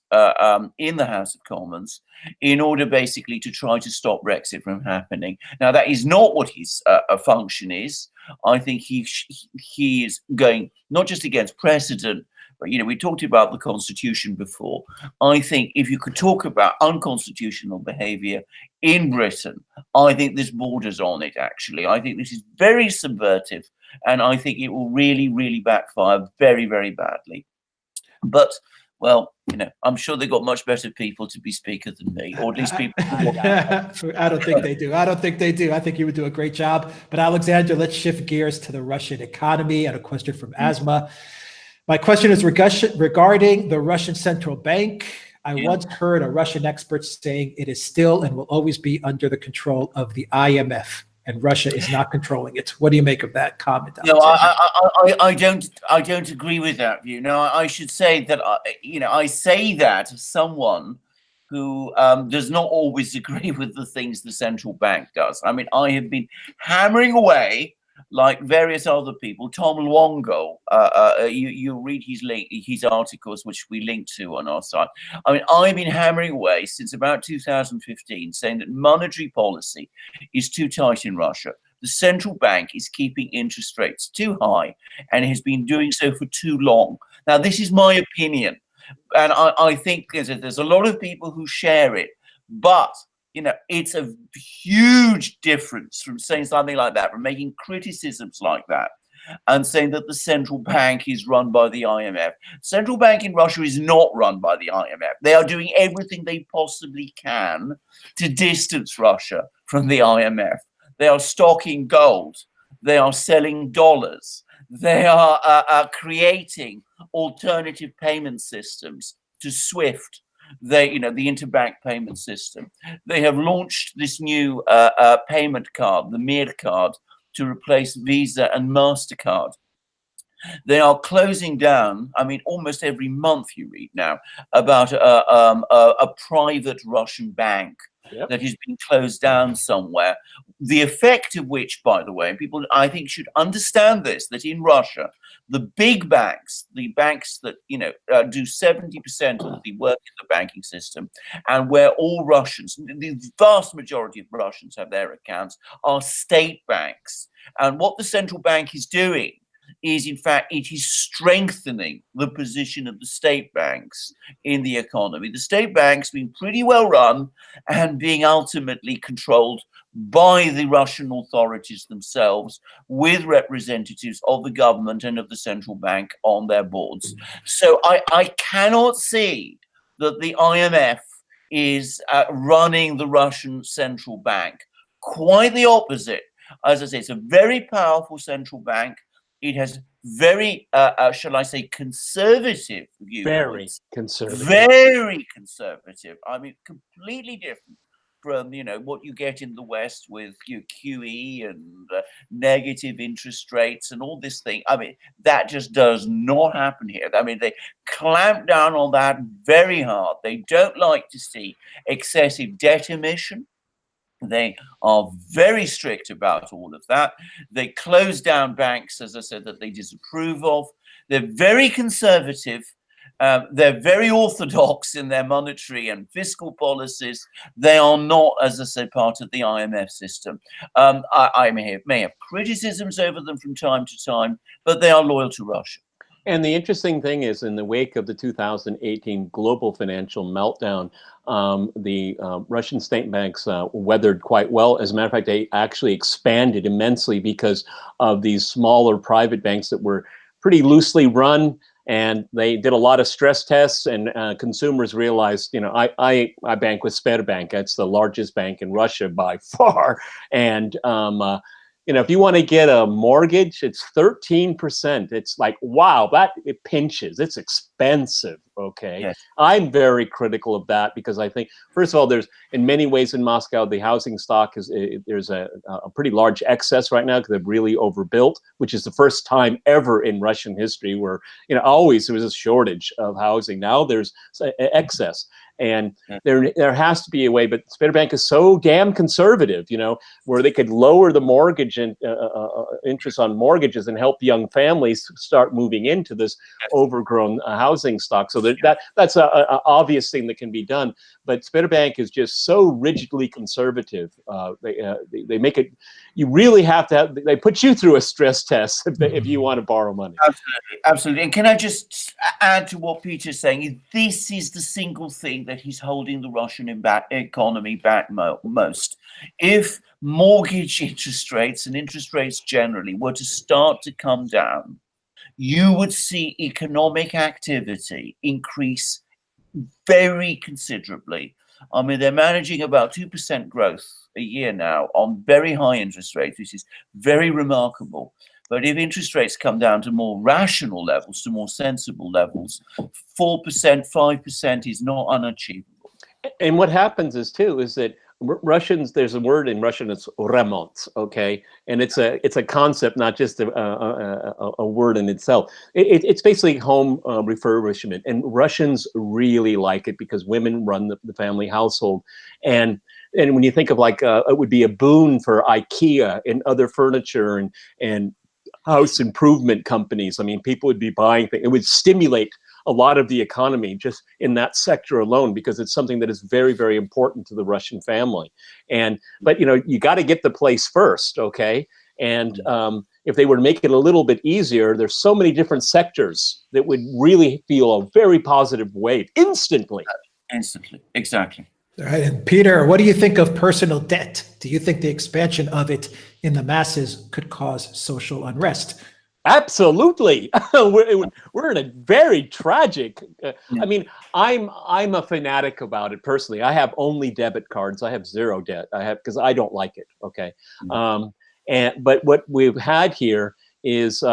in the House of Commons, in order basically to try to stop Brexit from happening. Now, that is not what his function is. I think he is going not just against precedent, but, you know, we talked about the Constitution before. I think if you could talk about unconstitutional behavior in Britain, I think this borders on it, actually. I think this is very subversive, and I think it will really, really backfire very, very badly. But, well, you know, I'm sure they've got much better people to be speaker than me, or at least people. I don't think they do. I don't think they do. I think you would do a great job. But Alexander, let's shift gears to the Russian economy and a question from Asma. My question is regarding the Russian central bank. I once heard a Russian expert saying it is still and will always be under the control of the IMF, and Russia is not controlling it. What do you make of that comment? No, I don't agree with that view. Now, I should say that I say that as someone who does not always agree with the things the central bank does. I mean, I have been hammering away, like various other people. Tom Luongo, you read his articles, which we link to on our site. I mean, I've been hammering away since about 2015, saying that monetary policy is too tight in Russia. The central bank is keeping interest rates too high, and has been doing so for too long. Now, this is my opinion, and I think there's a lot of people who share it, but you know, it's a huge difference from saying something like that, from making criticisms like that, and saying that the central bank is run by the IMF. Central bank in Russia is not run by the IMF. They are doing everything they possibly can to distance Russia from the IMF. They are stocking gold. They are selling dollars. They are creating alternative payment systems to SWIFT. The interbank payment system. They have launched this new payment card, the Mir card, to replace Visa and MasterCard. They are closing down. I mean, almost every month you read now about a private Russian bank that has been closed down somewhere. The effect of which, by the way, people I think should understand this: that in Russia, the big banks, the banks that do 70% of the work in the banking system, and where all Russians, the vast majority of Russians have their accounts, are state banks. And what the central bank is doing is, in fact, it is strengthening the position of the state banks in the economy. The state banks being pretty well run and being ultimately controlled by the Russian authorities themselves, with representatives of the government and of the central bank on their boards. So I cannot see that the IMF is running the Russian central bank. Quite the opposite. As I say, it's a very powerful central bank. It has very, shall I say, conservative views. Very conservative. Very conservative. I mean, completely different from what you get in the West with QE and negative interest rates and all this thing. I mean, that just does not happen here. I mean, they clamp down on that very hard. They don't like to see excessive debt emission. They are very strict about all of that. They close down banks, as I said, that they disapprove of. They're very conservative. They're very orthodox in their monetary and fiscal policies. They are not, as I say, part of the IMF system. I may have criticisms over them from time to time, but they are loyal to Russia. And the interesting thing is, in the wake of the 2018 global financial meltdown, the Russian state banks weathered quite well. As a matter of fact, they actually expanded immensely because of these smaller private banks that were pretty loosely run. And they did a lot of stress tests, and consumers realized, I bank with Sberbank. That's the largest bank in Russia by far. And if you want to get a mortgage, it's 13%. It's like, wow, it pinches. It's expensive. Okay. Yes. I'm very critical of that because I think, first of all, there's in many ways in Moscow, the housing stock there's a pretty large excess right now because they've really overbuilt, which is the first time ever in Russian history where, always there was a shortage of housing. Now there's excess. And there has to be a way, but Sberbank is so damn conservative, you know, where they could lower the mortgage and interest on mortgages and help young families start moving into this overgrown housing stock. So that's an obvious thing that can be done. But Sberbank is just so rigidly conservative. They make it. You really have to have. They put you through a stress test if you want to borrow money. Absolutely, absolutely. And can I just add to what Peter's saying? This is the single thing that he's holding the Russian economy back most. If mortgage interest rates and interest rates generally were to start to come down, you would see economic activity increase very considerably. I mean, they're managing about 2% growth a year now on very high interest rates, which is very remarkable. But if interest rates come down to more rational levels, to more sensible levels, 4%, 5% is not unachievable. And what happens is that Russians, there's a word in Russian, it's remont, okay? And it's a concept, not just a word in itself. It's basically home refurbishment. And Russians really like it because women run the family household. And when you think of like, it would be a boon for IKEA and other furniture and house improvement companies. I mean, people would be buying things. It would stimulate a lot of the economy just in that sector alone, because it's something that is very, very important to the Russian family. But you know, you got to get the place first, okay? And if they were to make it a little bit easier, there's so many different sectors that would really feel a very positive wave instantly. Instantly, exactly. All right, and Peter, what do you think of personal debt? Do you think the expansion of it in the masses could cause social unrest? Absolutely. We're in a very tragic. I mean, I'm a fanatic about it personally. I have only debit cards. I have zero debt. Because I don't like it. Okay. But what we've had here is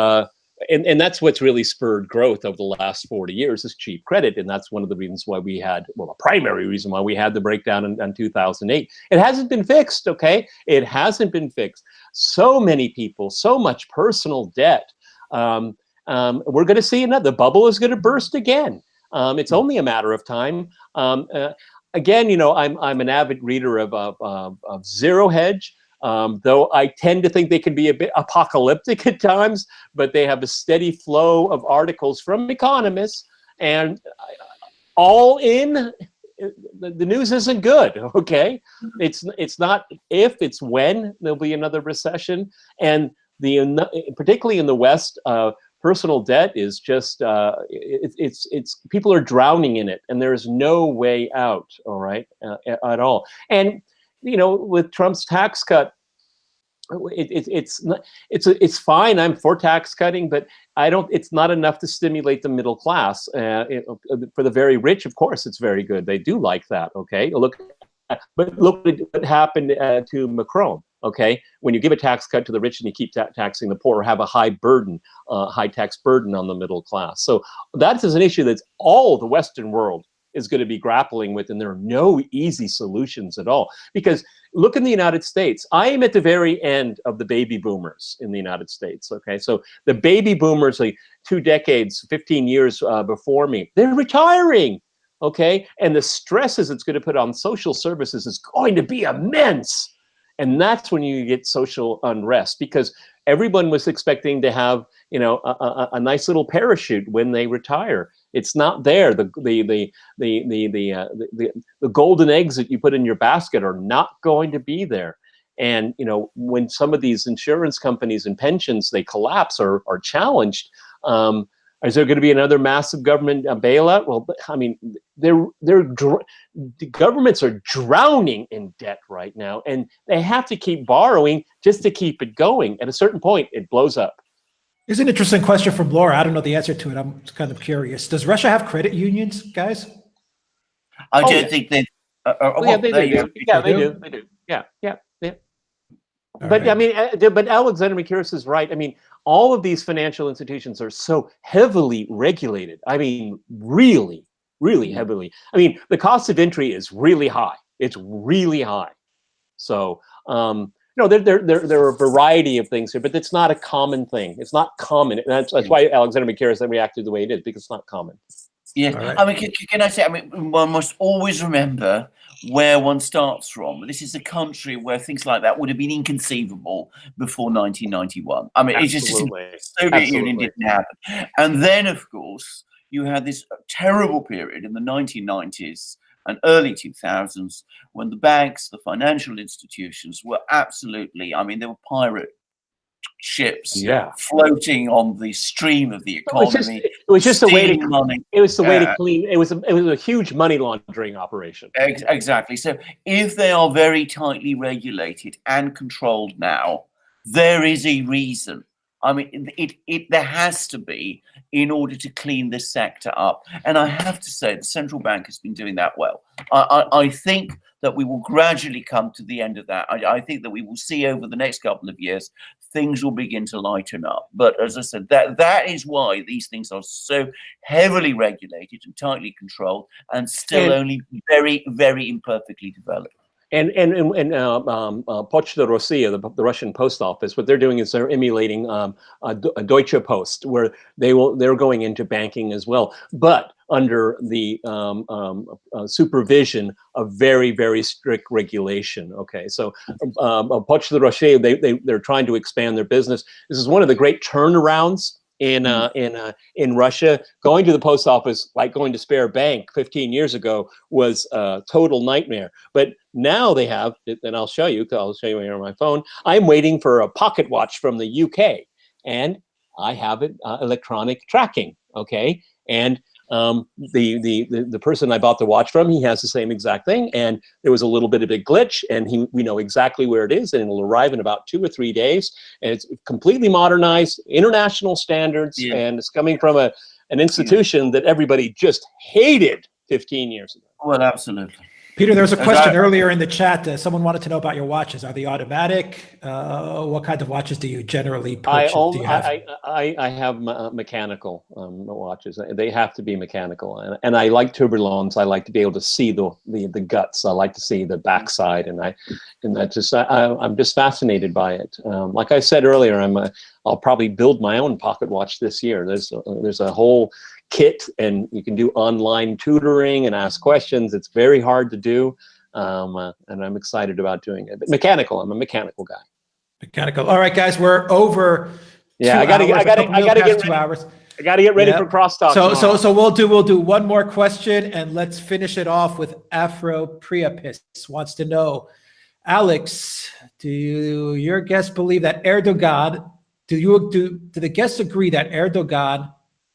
and that's what's really spurred growth over the last 40 years is cheap credit. And that's one of the reasons why we had, well, a primary reason why we had the breakdown in 2008. It hasn't been fixed, okay? It hasn't been fixed. So many people, so much personal debt. We're going to see the bubble is going to burst again. It's only a matter of time. Again, you know, I'm an avid reader of Zero Hedge. Though I tend to think they can be a bit apocalyptic at times, but they have a steady flow of articles from economists, and all in, the news isn't good, okay? It's not if, it's when there'll be another recession, and particularly in the West, personal debt is just, it's people are drowning in it, and there's no way out, all right, at all. And you know, with Trump's tax cut, it's fine. I'm for tax cutting, but it's not enough to stimulate the middle class. For the very rich, of course, it's very good. They do like that. Okay, but look what happened to Macron. Okay, when you give a tax cut to the rich and you keep taxing the poor, have a high tax burden on the middle class. So that is an issue that's all the Western world is going to be grappling with, and there are no easy solutions at all. Because look in the United States, I am at the very end of the baby boomers in the United States, okay? So the baby boomers, like 2 decades, 15 years before me, they're retiring, okay? And the stresses it's going to put on social services is going to be immense. And that's when you get social unrest, because everyone was expecting to have, you know, a nice little parachute when they retire. It's not there. The golden eggs that you put in your basket are not going to be there. And you know, when some of these insurance companies and pensions they collapse or are challenged, is there going to be another massive government bailout? Well, I mean, the governments are drowning in debt right now, and they have to keep borrowing just to keep it going. At a certain point, it blows up. Here's an interesting question from Laura. I don't know the answer to it. I'm kind of curious. Does Russia have credit unions, guys? I don't think they. Yeah, they do. Yeah, they do. They do. Yeah. But right. I mean, but Alexander Mercouris is right. I mean, all of these financial institutions are so heavily regulated. I mean, really, really heavily. I mean, the cost of entry is really high. It's really high. So, no, there are a variety of things here, but it's not a common thing. It's not common. And that's why Alexander Mercouris reacted the way he did, because it's not common. Yes, All right. I mean, can I say? I mean, one must always remember where one starts from. This is a country where things like that would have been inconceivable before 1991. I mean, it's just Absolutely. the Soviet Union Absolutely. didn't happen, and then of course you had this terrible period in the 1990s and early 2000s when the banks, the financial institutions were absolutely. I mean, they were pirate ships Yeah. floating on the stream of the It was just, economy. it was just a way to stealing money. it was the way to clean. It was a huge money laundering operation. Exactly. So if they are very tightly regulated and controlled now, there is a reason. I mean, there has to be in order to clean this sector up. And I have to say, the central bank has been doing that well. I think that we will gradually come to the end of that. I think that we will see over the next couple of years, things will begin to lighten up. But as I said, that is why these things are so heavily regulated and tightly controlled and still only very, very imperfectly developed. And Poczta Rossiya, the Russian post office, what they're doing is they're emulating a Deutsche Post, where they're going into banking as well, but under the supervision of very, very strict regulation. Okay, so Poczta Rossiya, they're trying to expand their business. This is one of the great turnarounds in Russia. Going to the post office, like going to Spare Bank 15 years ago, was a total nightmare. But now they have, and I'll show you here on my phone. I'm waiting for a pocket watch from the UK, and I have it electronic tracking. Okay, and the person I bought the watch from, he has the same exact thing, and there was a little bit of a glitch, and we know exactly where it is, and it'll arrive in about 2 or 3 days, and it's completely modernized, international standards, and it's coming from an institution that everybody just hated 15 years ago. Well, absolutely. Peter, there was a question earlier in the chat. Someone wanted to know about your watches. Are they automatic? What kind of watches do you generally purchase? I have mechanical watches. They have to be mechanical, and I like tourbillons. I like to be able to see the guts. I like to see the backside, and I'm just fascinated by it. Like I said earlier, I'll probably build my own pocket watch this year. There's a whole kit, and you can do online tutoring and ask questions. It's very hard to do, and I'm excited about doing it. But mechanical, I'm a mechanical guy. Mechanical. All right, guys, we're over. Yeah, I gotta get ready. 2 hours. I gotta get ready for crosstalk. So we'll do one more question, and let's finish it off with Afro Priapus wants to know, Alex, do your guests believe that Erdogan? Do the guests agree that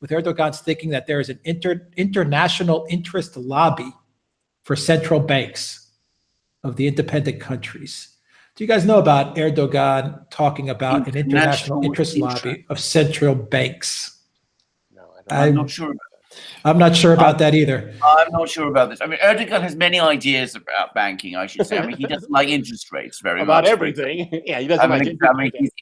with Erdogan's thinking that there is an international interest lobby for central banks of the independent countries? Do you guys know about Erdogan talking about an international interest lobby of central banks? No, I'm not sure. I'm not sure about that either. I'm not sure about this. I mean, Erdogan has many ideas about banking, I should say. I mean, he doesn't like interest rates very much. About everything. Yeah, he doesn't like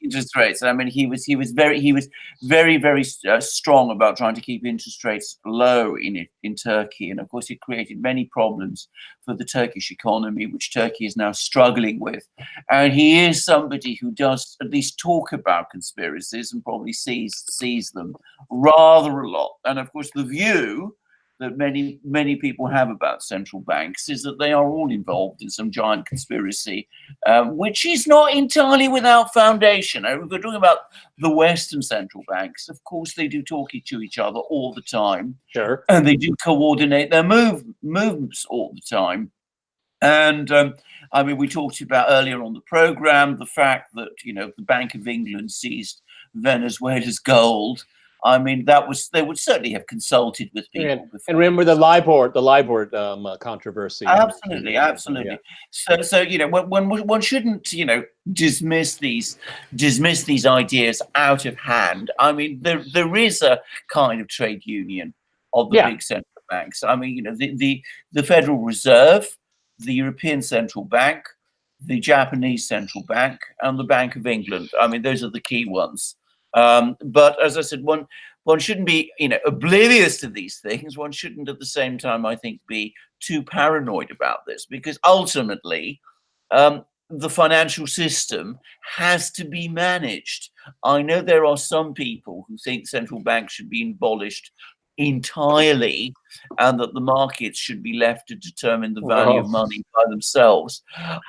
interest rates. I mean, he was very, very strong about trying to keep interest rates low in Turkey, and of course, it created many problems for the Turkish economy, which Turkey is now struggling with. And he is somebody who does at least talk about conspiracies and probably sees them rather a lot. And of course, the view that many people have about central banks is that they are all involved in some giant conspiracy, which is not entirely without foundation. If we're talking about the Western central banks, of course they do talk to each other all the time. Sure. And they do coordinate their movements all the time. And I mean, we talked about earlier on the program the fact that the Bank of England seized Venezuela's gold. I mean, they would certainly have consulted with people before. And remember the LIBOR controversy. Absolutely. Yeah. So one shouldn't dismiss these ideas out of hand. I mean, there is a kind of trade union of the big central banks. I mean, the Federal Reserve, the European Central Bank, the Japanese Central Bank, and the Bank of England. I mean, those are the key ones. But as I said, one shouldn't be oblivious to these things. One shouldn't at the same time, I think, be too paranoid about this, because ultimately the financial system has to be managed. I know there are some people who think central banks should be abolished entirely, and that the markets should be left to determine the value of money by themselves.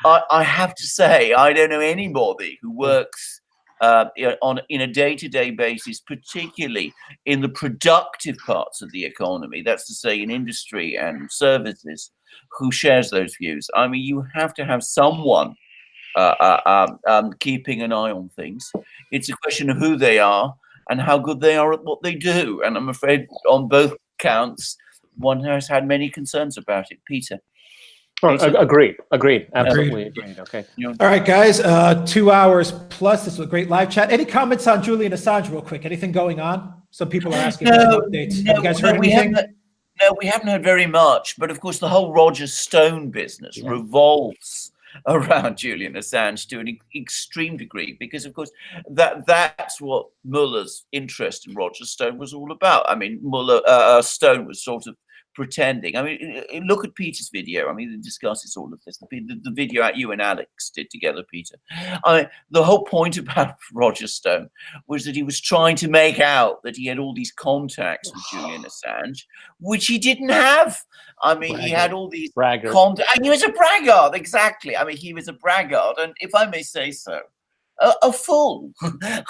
I have to say, I don't know anybody who works in a day-to-day basis, particularly in the productive parts of the economy, that's to say in industry and services, who shares those views. I mean, you have to have someone keeping an eye on things. It's a question of who they are and how good they are at what they do. And I'm afraid on both counts, one has had many concerns about it. Peter. Agreed. Absolutely agreed. Okay. All right, guys. 2 hours plus. This was a great live chat. Any comments on Julian Assange, real quick? Anything going on? Some people are asking for updates. Have you guys heard anything? No, we haven't heard very much. But of course, the whole Roger Stone business revolves around Julian Assange to an extreme degree, because of course that's what Mueller's interest in Roger Stone was all about. I mean, Stone was sort of pretending. I mean, look at Peter's video. I mean, it discusses all of this. The video that you and Alex did together, Peter. I mean, the whole point about Roger Stone was that he was trying to make out that he had all these contacts with Julian Assange, which he didn't have. I mean, he had all these contacts. And he was a braggart, exactly. I mean, he was a braggart, and if I may say so, a fool.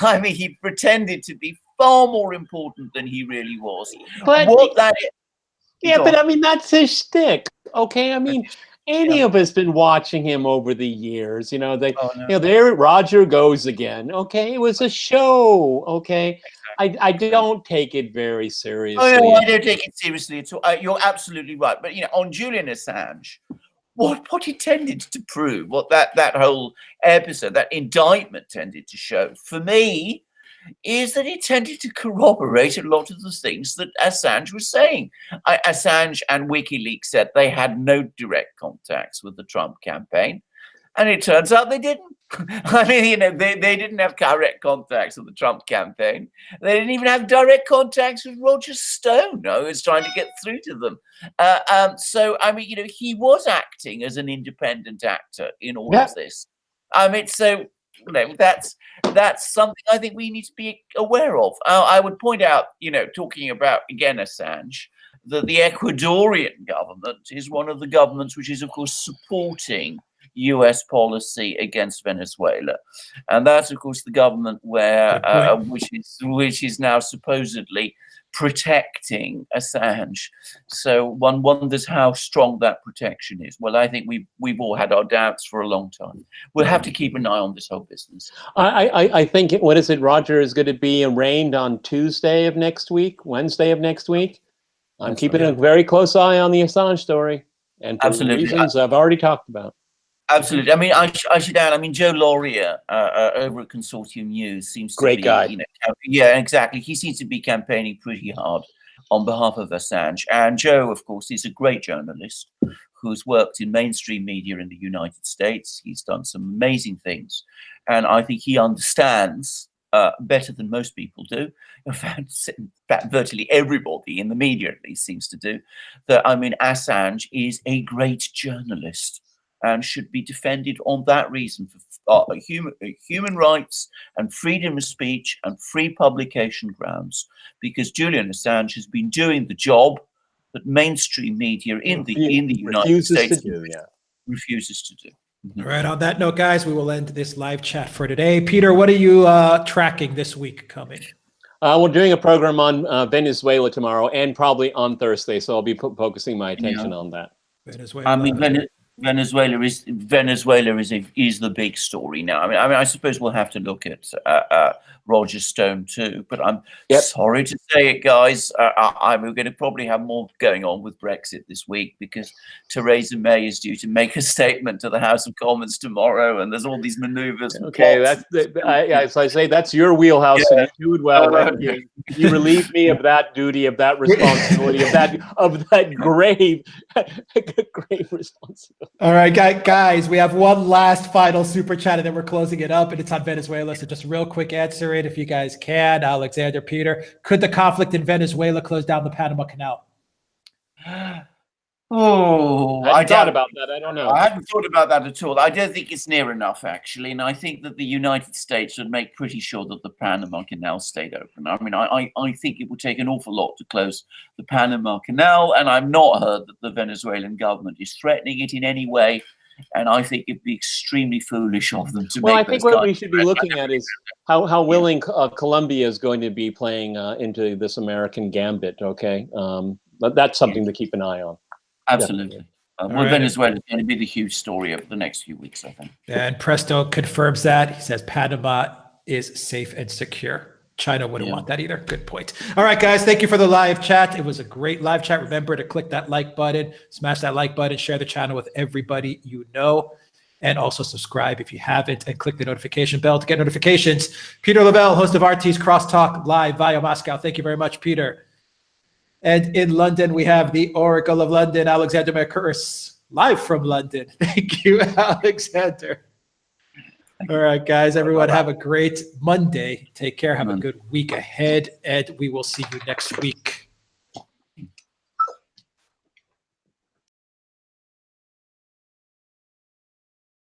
I mean, he pretended to be far more important than he really was. But but I mean, that's his shtick. Okay, I mean, any of us been watching him over the years. You know, there Roger goes again. Okay, it was a show. Okay, I don't take it very seriously. Oh, no, I don't take it seriously at all. You're absolutely right. But on Julian Assange, what he tended to prove, what that whole episode, that indictment tended to show, for me, is that it tended to corroborate a lot of the things that Assange was saying. Assange and WikiLeaks said they had no direct contacts with the Trump campaign, and it turns out they didn't. I mean, they didn't have direct contacts with the Trump campaign. They didn't even have direct contacts with Roger Stone, who was trying to get through to them. So, I mean, he was acting as an independent actor in all of this. I mean, so that's something I think we need to be aware of. I would point out, talking about, again, Assange, that the Ecuadorian government is one of the governments which is, of course, supporting US policy against Venezuela. And that's, of course, the government which is now supposedly protecting Assange. So one wonders how strong that protection is. Well, I think we've all had our doubts for a long time. We'll have to keep an eye on this whole business. I think, what is it, Roger, is going to be arraigned on Wednesday of next week. I'm keeping a very close eye on the Assange story, and for reasons I've already talked about. Absolutely. I mean, I should add, I mean, Joe Laurier over at Consortium News seems to be... Great guy. Yeah, exactly. He seems to be campaigning pretty hard on behalf of Assange. And Joe, of course, is a great journalist who's worked in mainstream media in the United States. He's done some amazing things. And I think he understands better than most people do. In fact, virtually everybody in the media at least seems to do. That, I mean, Assange is a great journalist and should be defended on that reason for human rights and freedom of speech and free publication grounds, because Julian Assange has been doing the job that mainstream media in the United States refuses to do. All right, on that note, guys, we will end this live chat for today. Peter, what are you tracking this week coming? We're doing a program on Venezuela tomorrow and probably on Thursday, so I'll be focusing my attention on that. Venezuela. I mean, Venezuela is the big story now. I mean, I suppose we'll have to look at Roger Stone too. But I'm sorry to say it, guys. We're going to probably have more going on with Brexit this week, because Theresa May is due to make a statement to the House of Commons tomorrow, and there's all these manoeuvres. Okay, so I say that's your wheelhouse, and you do it well. You relieve me of that duty, of that responsibility, of that grave responsibility. All right, guys, we have one last final super chat, and then we're closing it up, and it's on Venezuela. So just a real quick answer it, if you guys can. Alexander, Peter, could the conflict in Venezuela close down the Panama Canal? Oh, I I thought doubt about that. I don't know. I hadn't thought about that at all. I don't think it's near enough, actually. And I think that the United States would make pretty sure that the Panama Canal stayed open. I mean, I think it would take an awful lot to close the Panama Canal. And I've not heard that the Venezuelan government is threatening it in any way. And I think it'd be extremely foolish of them to Well, I make think those what we kinds should of be threats. looking at is how willing Colombia is going to be playing into this American gambit. Okay, but that's something to keep an eye on. Absolutely. Well, right. Venezuela is going to be the huge story over the next few weeks, I think. And Presto confirms that. He says Panama is safe and secure. China wouldn't want that either. Good point. All right, guys. Thank you for the live chat. It was a great live chat. Remember to click that like button, smash that like button, share the channel with everybody you know, and also subscribe if you haven't, and click the notification bell to get notifications. Peter Lavelle, host of RT's Crosstalk Live via Moscow. Thank you very much, Peter. And in London, we have the Oracle of London, Alexander Mercouris, live from London. Thank you, Alexander. All right, guys, everyone have a great Monday. Take care. Have a good week ahead, and we will see you next week.